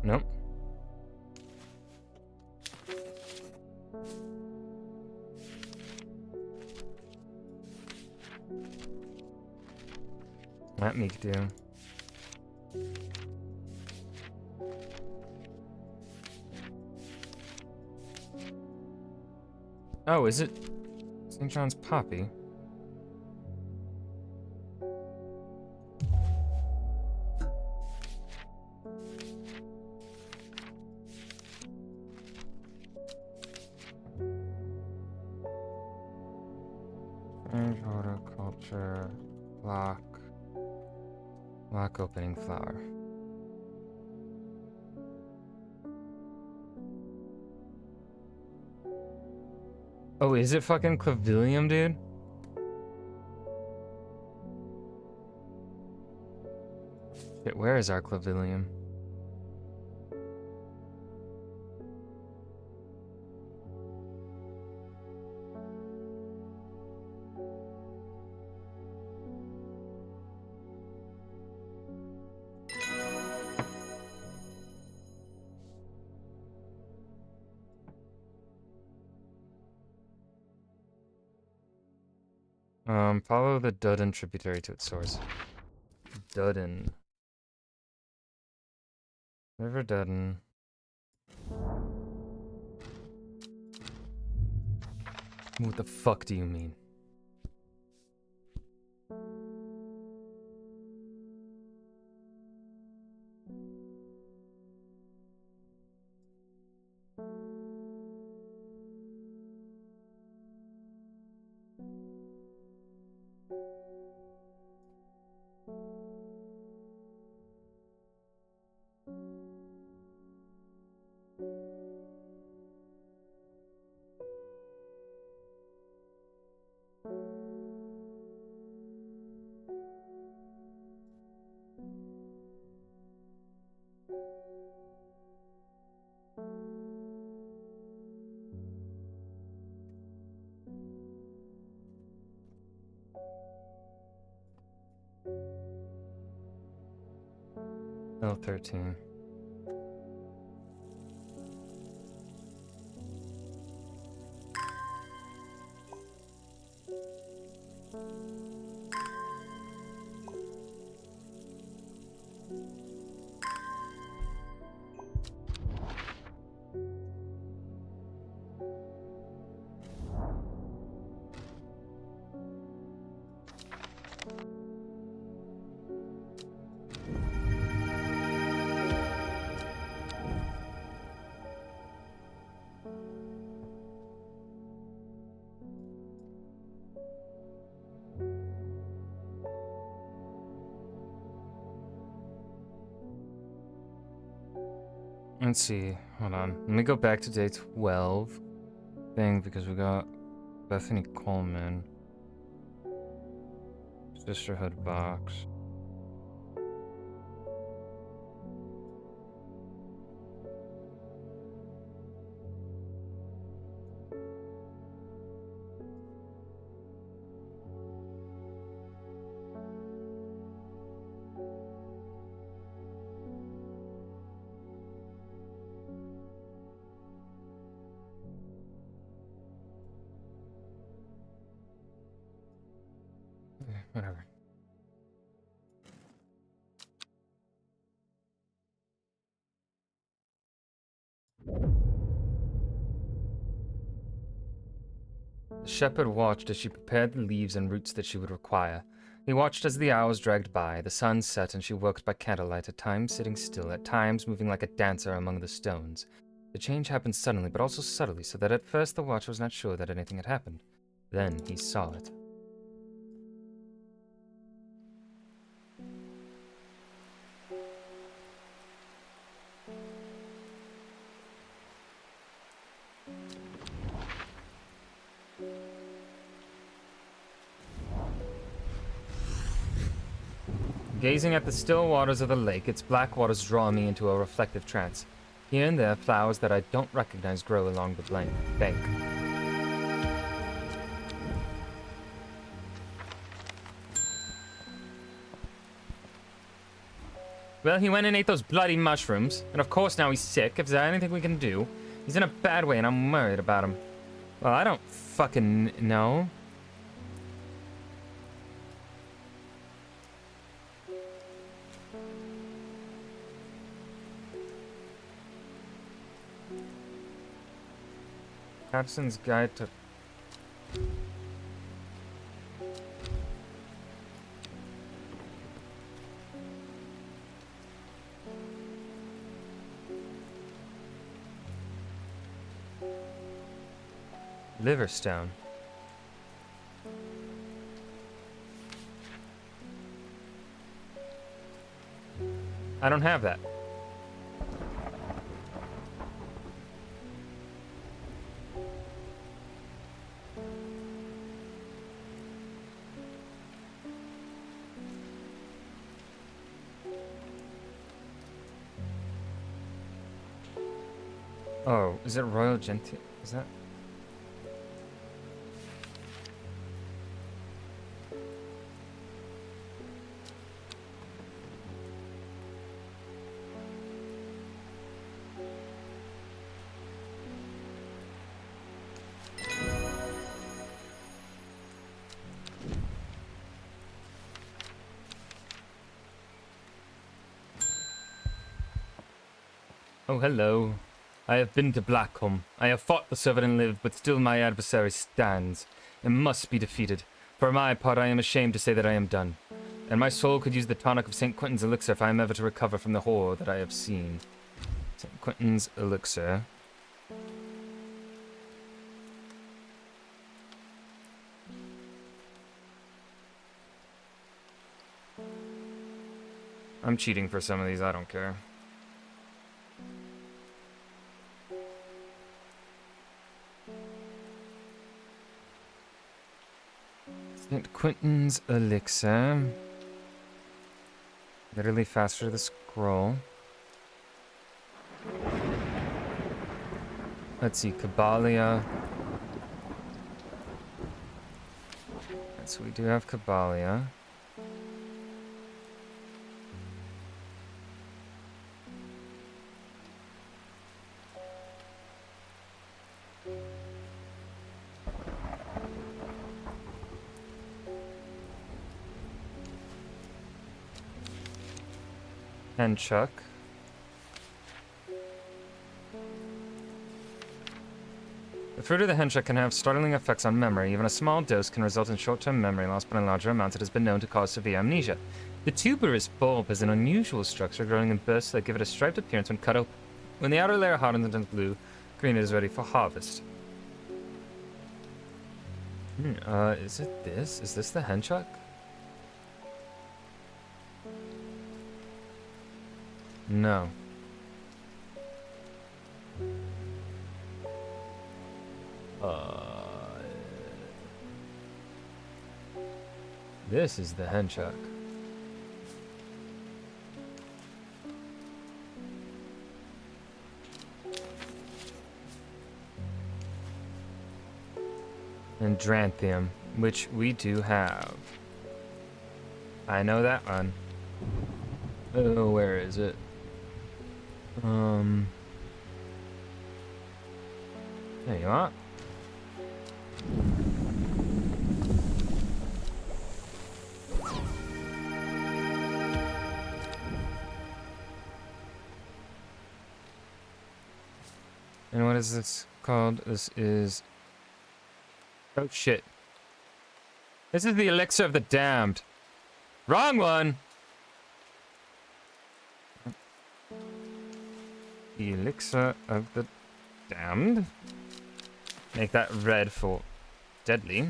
Nope. That me do. Oh, is it St. John's Poppy? Horticulture, lock opening flower. Oh, is it fucking Clavilium, dude? Shit, where is our Clavilium? Follow the Dudden tributary to its source. Dudden. River Dudden. What the fuck do you mean? L13. Let's see. Hold on. Let me go back to day 12 thing because we got Bethany Coleman. Sisterhood box. Whatever. The shepherd watched as she prepared the leaves and roots that she would require. He watched as the hours dragged by, the sun set, and she worked by candlelight, at times sitting still, at times moving like a dancer among the stones. The change happened suddenly, but also subtly, so that at first the watcher was not sure that anything had happened. Then he saw it. Gazing at the still waters of the lake, its black waters draw me into a reflective trance. Here and there, flowers that I don't recognize grow along the bank. Well, he went and ate those bloody mushrooms, and of course now he's sick. If there's anything we can do, he's in a bad way, and I'm worried about him. Well, I don't fucking know. Patterson's Guide to... Liverstone. I don't have that. Oh, is it Royal Gentile? Is that? Oh, hello. I have been to Blackcomb. I have fought the servant and lived, but still my adversary stands. It must be defeated. For my part, I am ashamed to say that I am done. And my soul could use the tonic of St. Quentin's elixir if I am ever to recover from the horror that I have seen. St. Quentin's elixir. I'm cheating for some of these, I don't care. St. Quentin's elixir. Literally faster to scroll. Let's see, Cabalia. So we do have Cabalia. And Chuck. The fruit of the henchuck can have startling effects on memory. Even a small dose can result in short-term memory loss, but in larger amounts it has been known to cause severe amnesia. The tuberous bulb has an unusual structure, growing in bursts that give it a striped appearance when cut open. When the outer layer hardens and turns blue, green, it is ready for harvest. Is it this? Is this the henchuck? No. This is the henchuck. And Dranthium, which we do have. I know that one. Oh, where is it? There you are. And what is this called? This is... Oh shit. This is the elixir of the damned. Wrong one! The elixir of the damned. Make that red for deadly.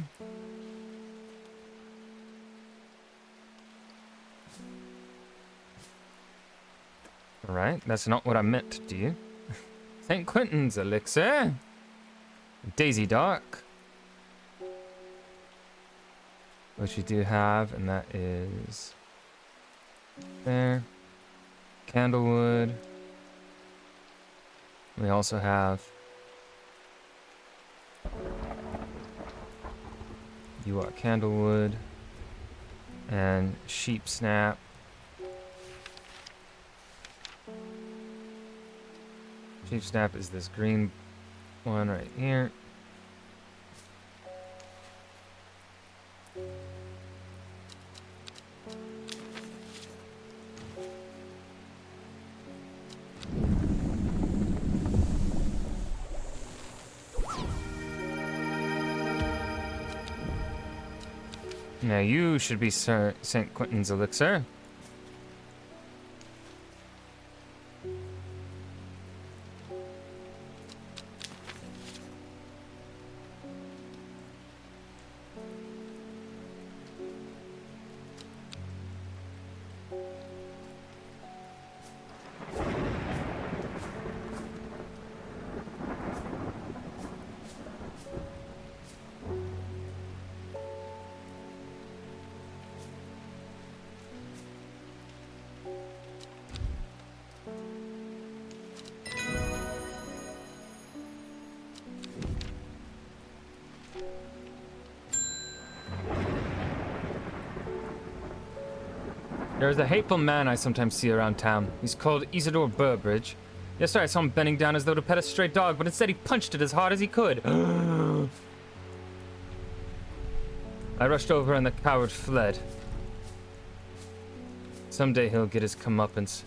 Alright, that's not what I meant to do. St. Quentin's elixir. Daisy Dark. Which we do have, and that is... there. Candlewood. We also have... You are Candlewood. And Sheep Snap. Sheep Snap is this green one right here. Now you should be Sir St. Quentin's elixir. There is a hateful man I sometimes see around town. He's called Isidore Burbridge. Yesterday I saw him bending down as though to pet a stray dog, but instead he punched it as hard as he could. I rushed over and the coward fled. Someday he'll get his comeuppance.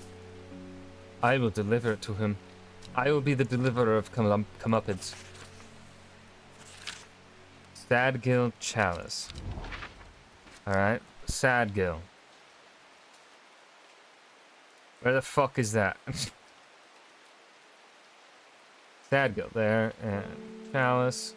I will deliver it to him. I will be the deliverer of comeuppance. Sadgill Chalice. Alright, Sadgill. Where the fuck is that? Sadgill there, and Chalice.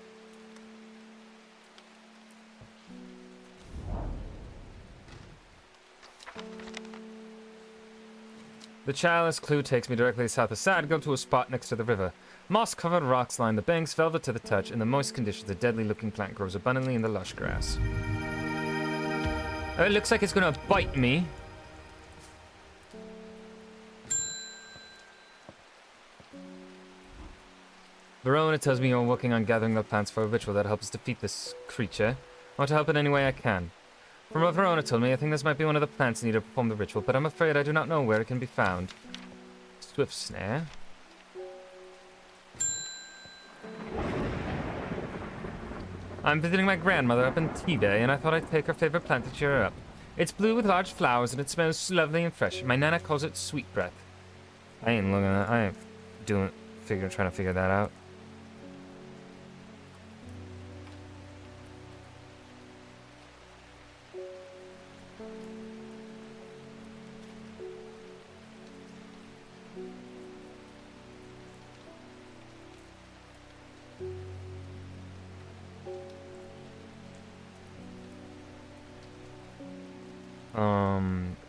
The Chalice clue takes me directly south of Sadgill to a spot next to the river. Moss-covered rocks line the banks, velvet to the touch. In the moist conditions, a deadly-looking plant grows abundantly in the lush grass. Oh, it looks like it's gonna bite me. Verona tells me you're working on gathering the plants for a ritual that helps defeat this creature. I want to help in any way I can. From what Verona told me, I think this might be one of the plants needed to perform the ritual, but I'm afraid I do not know where it can be found. Swift snare. I'm visiting my grandmother up in Tea-Day, and I thought I'd take her favorite plant to cheer her up. It's blue with large flowers, and it smells lovely and fresh. My nana calls it sweet breath. I ain't looking at that. I ain't trying to figure that out.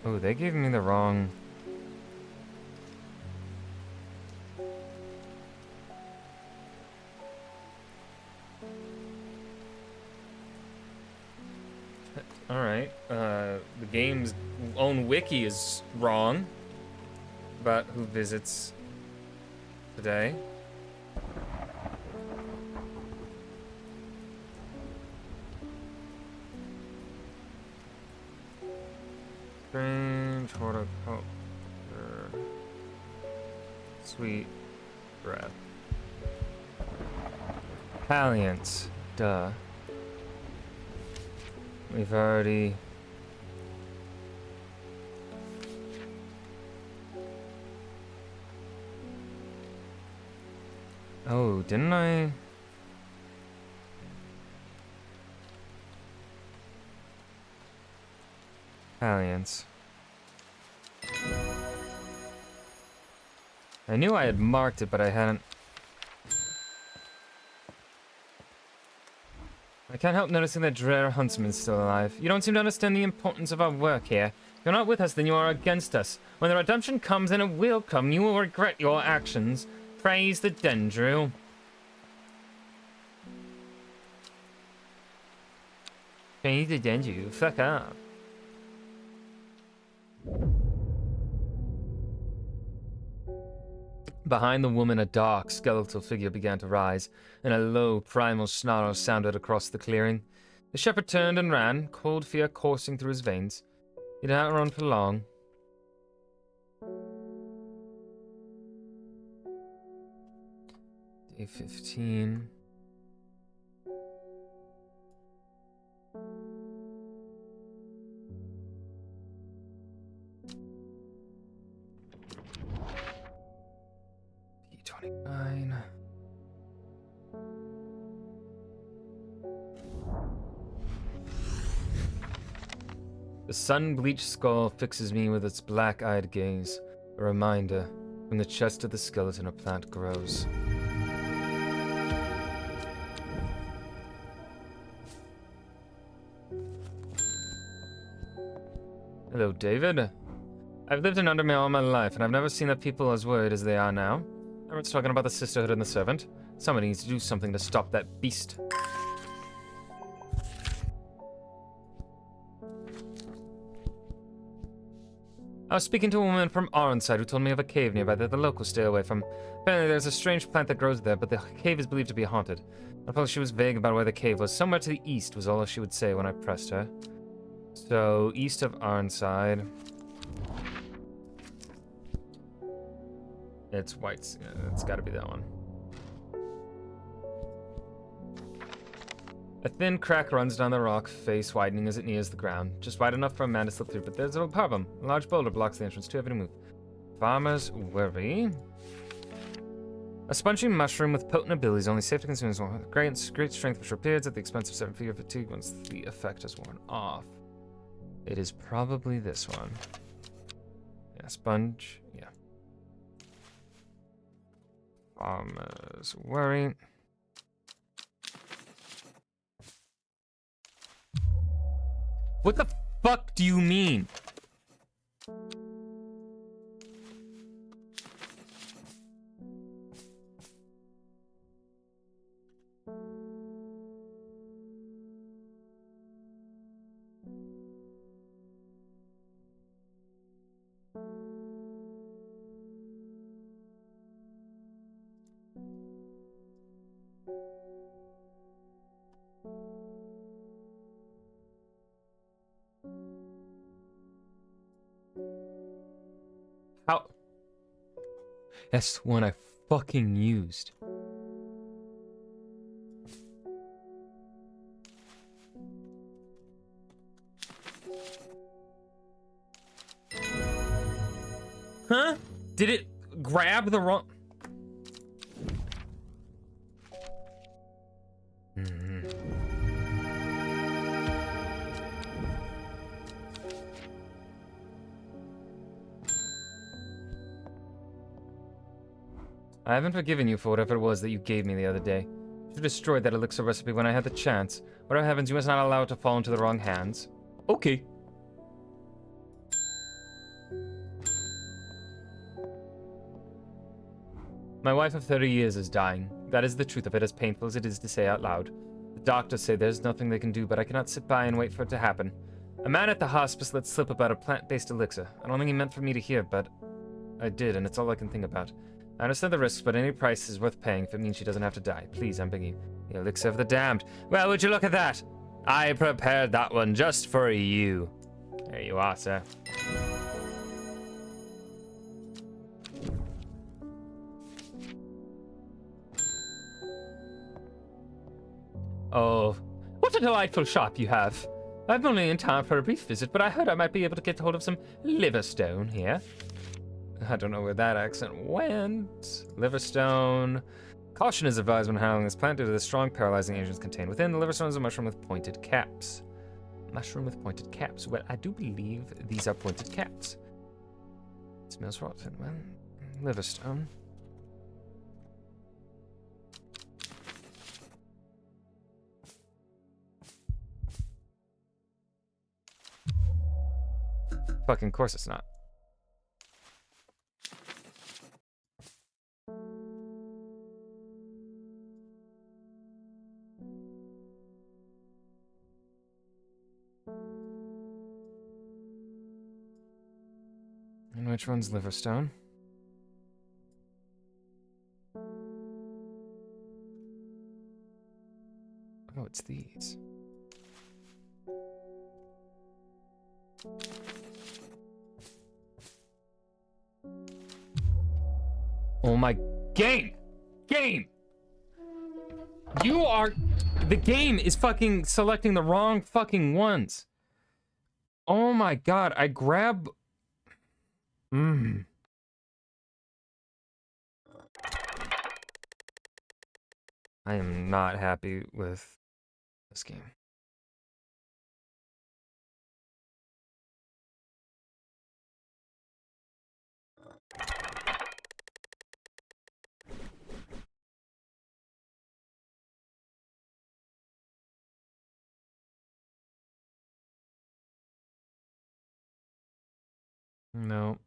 Oh, they gave me the wrong... Alright, the game's own wiki is wrong about who visits today. Strange horticulture. Sweet breath. Palliance. Duh. We've already... Oh, didn't I? Palliance. I knew I had marked it, but I hadn't... I can't help noticing that Dreher Huntsman's still alive. You don't seem to understand the importance of our work here. If you're not with us, then you are against us. When the redemption comes, and it will come, you will regret your actions. Praise the Dendru. Praise the Dendru. Fuck up. Behind the woman, a dark, skeletal figure began to rise, and a low, primal snarl sounded across the clearing. The shepherd turned and ran, cold fear coursing through his veins. He did not run for long. Day 15. P29. The sun-bleached skull fixes me with its black-eyed gaze, a reminder, from the chest of the skeleton a plant grows. Hello, David. I've lived in Undermere all my life, and I've never seen the people as worried as they are now. Everyone's talking about the sisterhood and the servant. Somebody needs to do something to stop that beast. I was speaking to a woman from Arnside who told me of a cave nearby that the locals stay away from. Apparently there's a strange plant that grows there, but the cave is believed to be haunted. Although she was vague about where the cave was, somewhere to the east was all she would say when I pressed her. So, east of Arnside. It's white. It's gotta be that one. A thin crack runs down the rock face, widening as it nears the ground. Just wide enough for a man to slip through, but there's a problem. A large boulder blocks the entrance, too heavy to move. Farmer's worry. A spongy mushroom with potent abilities, only safe to consume is one. Great strength which appears at the expense of 7 feet of fatigue once the effect has worn off. It is probably this one. Yeah, sponge. Yeah. Farmer's worry. What the fuck do you mean? How? That's the one I fucking used. Huh? Did it grab the wrong... I haven't forgiven you for whatever it was that you gave me the other day. You destroyed that elixir recipe when I had the chance. Whatever happens, you must not allow it to fall into the wrong hands. Okay. My wife of 30 years is dying. That is the truth of it, as painful as it is to say out loud. The doctors say there's nothing they can do, but I cannot sit by and wait for it to happen. A man at the hospice let slip about a plant-based elixir. I don't think he meant for me to hear, but I did, and it's all I can think about. I understand the risks, but any price is worth paying if it means she doesn't have to die. Please, I'm begging you. The elixir of the damned. Well, would you look at that? I prepared that one just for you. There you are, sir. Oh, what a delightful shop you have. I'm only in town for a brief visit, but I heard I might be able to get hold of some liverstone here. I don't know where that accent went. Liverstone. Caution is advised when handling this plant due to the strong paralyzing agents contained within. The liverstone is a mushroom with pointed caps. Mushroom with pointed caps. Well, I do believe these are pointed caps. It smells rotten. Well, liverstone. Fucking course it's not. And which one's liverstone? Oh, it's these. Oh my game! Game! You are... The game is fucking selecting the wrong fucking ones. Oh my god, I grab... I am not happy with this game. No.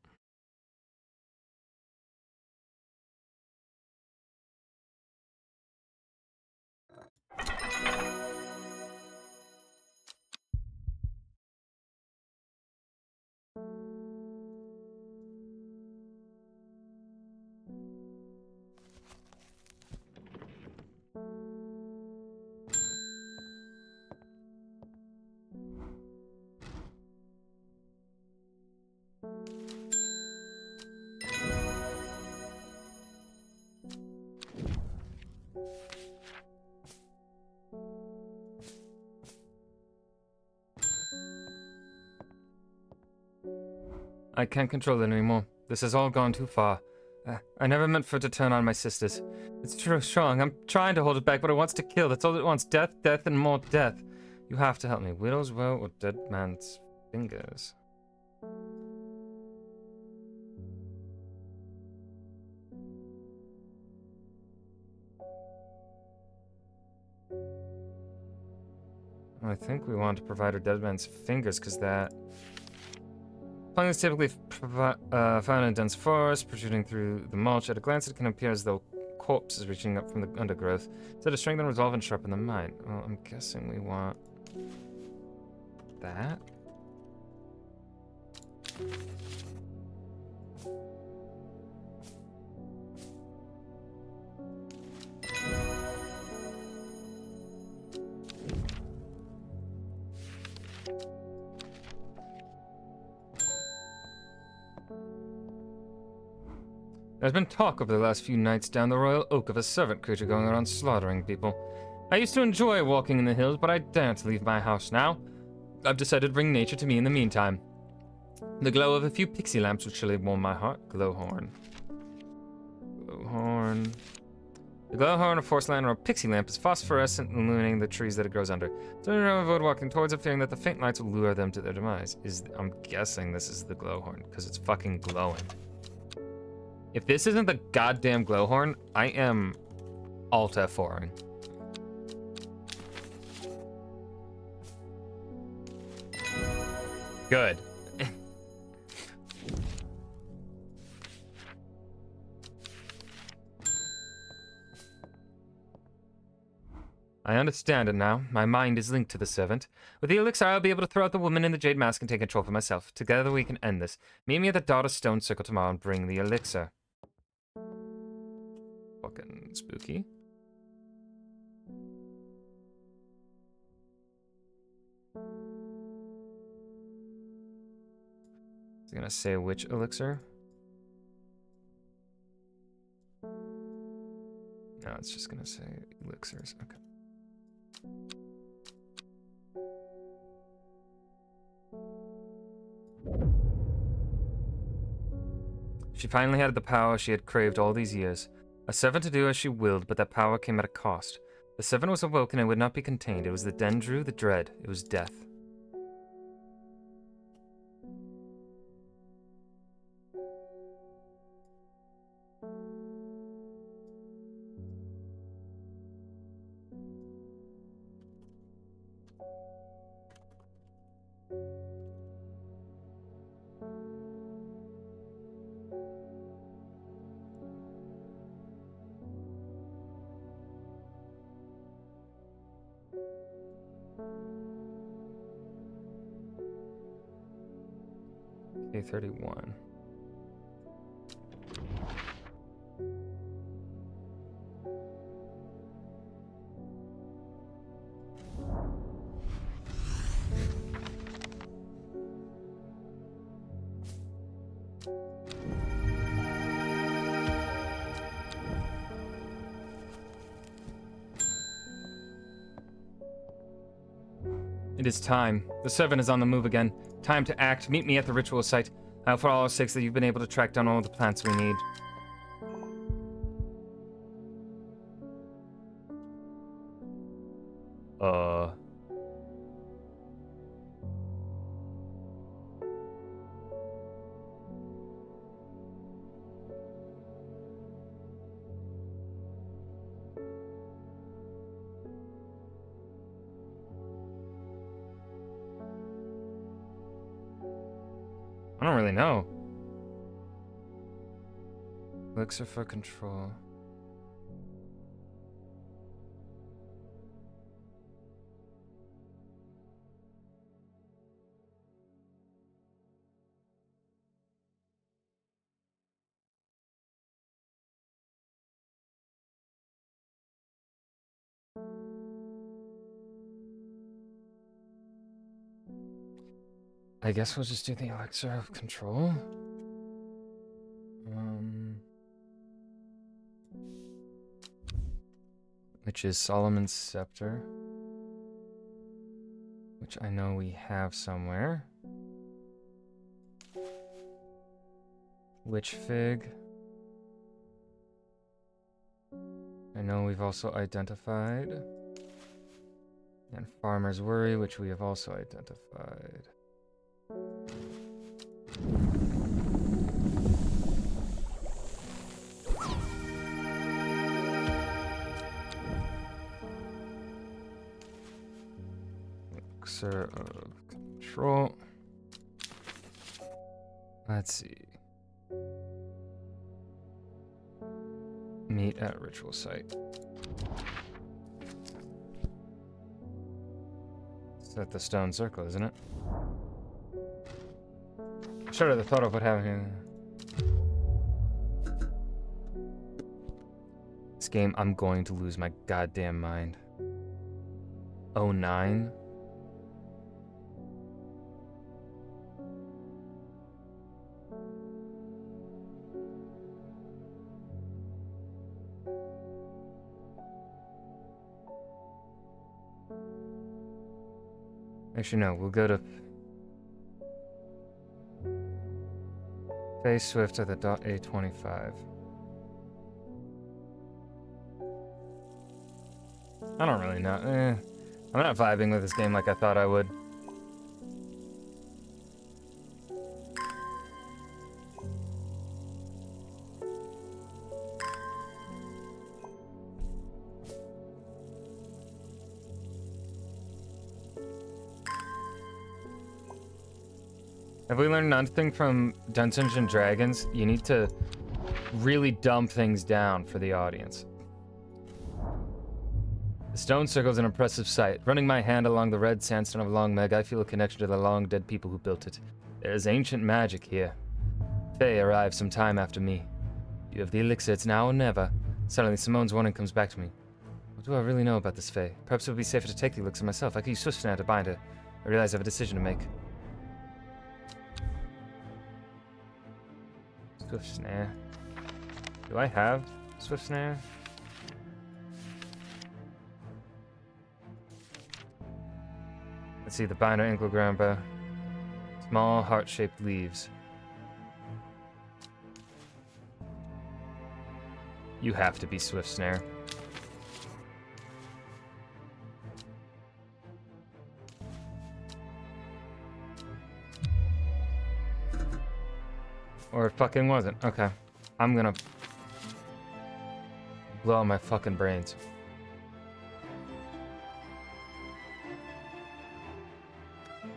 I can't control it anymore. This has all gone too far. I never meant for it to turn on my sisters. It's too strong. I'm trying to hold it back, but it wants to kill. That's all it wants. Death, death, and more death. You have to help me. Widow's will or dead man's fingers. I think we want to provide her dead man's fingers, because that... Plants typically found in dense forest, protruding through the mulch. At a glance, it can appear as though corpses reaching up from the undergrowth. So to strengthen, resolve, and sharpen the mind. Well, I'm guessing we want that. There's been talk over the last few nights down the Royal Oak of a servant creature going around slaughtering people. I used to enjoy walking in the hills, but I daren't leave my house now. I've decided to bring nature to me in the meantime. The glow of a few pixie lamps would surely warm my heart. Glowhorn. Glowhorn. The glowhorn, a force lantern, or a pixie lamp is phosphorescent, illuminating the trees that it grows under. So I avoid walking towards it, fearing that the faint lights will lure them to their demise. I'm guessing this is the glowhorn, because it's fucking glowing. If this isn't the goddamn glowhorn, I am alt F4ing. Good. I understand it now. My mind is linked to the servant. With the elixir, I'll be able to throw out the woman in the jade mask and take control for myself. Together we can end this. Meet me at the Daughter Stone Circle tomorrow and bring the elixir. Fucking spooky. Is it gonna say which elixir? No, it's just gonna say elixirs. Okay. She finally had the power she had craved all these years. A servant to do as she willed, but that power came at a cost. The servant was awoken and would not be contained. It was the Dendru, the dread. It was death. K31. It is time. The servant is on the move again. Time to act. Meet me at the ritual site. I hope for all our sakes that you've been able to track down all the plants we need. I don't really know. Elixir for control. I guess we'll just do the elixir of control. Which is Solomon's Scepter. Which I know we have somewhere. Witch Fig. I know we've also identified. And Farmer's Worry, which we have also identified. Elixir of control. Let's see. Meet at ritual site. It's at the stone circle, isn't it? I shudder at the thought of what happened. This game, I'm going to lose my goddamn mind. 09? Actually, no, we'll go to Faye Swift at the .A25. I don't really know. I'm not vibing with this game like I thought I would. Have we learned nothing from Dungeons and Dragons? You need to really dumb things down for the audience. The stone circle is an impressive sight. Running my hand along the red sandstone of Long Meg, I feel a connection to the long dead people who built it. There is ancient magic here. Faye arrived some time after me. You have the elixir, it's now or never. Suddenly, Simone's warning comes back to me. What do I really know about this Faye? Perhaps it would be safer to take the elixir myself. I could use Swift Snare to bind her. I realize I have a decision to make. Swift Snare. Do I have Swift Snare? Let's see, the binder, Inkelgramba. Small heart-shaped leaves. You have to be Swift Snare. Or it fucking wasn't. Okay. I'm gonna blow out my fucking brains.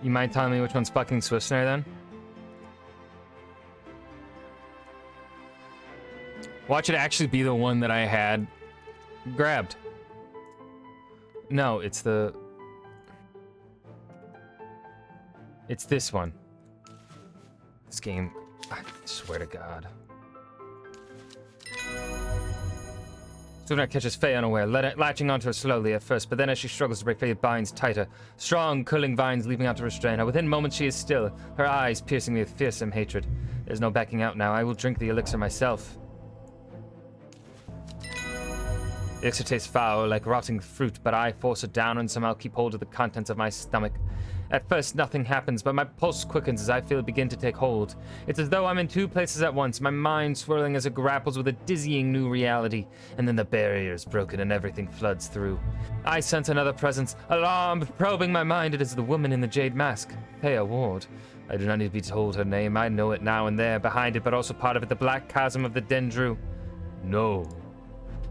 You mind telling me which one's fucking Swift Snare then? Watch it actually be the one that I had grabbed. No, it's the... It's this one. This game, I swear to God. Sooner catches Faye unaware, latching onto her slowly at first, but then as she struggles to break Faye, it binds tighter. Strong, curling vines leaping out to restrain her. Within moments she is still, her eyes piercing me with fearsome hatred. There's no backing out now. I will drink the elixir myself. The elixir tastes foul, like rotting fruit, but I force it down and somehow keep hold of the contents of my stomach. At first, nothing happens, but my pulse quickens as I feel it begin to take hold. It's as though I'm in two places at once, my mind swirling as it grapples with a dizzying new reality, and then the barrier is broken and everything floods through. I sense another presence, alarm, probing my mind. It is the woman in the jade mask, Thea Ward. I do not need to be told her name, I know it now and there, behind it, but also part of it, the black chasm of the Dendru. No.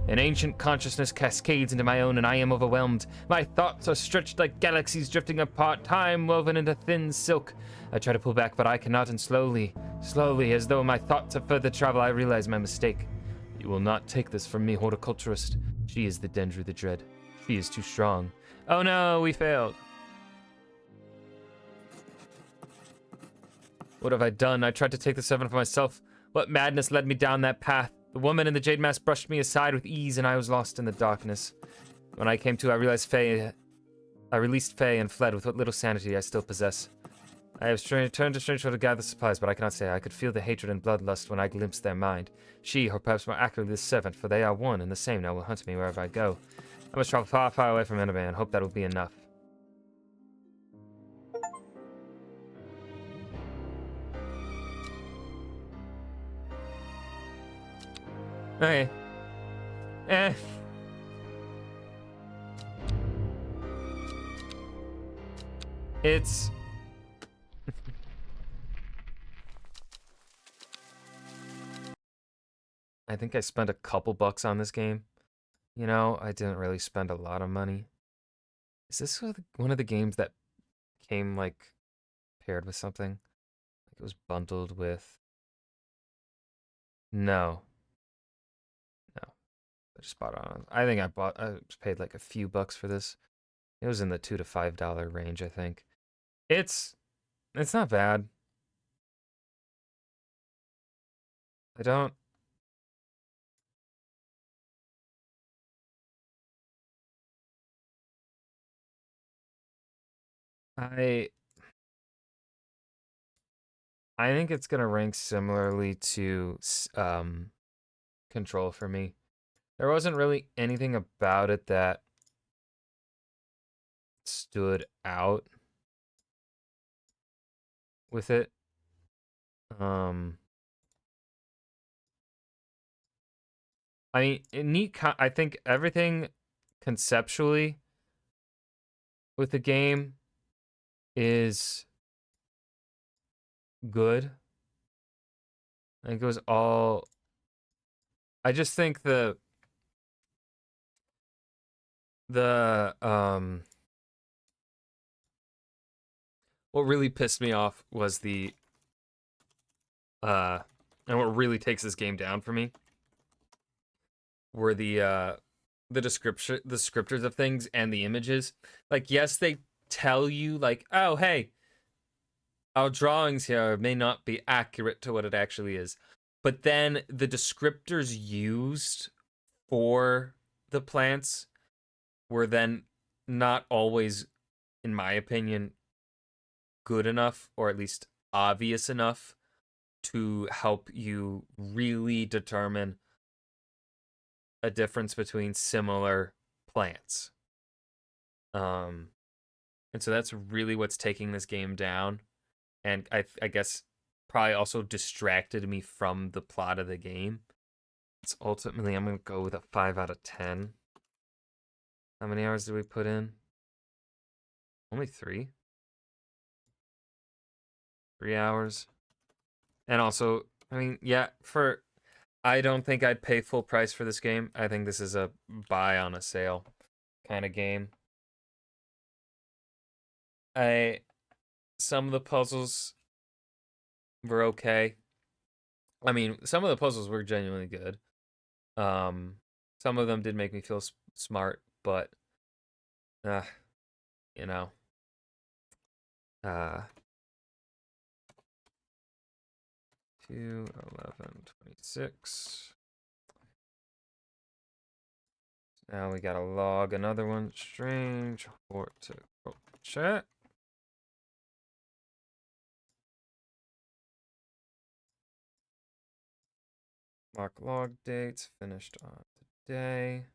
An ancient consciousness cascades into my own, and I am overwhelmed. My thoughts are stretched like galaxies drifting apart, time woven into thin silk. I try to pull back, but I cannot, and slowly, as though my thoughts have further travel, I realize my mistake. You will not take this from me, horticulturist. She is the Dendru the Dread. She is too strong. Oh no, we failed. What have I done? I tried to take the seven for myself. What madness led me down that path? The woman in the jade mask brushed me aside with ease, and I was lost in the darkness. When I came to, I realized I released Faye and fled with what little sanity I still possess. I have turned to Strangeshore to gather supplies, but I cannot say I could feel the hatred and bloodlust when I glimpsed their mind. She, or perhaps more accurately the servant, for they are one and the same now, will hunt me wherever I go. I must travel far, far away from enemy and hope that will be enough. Okay. It's... I think I spent a couple bucks on this game. You know, I didn't really spend a lot of money. Is this one of the games that came, like, paired with something? Like it was bundled with... No. No. I just bought it on... I think I paid like a few bucks for this. It was in the $2 to $5 range, I think. It's not bad. I don't... I think it's gonna rank similarly to Control for me. There wasn't really anything about it that stood out. with it. Um, I mean, I think everything conceptually with the game is good. I think it was all. I just think the what really pissed me off was uh and what really takes this game down for me were the descriptors of things and the images. Like, yes, they tell you like, oh hey, our drawings here may not be accurate to what it actually is. But then the descriptors used for the plants were then not always, in my opinion, good enough, or at least obvious enough to help you really determine a difference between similar plants. Um, and so that's really what's taking this game down. And I guess probably also distracted me from the plot of the game. So ultimately, I'm going to go with a 5 out of 10. How many hours did we put in? Only 3? 3 hours. And also, I mean, yeah, I don't think I'd pay full price for this game. I think this is a buy on a sale kind of game. Some of the puzzles were okay. I mean, some of the puzzles were genuinely good. Some of them did make me feel smart, but uh, you know, uh 2, 11, 26. Now we gotta log another one. Strange horticulture. Mark log dates. Finished on today.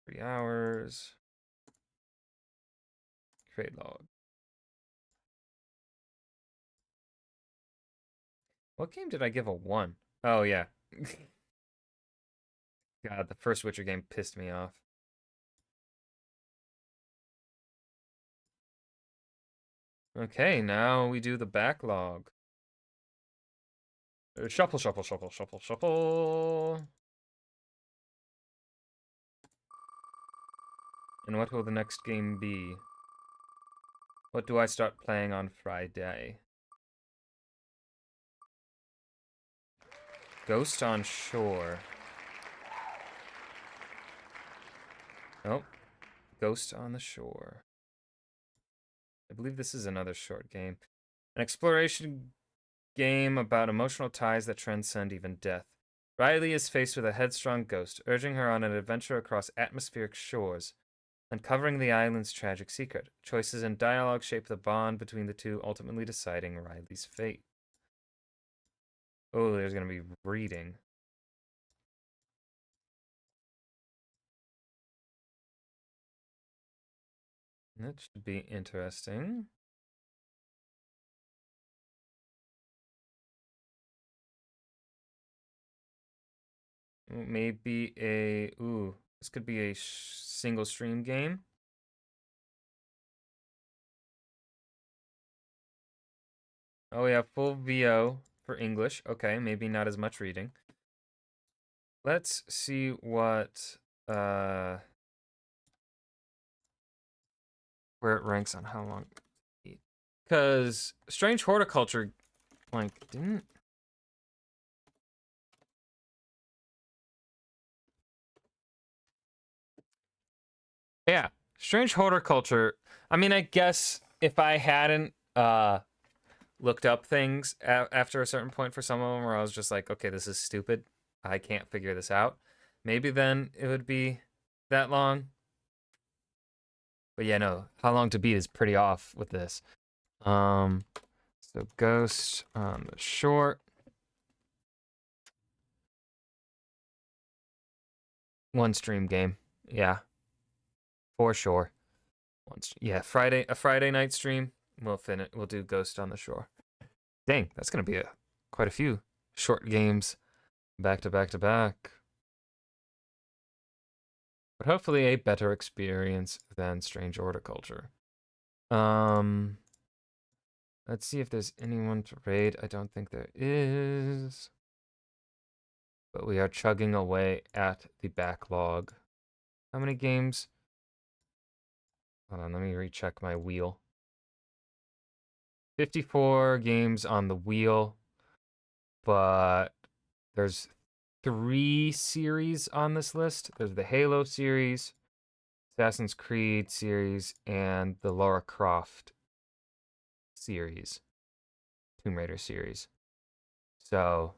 3 hours. Create log. What game did I give a 1? Oh, yeah. God, the first Witcher game pissed me off. Okay, now we do the backlog. Shuffle, shuffle, shuffle, shuffle, shuffle. And what will the next game be? What do I start playing on Friday? Ghost on Shore. Nope. Ghost on the Shore. I believe this is another short game. An exploration game about emotional ties that transcend even death. Riley is faced with a headstrong ghost, urging her on an adventure across atmospheric shores, uncovering the island's tragic secret. Choices and dialogue shape the bond between the two, ultimately deciding Riley's fate. Oh, there's going to be reading. That should be interesting. Maybe this could be a single stream game. Oh, we have full VO for English. Okay, maybe not as much reading. Let's see what where it ranks on how long. Because Strange Horticulture, like, didn't. Yeah, Strange Horticulture. I mean, I guess if I hadn't looked up things after a certain point for some of them where I was just like, okay, this is stupid. I can't figure this out. Maybe then it would be that long. But yeah, no, how long to beat is pretty off with this. So Ghost on the Shore. One stream game. Yeah, for sure. Yeah, a Friday night stream. We'll finish. We'll do Ghost on the Shore. Dang, that's gonna be quite a few short games back to back to back. But hopefully a better experience than Strange Horticulture. Let's see if there's anyone to raid. I don't think there is. But we are chugging away at the backlog. How many games? Hold on, let me recheck my wheel. 54 games on the wheel, but there's 3 series on this list. There's the Halo series, Assassin's Creed series, and the Lara Croft series, Tomb Raider series. So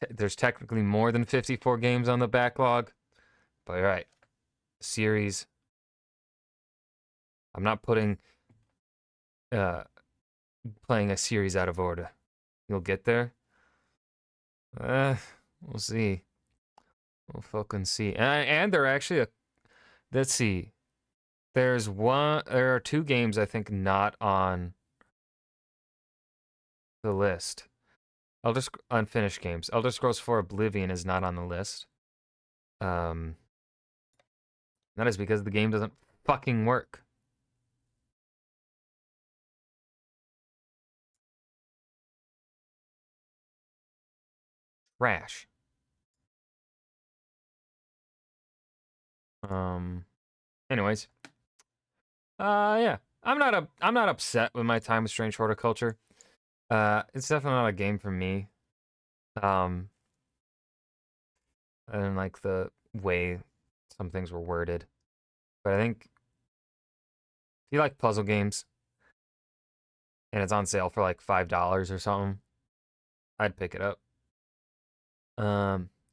there's technically more than 54 games on the backlog, but you're right. Series. I'm not putting playing a series out of order. You'll get there. We'll see. We'll fucking see. And they're actually let's see. There are 2 games I think not on the list. Unfinished games. Elder Scrolls 4 Oblivion is not on the list. That is because the game doesn't fucking work. Trash. Anyways. Yeah. I'm not upset with my time with Strange Horticulture. It's definitely not a game for me. I didn't like the way some things were worded. But I think if you like puzzle games and it's on sale for like $5 or something, I'd pick it up.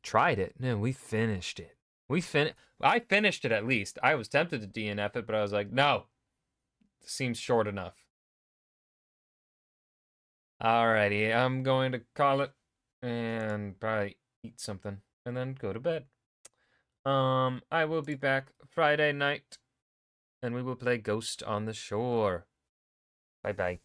Tried it. No, we finished it. I finished it at least. I was tempted to DNF it, but I was like, no. It seems short enough. Alrighty, I'm going to call it and probably eat something and then go to bed. I will be back Friday night and we will play Ghost on the Shore. Bye bye.